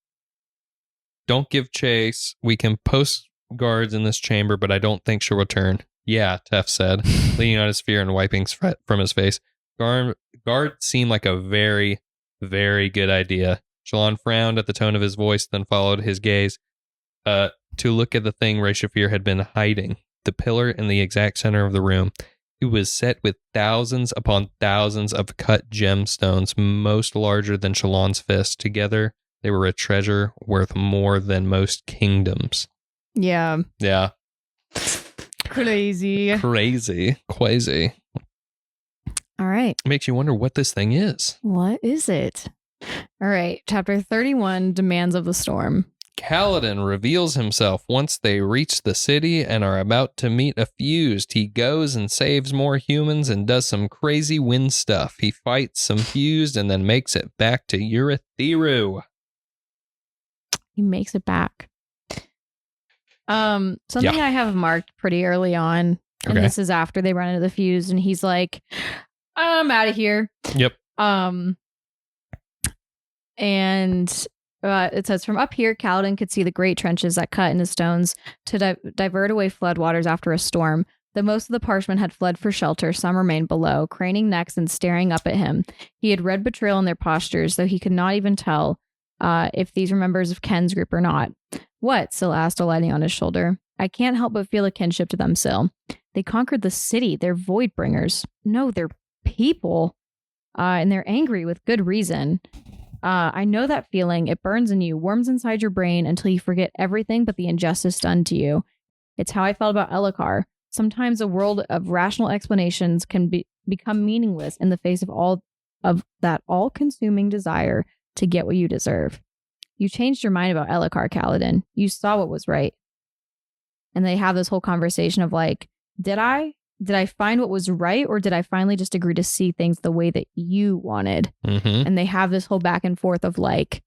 Don't give chase. We can post guards in this chamber, but I don't think she'll return. Yeah, Tef said, leaning on his fear and wiping sweat from his face. Guard seemed like a very, very good idea. Shallan frowned at the tone of his voice, then followed his gaze to look at the thing Ray Shafir had been hiding, the pillar in the exact center of the room. It was set with thousands upon thousands of cut gemstones, most larger than Shallan's fist. Together, they were a treasure worth more than most kingdoms. Yeah. Yeah. Crazy. Quasi. All right. Makes you wonder what this thing is. What is it? All right. Chapter 31, Demands of the Storm. Kaladin reveals himself once they reach the city and are about to meet a fused. He goes and saves more humans and does some crazy wind stuff. He fights some fused and then makes it back to Urithiru. He makes it back. Something I have marked pretty early on And Okay. this is after they run into the fuse, and he's like, I'm out of here. Yep. And it says, from up here, Kaladin could see the great trenches that cut into stones to divert away floodwaters after a storm. Though most of the Parshmen had fled for shelter, some remained below, craning necks and staring up at him. He had read betrayal in their postures, though he could not even tell if these were members of Ken's group or not. What? Syl asked, alighting on his shoulder. I can't help but feel a kinship to them, Syl. They conquered the city. They're Voidbringers. No, they're people. And they're angry with good reason. I know that feeling. It burns in you, worms inside your brain until you forget everything but the injustice done to you. It's how I felt about Elhokar. Sometimes a world of rational explanations can become meaningless in the face of that all-consuming desire to get what you deserve. You changed your mind about Elhokar, Kaladin. You saw what was right. And they have this whole conversation of like, did I find what was right, or did I finally just agree to see things the way that you wanted? Mm-hmm. And they have this whole back and forth of like,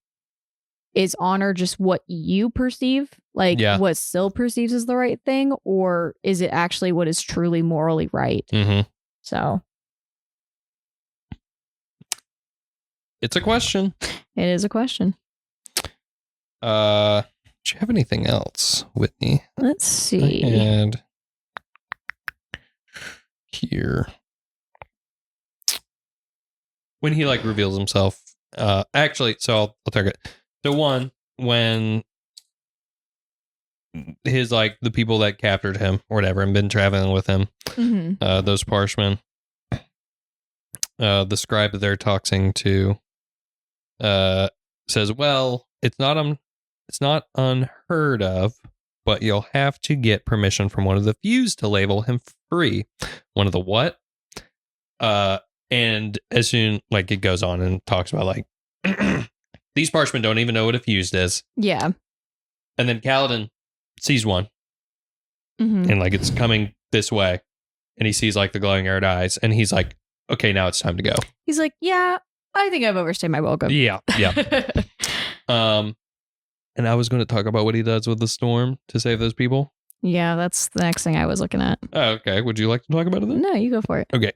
is honor just what you perceive? Like what Syl perceives as the right thing? Or is it actually what is truly morally right? Mm-hmm. So. It's a question. It is a question. Do you have anything else, Whitney? Let's see. And here. When he like reveals himself, actually, so I'll take it. The one when his like the people that captured him or whatever and been traveling with him, those Parshmen, the scribe that they're talking to, says, "Well, it's not unheard of, but you'll have to get permission from one of the fuse to label him free." One of the what? And as soon like it goes on and talks about like these Parshmen don't even know what a fused is. Yeah. And then Kaladin sees one. And like it's coming this way. And he sees like the glowing red eyes. And he's like, okay, now it's time to go. He's like, yeah, I think I've overstayed my welcome. Yeah. And I was going to talk about what he does with the storm to save those people. Yeah, that's the next thing I was looking at. Oh, okay. Would you like to talk about it then? No, you go for it. Okay.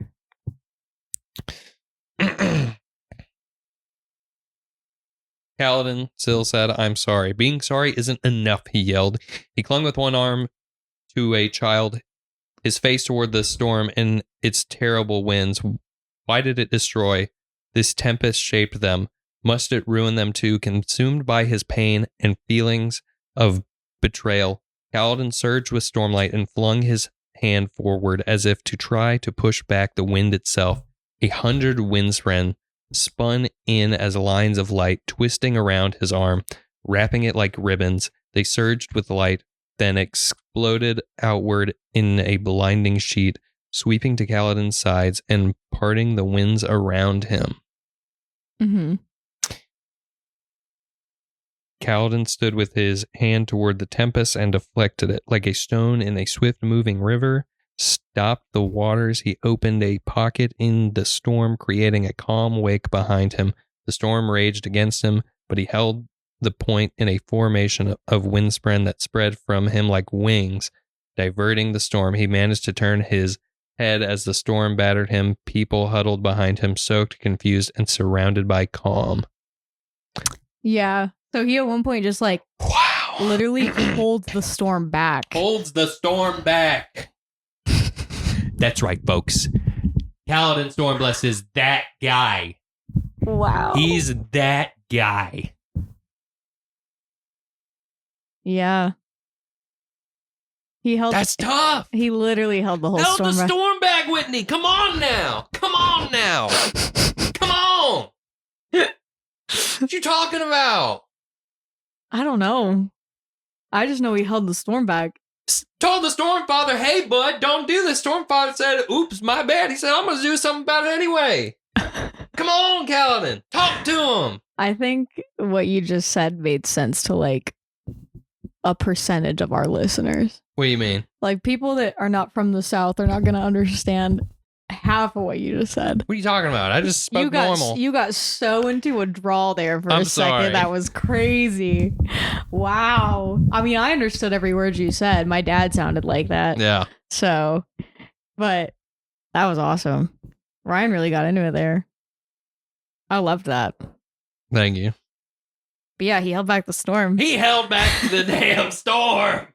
Kaladin still said, "I'm sorry. Being sorry isn't enough," he yelled. He clung with one arm to a child, his face toward the storm and its terrible winds. Why did it destroy? This tempest shaped them. Must it ruin them too? Consumed by his pain and feelings of betrayal, Kaladin surged with Stormlight and flung his hand forward as if to try to push back the wind itself. 100 windspren spun in as lines of light, twisting around his arm, wrapping it like ribbons. They surged with light, then exploded outward in a blinding sheet, sweeping to Kaladin's sides and parting the winds around him. Kaladin stood with his hand toward the tempest and deflected it. Like a stone in a swift-moving river, stopped the waters. He opened a pocket in the storm, creating a calm wake behind him. The storm raged against him, but he held the point in a formation of windspren that spread from him like wings, diverting the storm. He managed to turn his head as the storm battered him. People huddled behind him, soaked, confused, and surrounded by calm. Yeah. So he at one point just like, wow, literally holds the storm back. Holds the storm back. That's right, folks. Kaladin Stormblessed is that guy. Wow. He's that guy. Yeah. He held. That's tough. He literally held the whole Held storm the back. storm back, Whitney. Come on now. Come on now. Come on. What you talking about? I don't know. I just know he held the storm back. Told the Stormfather, hey, bud, don't do this. Stormfather said, oops, my bad. He said, I'm going to do something about it anyway. Come on, Kaladin. Talk to him. I think what you just said made sense to like a percentage of our listeners. What do you mean? Like people that are not from the South are not going to understand half of what you just said. What are you talking about? I just spoke normal. You got so into a drawl there for I'm a second. sorry. That was crazy. Wow. I mean, I understood every word you said. My dad sounded like that. Yeah. So, but that was awesome. Ryan really got into it there. I loved that. Thank you. But yeah, he held back the storm. He held back the damn storm.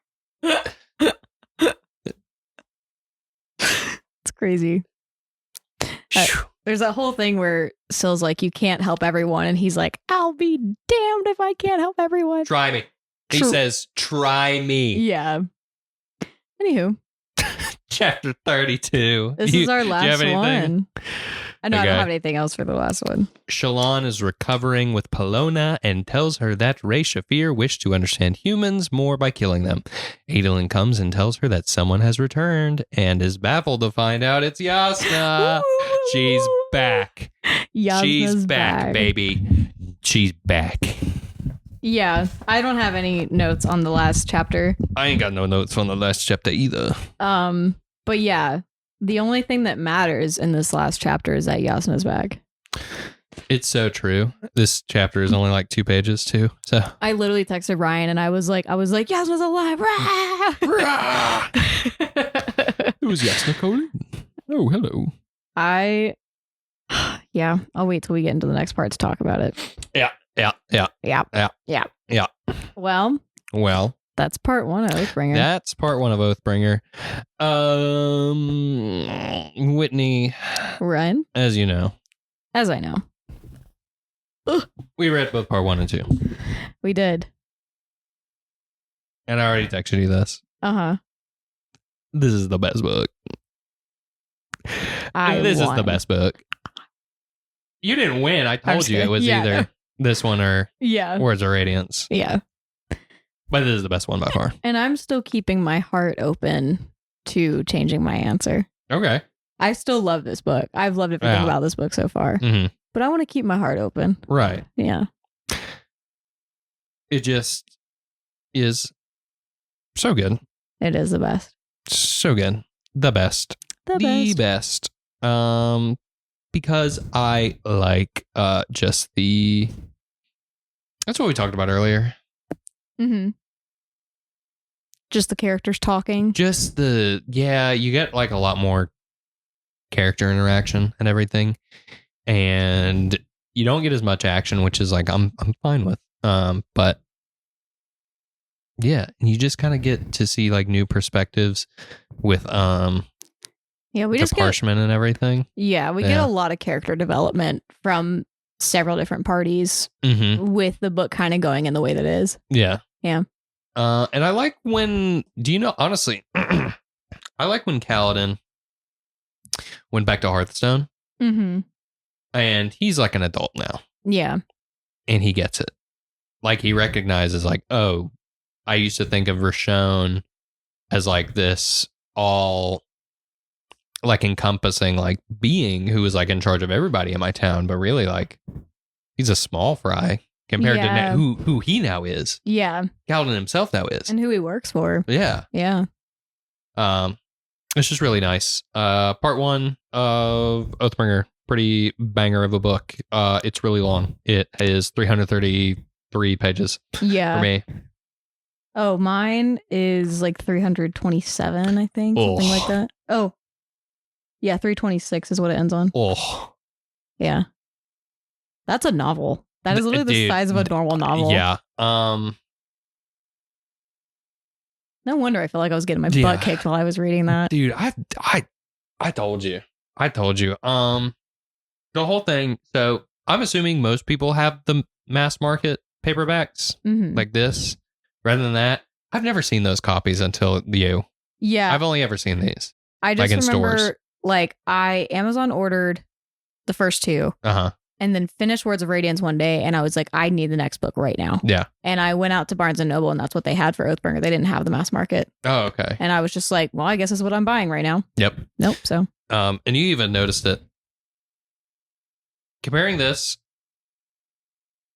It's crazy. There's that whole thing where Syl's like, you can't help everyone. And he's like, I'll be damned if I can't help everyone. Try me. He says, try me. Yeah. Anywho. Chapter 32. This is our last one. I know I don't Okay. have anything else for the last one. Shallan is recovering with Pelona and tells her that Ray Shafir wished to understand humans more by killing them. Adolin comes and tells her that someone has returned and is baffled to find out it's Yasna. She's back. Yasna's She's back, baby. She's back. Yeah, I don't have any notes on the last chapter. I ain't got no notes on the last chapter either. But yeah, the only thing that matters in this last chapter is that Yasna's back. It's so true. This chapter is only like 2 pages too. So I literally texted Ryan and I was like, Yasna's alive. who's Yasna calling? Oh, hello. Yeah, I'll wait till we get into the next part to talk about it. Yeah. Well, that's part 1 of Oathbringer. That's part 1 of Oathbringer. Whitney, Ryan, as you know, as I know, we read both part 1 and 2. we did. And I already texted you this. Uh-huh. This is the best book. This is the best book. You didn't win. I told you it was either this one or Words of Radiance. Yeah. But this is the best one by far. And I'm still keeping my heart open to changing my answer. Okay. I still love this book. I've loved everything about this book so far. Mm-hmm. But I want to keep my heart open. Right. Yeah. It just is so good. It is the best. So good. The best. The best. Because I like just the... That's what we talked about earlier. Mm-hmm. Just the characters talking. Just the... Yeah, you get like a lot more character interaction and everything. And you don't get as much action, which is like, I'm fine with. But yeah, you just kind of get to see like new perspectives with we just Parchment and everything. Yeah, we get a lot of character development from several different parties with the book kind of going in the way that it is. Yeah. Yeah. And I like when, honestly, I like when Kaladin went back to Hearthstone. Mm-hmm. And he's like an adult now. Yeah. And he gets it. Like he recognizes like, oh, I used to think of Rashon as like this all like encompassing like being who was like in charge of everybody in my town, but really like he's a small fry compared to who he now is. Yeah. Kaladin himself now is. And who he works for. Yeah. Yeah. It's just really nice. Part 1 of Oathbringer, pretty banger of a book. It's really long. It is 333 pages for me. Oh, mine is like 327, I think. Something like that. Oh. Yeah, 326 is what it ends on. Oh. Yeah. That's a novel. That is literally the size of a normal novel. Yeah. No wonder I felt like I was getting my butt kicked while I was reading that. Dude, I told you. The whole thing. So I'm assuming most people have the mass market paperbacks like this. Rather than that, I've never seen those copies until you. Yeah. I've only ever seen these. I just like in remember stores. like I Amazon ordered the first 2. Uh-huh. And then finished Words of Radiance one day, and I was like, I need the next book right now. Yeah. And I went out to Barnes & Noble, and that's what they had for Oathbringer. They didn't have the mass market. Oh, okay. And I was just like, well, I guess that's what I'm buying right now. Yep. Nope, so. And you even noticed it. Comparing this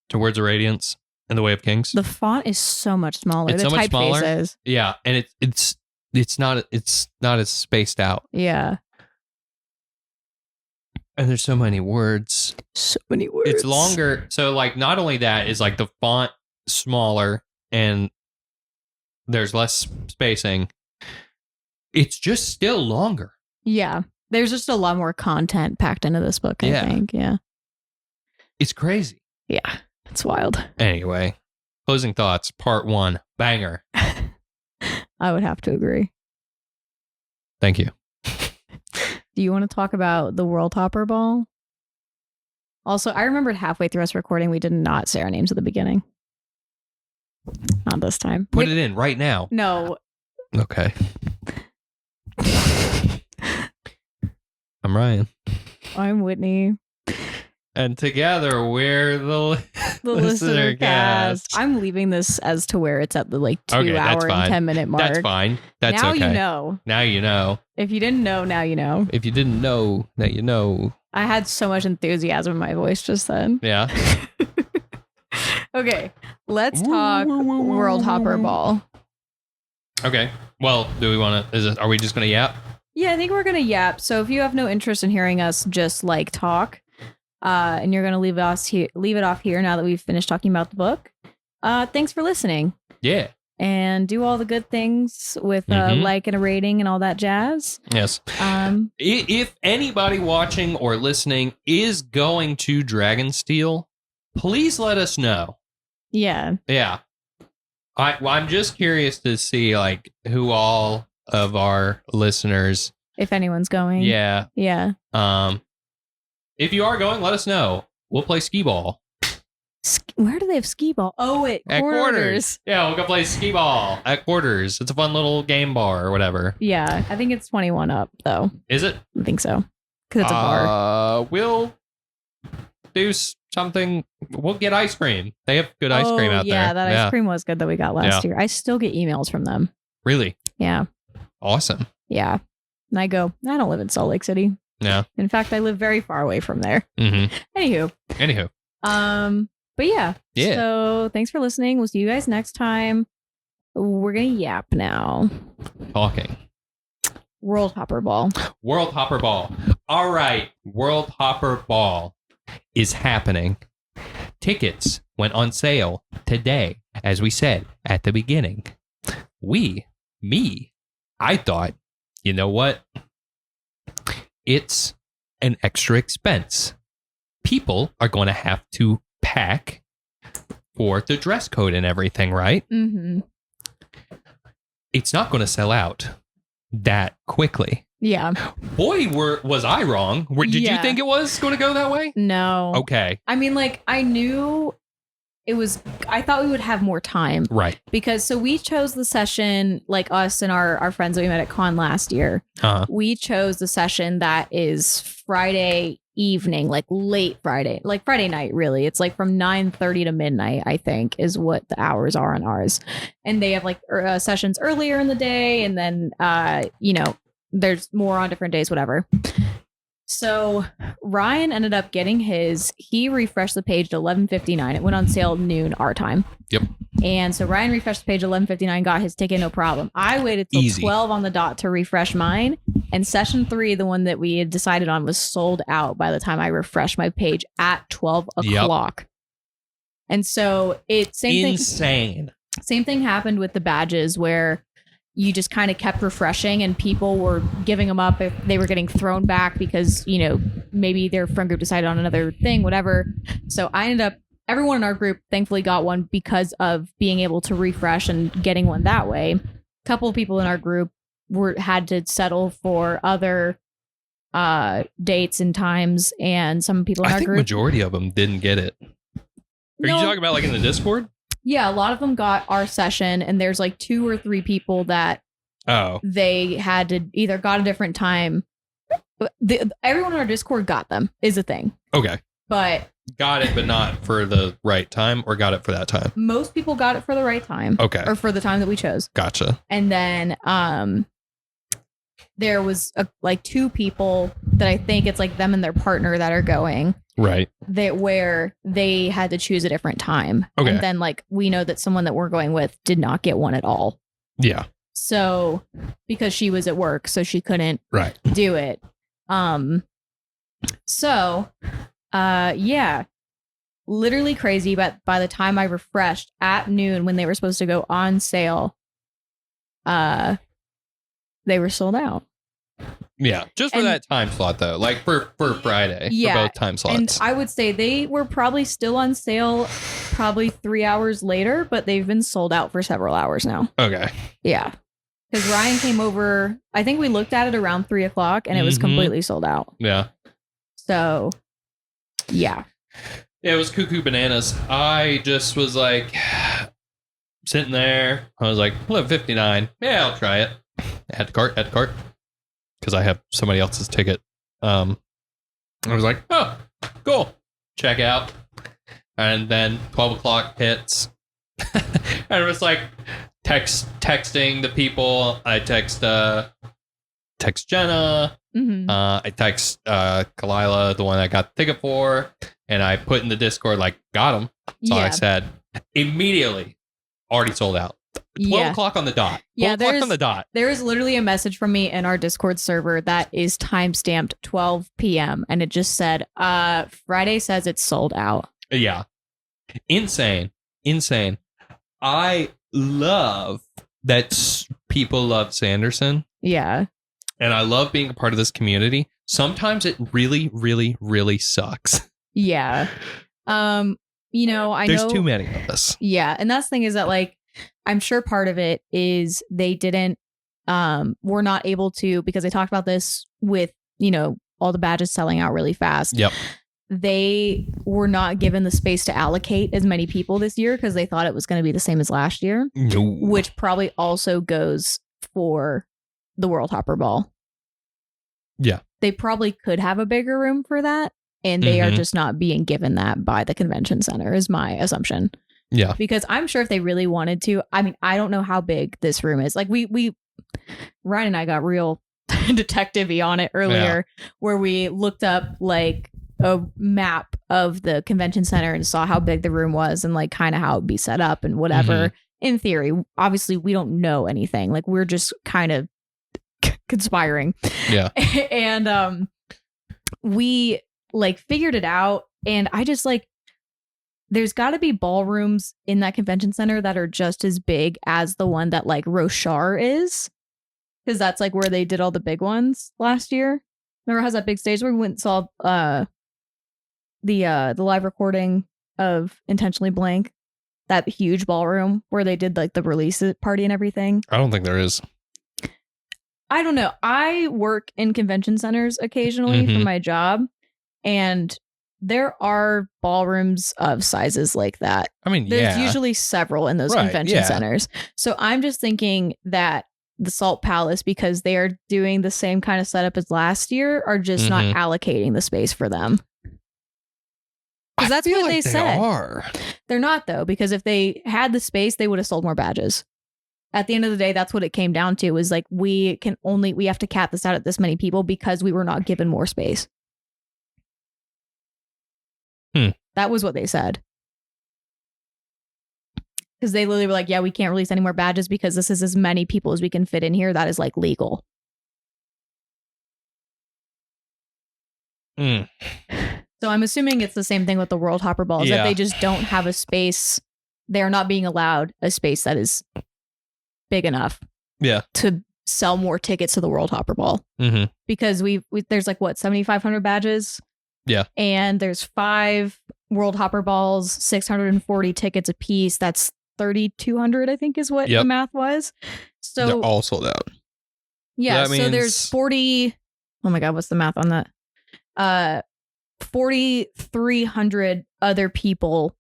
to Words of Radiance and The Way of Kings. The font is so much smaller. It's the so much smaller. typefaces. Yeah, and it's not as spaced out. Yeah. And there's so many words. So many words. It's longer. So like not only that is like the font smaller and there's less spacing. It's just still longer. Yeah. There's just a lot more content packed into this book, I think. Yeah. It's crazy. Yeah. It's wild. Anyway, closing thoughts, part 1, banger. I would have to agree. Thank you. Do you want to talk about the Worldhopper Ball? Also, I remembered halfway through us recording, we did not say our names at the beginning. Not this time. Put it in right now. No. Okay. I'm Ryan. I'm Whitney. And together we're the Listenercast. I'm leaving this as to where it's at the 2 hour and 10-minute mark. That's fine. That's now okay. You know. Now you know. If you didn't know, now you know. If you didn't know, now you know. I had so much enthusiasm in my voice just then. Yeah. Okay, let's talk Worldhopper Ball. Okay. Well, do we want to? Are we just going to yap? Yeah, I think we're gonna yap. So if you have no interest in hearing us just talk, and you're gonna leave it off here now that we've finished talking about the book, thanks for listening. Yeah. And do all the good things with like and a rating and all that jazz. Yes. If anybody watching or listening is going to Dragonsteel, please let us know. Yeah. Yeah. I'm just curious to see who all of our listeners, if anyone's going. Yeah. Yeah. If you are going, let us know. We'll play skee ball. Where do they have skee ball? Oh, at quarters. Yeah, we'll go play skee ball at quarters. It's a fun little game bar or whatever. Yeah, I think it's 21 up though. Is it? I think so. Because it's a bar. We'll do something. We'll get ice cream. They have good ice cream out there. Yeah, that ice cream was good that we got last year. I still get emails from them. Really? Yeah. Awesome. Yeah. And I go, I don't live in Salt Lake City. Yeah. In fact, I live very far away from there. Mm-hmm. Anywho. But yeah. Yeah. So thanks for listening. We'll see you guys next time. We're going to yap now. Talking. Worldhopper Ball. Worldhopper Ball. All right. Worldhopper Ball is happening. Tickets went on sale today, as we said at the beginning. I thought, you know what? It's an extra expense. People are going to have to pack for the dress code and everything, right? Mm-hmm. It's not going to sell out that quickly. Yeah. Boy, was I wrong. Did you think it was going to go that way? No. Okay. I mean, I knew I thought we would have more time. Right. Because we chose the session, us and our friends that we met at con last year. Uh-huh. We chose the session that is Friday evening, late Friday, Friday night, really. It's from 9:30 to midnight, I think, is what the hours are on ours. And they have sessions earlier in the day. And then, there's more on different days, whatever. So Ryan ended up getting his. He refreshed the page at 11:59. It went on sale noon our time. Yep. And so Ryan refreshed the page at 11:59, got his ticket, no problem. I waited till 12 on the dot to refresh mine. And session 3, the one that we had decided on, was sold out by the time I refreshed my page at 12 o'clock. And so insane. Same thing happened with the badges where you just kind of kept refreshing and people were giving them up if they were getting thrown back because, maybe their friend group decided on another thing, whatever. So I ended up, everyone in our group thankfully got one because of being able to refresh and getting one that way. A couple of people in our group had to settle for other dates and times, and some people in our group. Majority of them didn't get it. Are you talking about in the Discord? Yeah, a lot of them got our session, and there's 2 or 3 people that they had to either got a different time. Everyone in our Discord got them, is a thing. Okay. But got it, but not for the right time, or got it for that time? Most people got it for the right time. Okay. Or for the time that we chose. Gotcha. And then there was 2 people that I think it's them and their partner that are going. Right. Where they had to choose a different time. Okay. And then we know that someone that we're going with did not get one at all. Yeah. So because she was at work, so she couldn't do it. So, yeah, literally crazy. But by the time I refreshed at noon when they were supposed to go on sale, they were sold out. Yeah, just for that time slot though, like for Friday, for both time slots. And I would say they were probably still on sale probably 3 hours later, but they've been sold out for several hours now. Okay. Yeah. Because Ryan came over, I think we looked at it around 3 o'clock and it was completely sold out. Yeah. So, yeah. It was cuckoo bananas. I just was like sitting there. I was like, 11:59. Yeah, I'll try it. Add to cart. Because I have somebody else's ticket. I was like, oh, cool. Check out. And then 12 o'clock hits. And it was like texting the people. I text Jenna. Mm-hmm. I text Kalila, the one I got the ticket for. And I put in the Discord, like, got him. That's all I said. Immediately. Already sold out. 12 o'clock on the dot. 12 o'clock on the dot. There is literally a message from me in our Discord server that is timestamped 12 p.m. And it just said, Friday says it's sold out. Yeah. Insane. I love that people love Sanderson. Yeah. And I love being a part of this community. Sometimes it really, really, really sucks. Yeah. You know, There's too many of us. Yeah. And that's the thing is that, like, I'm sure part of it is they didn't, were not able to, because they talked about this with, you know, all the badges selling out really fast. Yep. They were not given the space to allocate as many people this year because they thought it was going to be the same as last year, No. which probably also goes for the Worldhopper Ball. Yeah. They probably could have a bigger room for that. And they are just not being given that by the convention center is my assumption. Yeah. Because I'm sure if they really wanted to, I mean, I don't know how big this room is. Like Ryan and I got real detective-y on it earlier where we looked up like a map of the convention center and saw how big the room was and like kind of how it'd be set up and whatever. In theory, obviously we don't know anything. Like we're just kind of conspiring. Yeah. And we like figured it out, and I just like there's got to be ballrooms in that convention center that are just as big as the one that like Roshar is, because that's like where they did all the big ones last year. Remember, it has that big stage where we went and saw the live recording of Intentionally Blank, that huge ballroom where they did like the release party and everything. I don't think there is. I don't know. I work in convention centers occasionally for my job, and there are ballrooms of sizes like that. I mean, there's usually several in those convention yeah. centers. So I'm just thinking that the Salt Palace, because they are doing the same kind of setup as last year, are just not allocating the space for them. Because that's what they said. They're not, though, because if they had the space, they would have sold more badges. At the end of the day, that's what it came down to, was like, we have to cap this out at this many people because we were not given more space. That was what they said. Because they literally were like, yeah, we can't release any more badges because this is as many people as we can fit in here. That is like legal. So I'm assuming it's the same thing with the Worldhopper Ball, is that they just don't have a space. They're not being allowed a space that is big enough to sell more tickets to the Worldhopper Ball. Because we there's like, what, 7,500 badges? Yeah. And there's 5 Worldhopper Balls, 640 tickets a piece. That's 3,200, I think is what the math was. So they're all sold out. Yeah. So there's 40. Oh my God, what's the math on that? 4,300 other people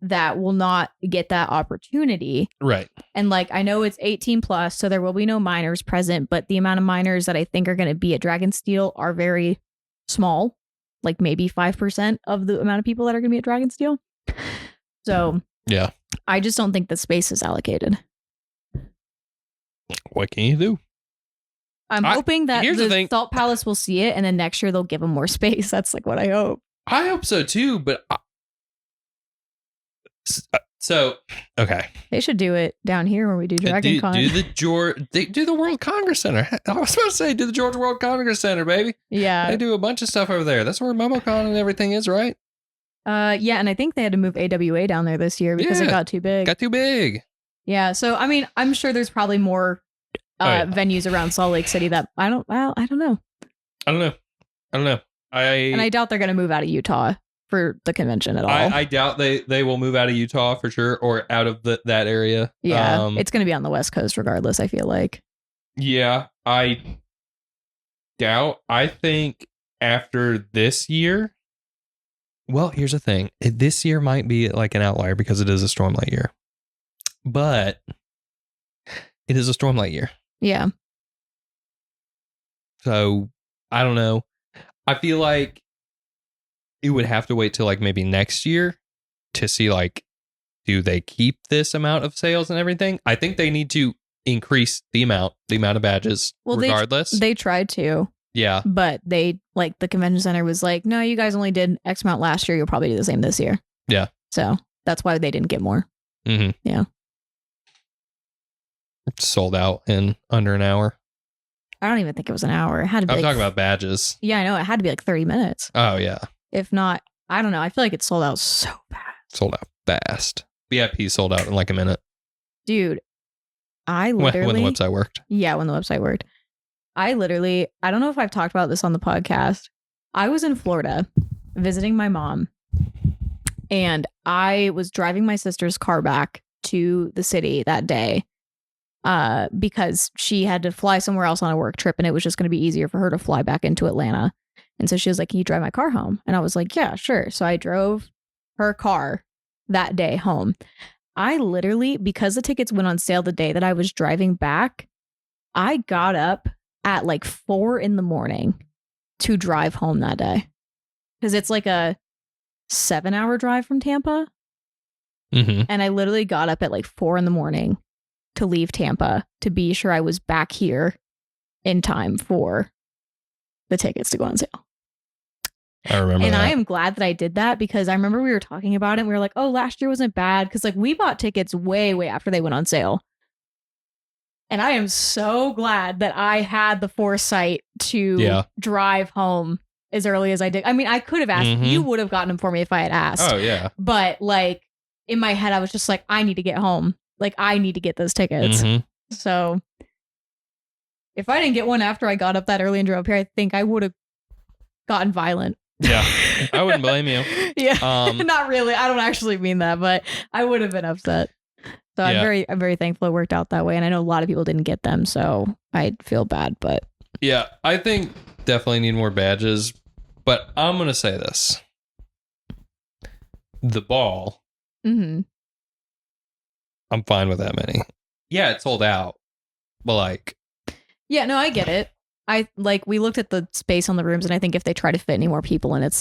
that will not get that opportunity. Right. And like, I know it's 18 plus, so there will be no minors present, but the amount of minors that I think are going to be at Dragonsteel are very small. Like maybe 5% of the amount of people that are going to be at Dragonsteel. So yeah, I just don't think the space is allocated. What can you do? I'm hoping that the Salt Palace will see it, and then next year they'll give them more space. That's like what I hope. I hope so too, but So, okay. They should do it down here where we do Dragon Con. They do the World Congress Center. I was about to say, do the Georgia World Congress Center, baby. Yeah. They do a bunch of stuff over there. That's where MomoCon and everything is, right? Yeah, and I think they had to move AWA down there this year because it got too big. Got too big. Yeah, so I mean, I'm sure there's probably more venues around Salt Lake City that I don't know. I don't know. And I doubt they're going to move out of Utah for the convention at all. I doubt they will move out of Utah for sure, or out of that area. Yeah, it's going to be on the West Coast regardless, I feel like. Yeah, I doubt. I think after this year, well, here's the thing. This year might be like an outlier because it is a Stormlight year. But it is a Stormlight year. Yeah. So, I don't know. I feel like it would have to wait till like maybe next year to see like, do they keep this amount of sales and everything? I think they need to increase the amount of badges regardless. They tried to. Yeah. But they, like, the convention center was like, no, you guys only did X amount last year. You'll probably do the same this year. Yeah. So that's why they didn't get more. Mm-hmm. Yeah. It's sold out in under an hour. I don't even think it was an hour. It had to be I'm talking about badges. Yeah, I know. It had to be like 30 minutes. Oh, yeah. If not, I don't know. I feel like it sold out so bad. Sold out fast. VIP sold out in like a minute. Dude, I literally... When the website worked. Yeah, when the website worked. I don't know if I've talked about this on the podcast. I was in Florida visiting my mom, and I was driving my sister's car back to the city that day because she had to fly somewhere else on a work trip, and it was just going to be easier for her to fly back into Atlanta. And so she was like, can you drive my car home? And I was like, yeah, sure. So I drove her car that day home. I literally, because the tickets went on sale the day that I was driving back, I got up at like 4 a.m. to drive home that day. Because it's like a 7-hour drive from Tampa. Mm-hmm. And I literally got up at like 4 a.m. to leave Tampa to be sure I was back here in time for the tickets to go on sale. I remember that. I am glad that I did that because I remember we were talking about it and we were like, oh, last year wasn't bad because like we bought tickets way, way after they went on sale. And I am so glad that I had the foresight to drive home as early as I did. I mean, I could have asked. Mm-hmm. You would have gotten them for me if I had asked. Oh, yeah. But like in my head, I was just like, I need to get home. Like I need to get those tickets. Mm-hmm. So if I didn't get one after I got up that early and drove here, I think I would have gotten violent. Yeah, I wouldn't blame you. Yeah, not really. I don't actually mean that, but I would have been upset. So I'm very thankful it worked out that way. And I know a lot of people didn't get them, so I feel bad, but yeah, I think definitely need more badges. But I'm gonna say this: the ball. Mm-hmm. I'm fine with that many. Yeah, it sold out, but like, yeah, no, I get it. We looked at the space on the rooms, and I think if they try to fit any more people in, it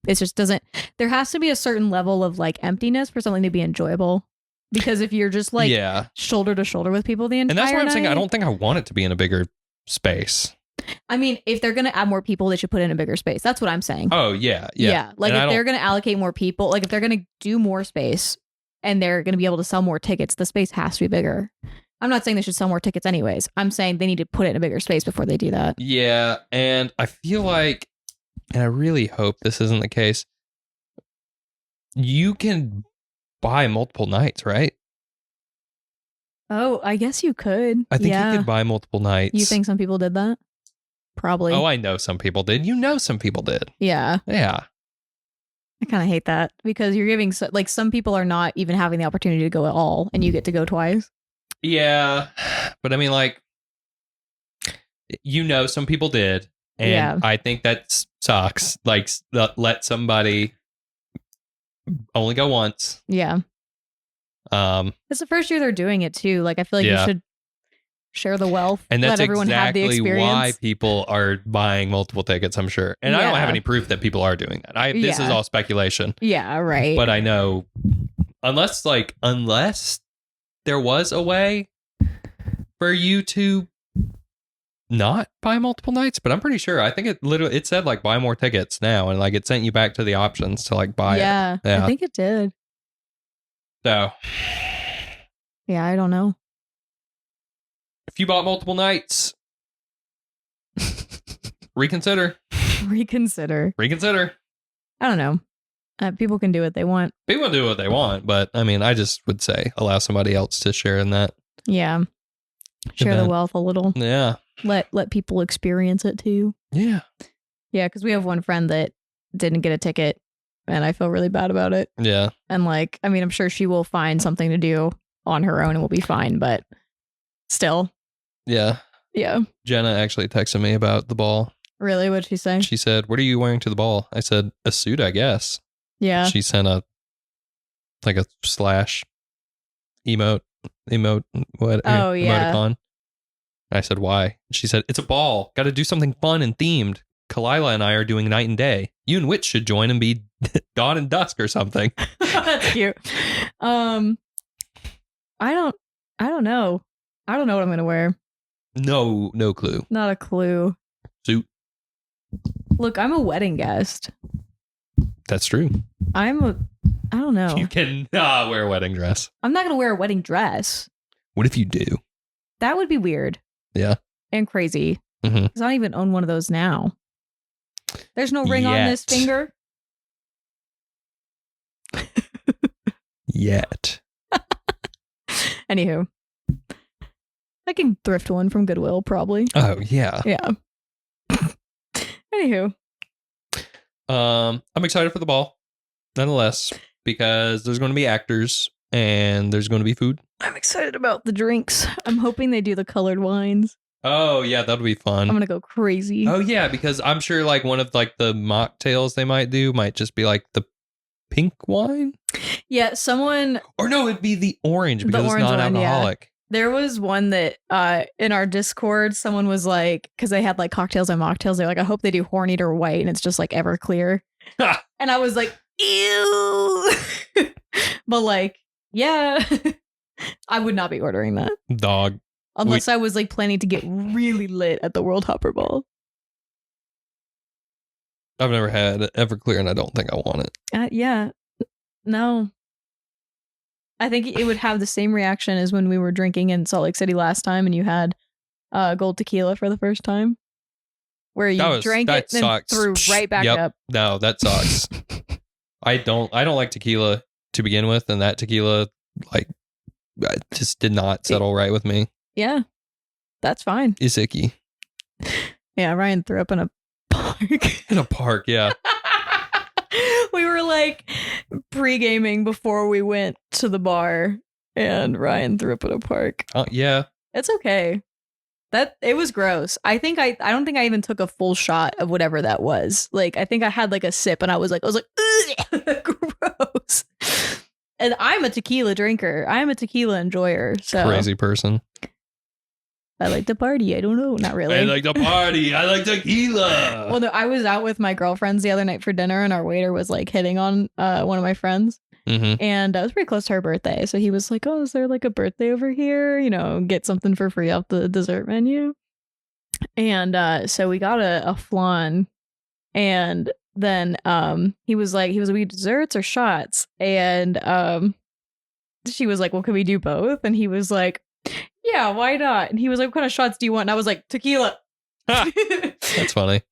just doesn't, there has to be a certain level of like emptiness for something to be enjoyable. Because if you're just like shoulder to shoulder with people the entire and that's why I'm saying night, I don't think I want it to be in a bigger space. I mean, if they're going to add more people, they should put it in a bigger space. That's what I'm saying. Oh, yeah. Like if they're going to allocate more people, like if they're going to do more space and they're going to be able to sell more tickets, the space has to be bigger. I'm not saying they should sell more tickets anyways. I'm saying they need to put it in a bigger space before they do that. Yeah, and I feel like, and I really hope this isn't the case, you can buy multiple nights, right? Oh, I guess you could. I think you could buy multiple nights. You think some people did that? Probably. Oh, I know some people did. You know some people did. Yeah. Yeah. I kind of hate that because you're giving, like, some people are not even having the opportunity to go at all, and you get to go twice. Yeah, but I mean, like, you know, some people did, and I think that sucks. Like, let somebody only go once. Yeah. It's the first year they're doing it too. Like, I feel like you should share the wealth, and that's let everyone have the exactly experience. why people are buying multiple tickets. I'm sure, and I don't have any proof that people are doing that. This is all speculation. Yeah, right. But I know, unless there was a way for you to not buy multiple nights, but I'm pretty sure. I think it said like buy more tickets now, and like it sent you back to the options to like buy it. Yeah, I think it did. So, Yeah, I don't know. if you bought multiple nights, reconsider. Reconsider. I don't know. People can do what they want. People do what they want, but I mean, I just would say allow somebody else to share in that. Yeah. Share the event. wealth a little. Yeah. Let people experience it too. Yeah. Yeah, because we have one friend that didn't get a ticket, and I feel really bad about it. Yeah. And like, I mean, I'm sure she will find something to do on her own and will be fine, but still. Yeah. Yeah. Jenna actually texted me about the ball. Really? What'd she say? She said, "What are you wearing to the ball?" I said, "A suit, I guess." Yeah. She sent a slash emote, what? Oh, yeah. Emoticon. I said, "Why?" She said, "It's a ball. Got to do something fun and themed. Kalila and I are doing night and day. You and Witch should join and be dawn and dusk or something." That's cute. I don't know. I don't know what I'm gonna wear. No clue. Not a clue. Suit. Look, I'm a wedding guest. That's true. I don't know. You cannot wear a wedding dress. I'm not gonna wear a wedding dress. What if you do? That would be weird. Yeah. And crazy. Mhm. Because I don't even own one of those now. There's no ring on this Yet. finger. Yet. Anywho. I can thrift one from Goodwill, probably. Oh, yeah. Yeah. Anywho. I'm excited for the ball, nonetheless, because there's going to be actors and there's going to be food. I'm excited about the drinks. I'm hoping they do the colored wines. Oh, yeah, that'll be fun. I'm going to go crazy. Oh, yeah, because I'm sure like one of like the mocktails they might do might just be like the pink wine. Yeah, someone... Or no, it'd be the orange The because it's orange one, non-alcoholic. There was one that in our Discord, someone was like, because they had like cocktails and mocktails, they're like, I hope they do Horn Eater White, and it's just like Everclear. And I was like, ew. But like, yeah, I would not be ordering that. Dog. Unless I was like planning to get really lit at the Worldhopper Ball. I've never had Everclear and I don't think I want it. Yeah. No. I think it would have the same reaction as when we were drinking in Salt Lake City last time and you had gold tequila for the first time. Where you drank it and then threw right back up. No, that sucks. I don't like tequila to begin with, and that tequila like just did not settle right with me. Yeah. That's fine. It's icky. Yeah, Ryan threw up in a park. In a park, yeah. We were like pre-gaming before we went to the bar, and Ryan threw up in a park. Yeah. It's okay. It was gross. I don't think I even took a full shot of whatever that was. Like, I think I had like a sip, and I was like, ugh, gross. And I'm a tequila drinker. I'm a tequila enjoyer. So Crazy person. I like to party. I don't know. Not really. I like to party. I like tequila. Well, no, I was out with my girlfriends the other night for dinner, and our waiter was like hitting on one of my friends. Mm-hmm. And it was pretty close to her birthday. So he was like, oh, is there like a birthday over here? You know, get something for free off the dessert menu. And so we got a flan. And then he was like, we desserts or shots? And she was like, well, can we do both? And he was like, yeah, why not? And he was like, what kind of shots do you want? And I was like, tequila. That's funny.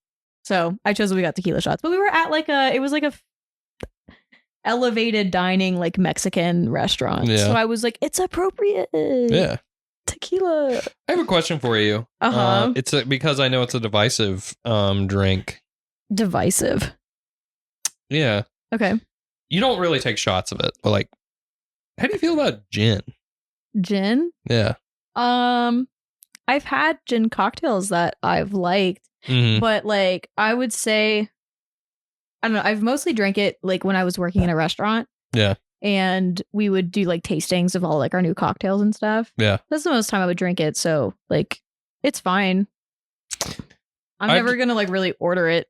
So I chose we got tequila shots. But we were at like it was like a elevated dining like Mexican restaurant. Yeah. So I was like, it's appropriate. Yeah. Tequila. I have a question for you. It's because I know it's a divisive drink. Divisive. Yeah. Okay. You don't really take shots of it, but like, how do you feel about gin? Gin? Yeah. I've had gin cocktails that I've liked, but like I would say, I don't know, I've mostly drank it like when I was working in a restaurant. Yeah. And we would do like tastings of all like our new cocktails and stuff. Yeah. That's the most time I would drink it. So like, it's fine. I'm never going to like really order it.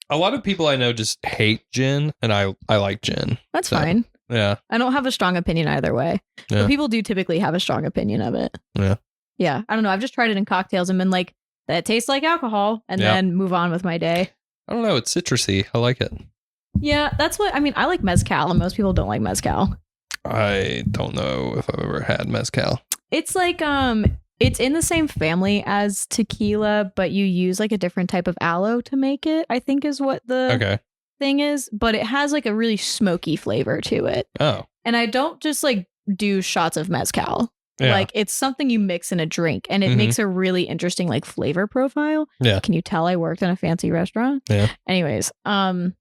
A lot of people I know just hate gin, and I like gin. That's fine. Yeah. I don't have a strong opinion either way. Yeah. But people do typically have a strong opinion of it. Yeah. Yeah. I don't know. I've just tried it in cocktails and been like, that tastes like alcohol, and then move on with my day. I don't know. It's citrusy. I like it. Yeah. That's what, I mean, I like mezcal, and most people don't like mezcal. I don't know if I've ever had mezcal. It's like it's in the same family as tequila, but you use like a different type of aloe to make it, I think is what the thing is, but it has like a really smoky flavor to it. Oh. And I don't just like do shots of mezcal. Yeah. Like it's something you mix in a drink, and it makes a really interesting like flavor profile. Yeah. Can you tell I worked in a fancy restaurant? Yeah. Anyways, but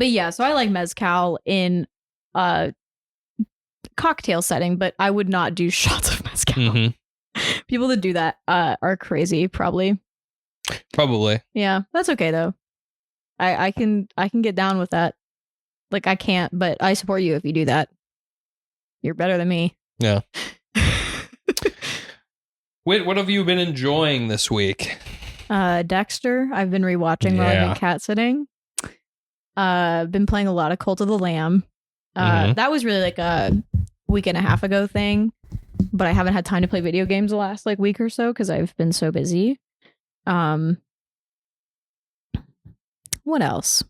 yeah, so I like mezcal in a cocktail setting, but I would not do shots of mezcal. People that do that are crazy, probably. Yeah, that's okay though. I can get down with that. Like I can't, but I support you if you do that. You're better than me. Yeah. Wait, what have you been enjoying this week? Dexter. I've been rewatching while I've been cat sitting. Been playing a lot of Cult of the Lamb. That was really like a week and a half ago thing, but I haven't had time to play video games the last like week or so because I've been so busy. What else?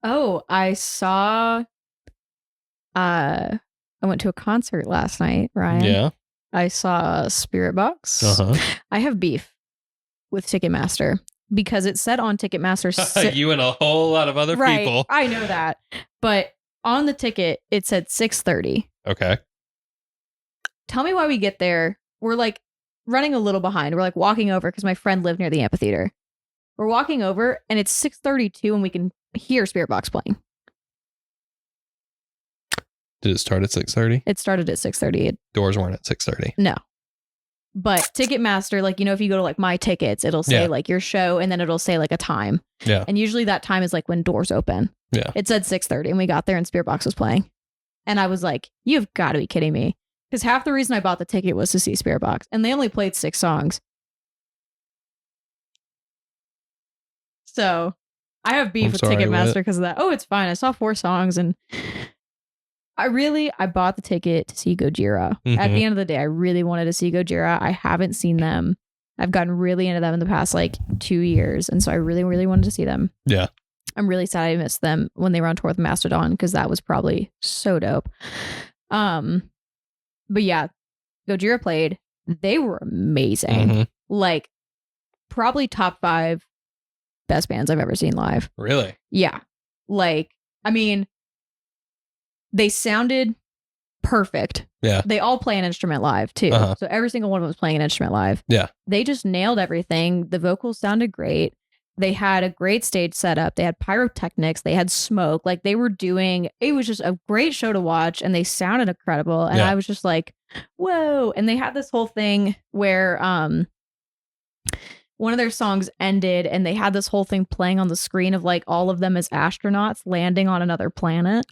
Oh, I went to a concert last night, Ryan. Yeah. I saw Spirit Box. I have beef with Ticketmaster because it said on Ticketmaster you and a whole lot of other people. I know that. But on the ticket, it said 6:30. Okay. Tell me why we get there. We're like running a little behind. We're like walking over because my friend lived near the amphitheater. We're walking over and it's 6:32 and we can hear Spirit Box playing. Did it start at 6:30? It started at 6:30. Doors weren't at 6:30. No. But Ticketmaster, like, you know, if you go to like My Tickets, it'll say like your show and then it'll say like a time. Yeah. And usually that time is like when doors open. Yeah. It said 6:30 and we got there and Spirit Box was playing. And I was like, you've got to be kidding me. Because half the reason I bought the ticket was to see Spirit Box. And they only played 6 songs. So I have beef with Ticketmaster because of that. Oh, it's fine. I saw 4 songs and I bought the ticket to see Gojira. At the end of the day, I really wanted to see Gojira. I haven't seen them. I've gotten really into them in the past like 2 years. And so I really, really wanted to see them. Yeah. I'm really sad I missed them when they were on tour with Mastodon because that was probably so dope. But yeah, Gojira played. They were amazing. Like probably top 5 best bands I've ever seen live. Really? Yeah. Like, I mean, they sounded perfect. Yeah. They all play an instrument live too. So every single one of them was playing an instrument live. Yeah. They just nailed everything. The vocals sounded great. They had a great stage setup. They had pyrotechnics. They had smoke. Like they were doing, it was just a great show to watch and they sounded incredible. And I was just like, whoa. And they had this whole thing where one of their songs ended and they had this whole thing playing on the screen of like all of them as astronauts landing on another planet.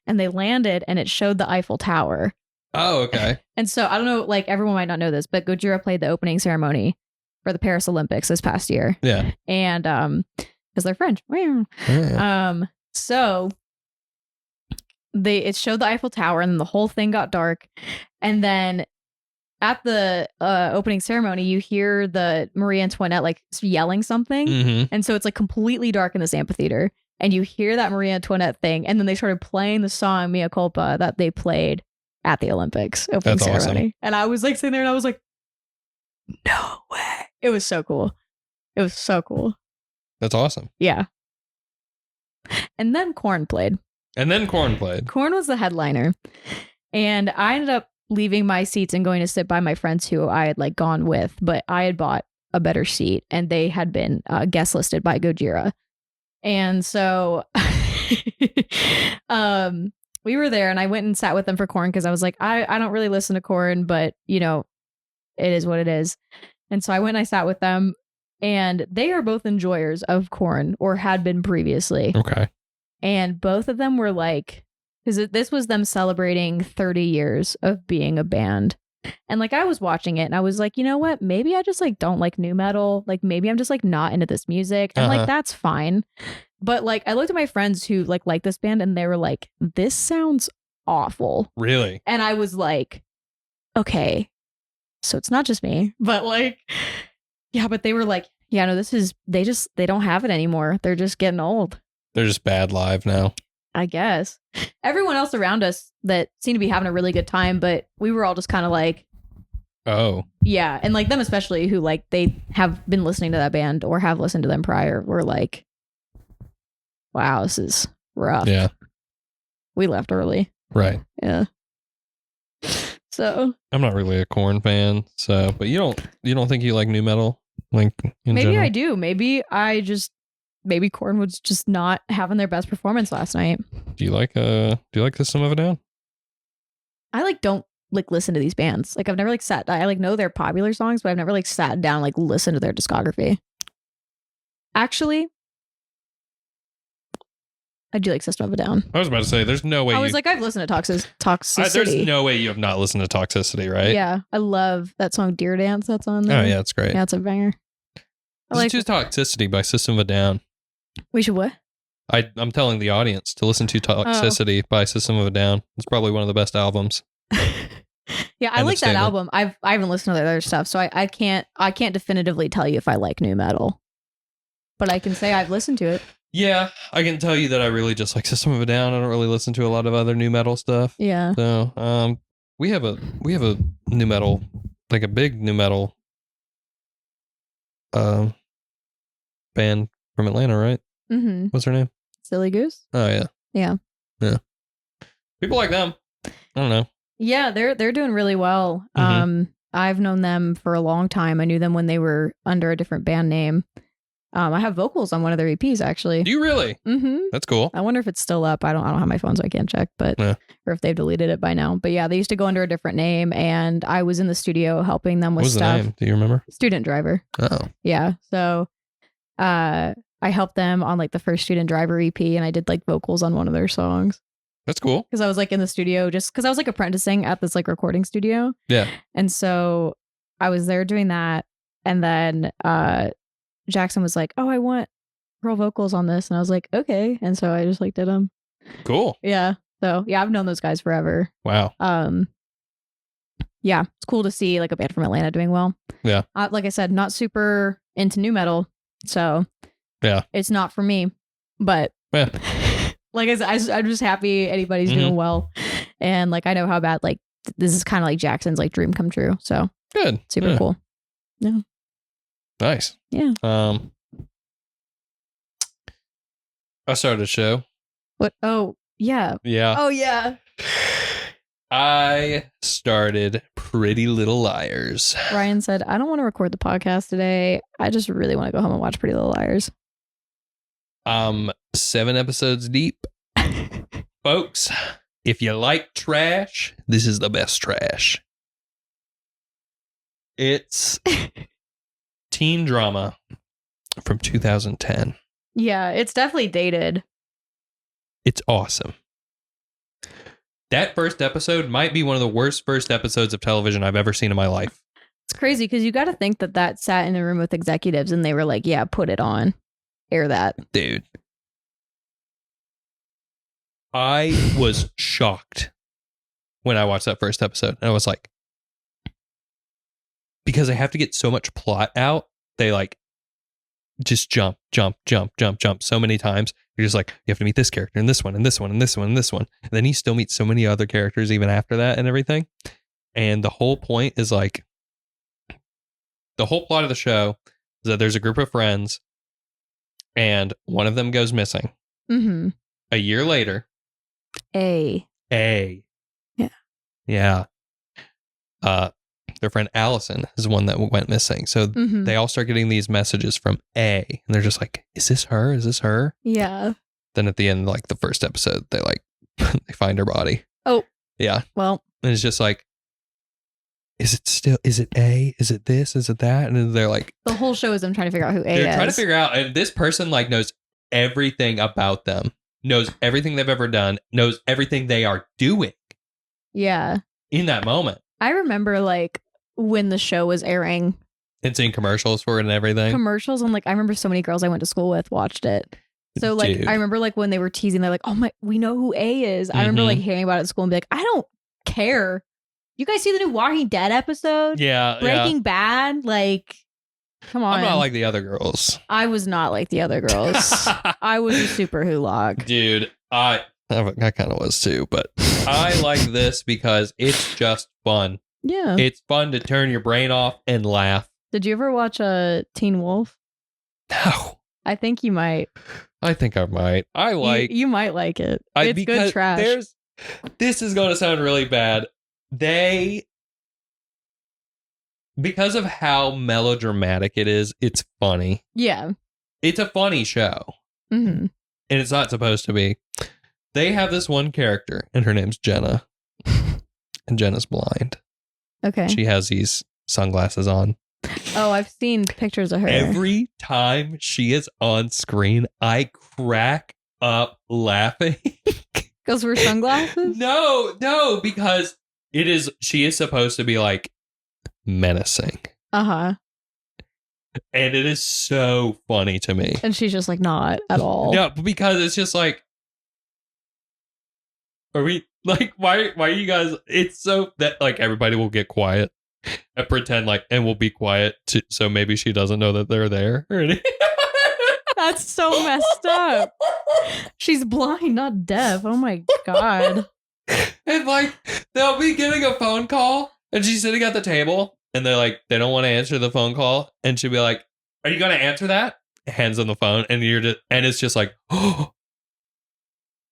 And they landed and it showed the Eiffel Tower. Oh, okay. And so I don't know, like everyone might not know this, but Gojira played the opening ceremony for the Paris Olympics this past year. Yeah. And because they're French. So it showed the Eiffel Tower and then the whole thing got dark. And then at the opening ceremony, you hear the Marie Antoinette like yelling something. And so it's like completely dark in this amphitheater. And you hear that Marie Antoinette thing. And then they started playing the song Mea Culpa that they played at the Olympics opening ceremony. Awesome. And I was like sitting there and I was like, no way. It was so cool. It was so cool. That's awesome. Yeah. And then Korn played. Korn was the headliner. And I ended up leaving my seats and going to sit by my friends who I had like gone with, but I had bought a better seat and they had been guest listed by Gojira. And so we were there and I went and sat with them for Korn because I was like, I don't really listen to Korn, but you know, it is what it is. And so I went and I sat with them and they are both enjoyers of Korn or had been previously. Okay. And both of them were like, because this was them celebrating 30 years of being a band. And like I was watching it and I was like, you know what? Maybe I just like don't like nu metal. Like maybe I'm just like not into this music. And like that's fine. But like I looked at my friends who like this band and they were like, this sounds awful. Really? And I was like, okay, so it's not just me. But like, yeah, but they were like, yeah, no, this is they don't have it anymore. They're just getting old. They're just bad live now. I guess. Everyone else around us that seemed to be having a really good time, but we were all just kind of like, Oh, yeah. And like them especially, who like they have been listening to that band or have listened to them prior, were like, wow, this is rough. yeah. We left early. Right. Yeah. So I'm not really a Korn fan, so but you don't think you like new metal? Like in maybe general? I do. Maybe Korn was just not having their best performance last night. Do you like System of a Down? I like don't like listen to these bands. Like I've never like I like know their popular songs, but I've never like sat down like listen to their discography. Actually, I do like System of a Down. I was about to say, there's no way. I was like, I've listened to Toxicity. There's no way you have not listened to Toxicity, right? Yeah, I love that song "Deer Dance" that's on there. Oh yeah, it's great. Yeah, it's a banger. Listen to Toxicity by System of a Down. We should what? I'm telling the audience to listen to Toxicity by System of a Down. It's probably one of the best albums. Yeah, I like that album. I haven't listened to their other stuff, so I can't definitively tell you if I like new metal, but I can say I've listened to it. Yeah, I can tell you that I really just like System of a Down. I don't really listen to a lot of other new metal stuff. Yeah. So, we have a new metal, like a big new metal, band from Atlanta, right? Mm-hmm. What's her name? Silly Goose. Oh yeah. Yeah. Yeah. People like them. I don't know. Yeah, they're doing really well. Mm-hmm. I've known them for a long time. I knew them when they were under a different band name. I have vocals on one of their EPs actually. Do you really? Mm-hmm. That's cool. I wonder if it's still up. I don't have my phone, so I can't check, but Yeah. or if they've deleted it by now. But yeah, they used to go under a different name, and I was in the studio helping them with What was stuff. the name? Do you remember? Student Driver. Oh. Yeah. So I helped them on like the first Student Driver EP, and I did like vocals on one of their songs. That's cool. Because I was like in the studio just because I was like apprenticing at this like recording studio. Yeah. And so I was there doing that. And then Jackson was like, oh, I want girl vocals on this. And I was like, okay. And so I just like did them. Cool. Yeah. So yeah, I've known those guys forever. Wow. Yeah, it's cool to see like a band from Atlanta doing well. Yeah. Like I said, not super into new metal. So yeah, it's not for me. But yeah. Like I said, I'm just happy anybody's doing well. And like, I know how bad, like this is kind of like Jackson's like dream come true. So good. Super cool. Yeah. Nice. Yeah. I started a show. What? Oh, yeah. Yeah. Oh, yeah. I started Pretty Little Liars. Ryan said, I don't want to record the podcast today. I just really want to go home and watch Pretty Little Liars. 7 episodes deep. Folks, if you like trash, this is the best trash. It's teen drama from 2010. Yeah, it's definitely dated. It's awesome. That first episode might be one of the worst first episodes of television I've ever seen in my life. It's crazy because you got to think that sat in a room with executives and they were like, yeah, put it on. Air that. Dude. I was shocked when I watched that first episode. And I was like, because they have to get so much plot out, they like just jump so many times. You're just like, you have to meet this character and this one and this one and this one and this one. And then you still meet so many other characters even after that and everything. And the whole point is like, the whole plot of the show is that there's a group of friends and one of them goes missing. Mm-hmm. A year later. Yeah. Yeah. Their friend Allison is the one that went missing. So they all start getting these messages from A, and they're just like, is this her? Is this her? Yeah. Then at the end, like the first episode, they like, they find her body. Oh. Yeah. Well. And it's just like, is it A? Is it this? Is it that? And then they're like, the whole show is them trying to figure out who A is. They're trying to figure out, and this person like knows everything about them, knows everything they've ever done, knows everything they are doing. Yeah. In that moment. I remember like when the show was airing. And seeing commercials for it and everything. Commercials, and like I remember so many girls I went to school with watched it. So like Dude. I remember like when they were teasing, they're like, oh my, we know who A is. I remember like hearing about it at school and be like, I don't care. You guys see the new Walking Dead episode? Yeah. Breaking Bad? Like, come on. I'm not like the other girls. I was not like the other girls. I was a super hulag. Dude, I I kind of was too, but I like this because it's just fun. Yeah. It's fun to turn your brain off and laugh. Did you ever watch Teen Wolf? No. I think you might. I think I might. I like... You might like it. It's good trash. This is going to sound really bad. Because of how melodramatic it is, it's funny. Yeah. It's a funny show. Mm-hmm. And it's not supposed to be. They have this one character, and her name's Jenna. And Jenna's blind. Okay. She has these sunglasses on. Oh, I've seen pictures of her. Every time she is on screen, I crack up laughing. Because we're sunglasses? No, because she is supposed to be like menacing. Uh-huh. And it is so funny to me. And she's just like not at all. No, because it's just like, are we like, why are you guys, it's so that like everybody will get quiet and pretend like, and we'll be quiet so maybe she doesn't know that they're there. That's so messed up. She's blind, not deaf. Oh my God. And like, they'll be getting a phone call and she's sitting at the table and they're like, they don't want to answer the phone call. And she'll be like, are you going to answer that? Hands on the phone. And and it's just like, oh,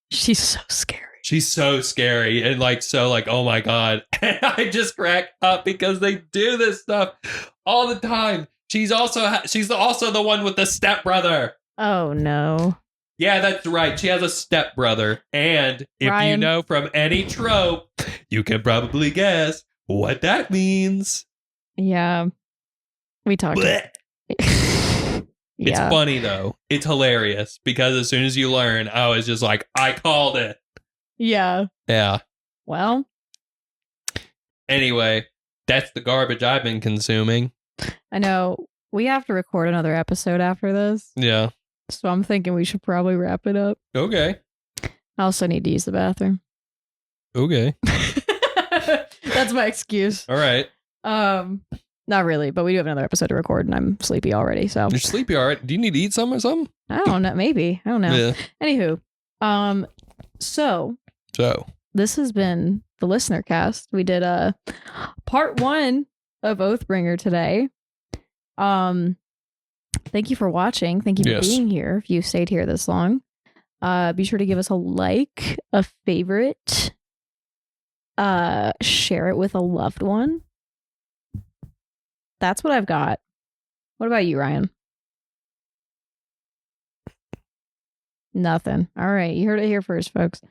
she's so scary. She's so scary and like, so like, oh my God. And I just crack up because they do this stuff all the time. She's also the one with the stepbrother. Oh no. Yeah, that's right. She has a stepbrother. And if Ryan. you know from any trope, you can probably guess what that means. Yeah. We talked. Blech. Yeah. It's funny though. It's hilarious because as soon as you learn, I was just like, I called it. Yeah. Yeah. Well. Anyway, that's the garbage I've been consuming. I know. We have to record another episode after this. Yeah. So I'm thinking we should probably wrap it up. Okay. I also need to use the bathroom. Okay. That's my excuse. All right. Not really, but we do have another episode to record and I'm sleepy already, so. You're sleepy, all right? Do you need to eat some or something? I don't know. Maybe. I don't know. Yeah. Anywho, so this has been the Listenercast. We did part 1 of Oathbringer today. Thank you for watching. Thank you for being here. If you stayed here this long, be sure to give us a like, a favorite, share it with a loved one. That's what I've got. What about you, Ryan? Nothing. All right. You heard it here first, folks.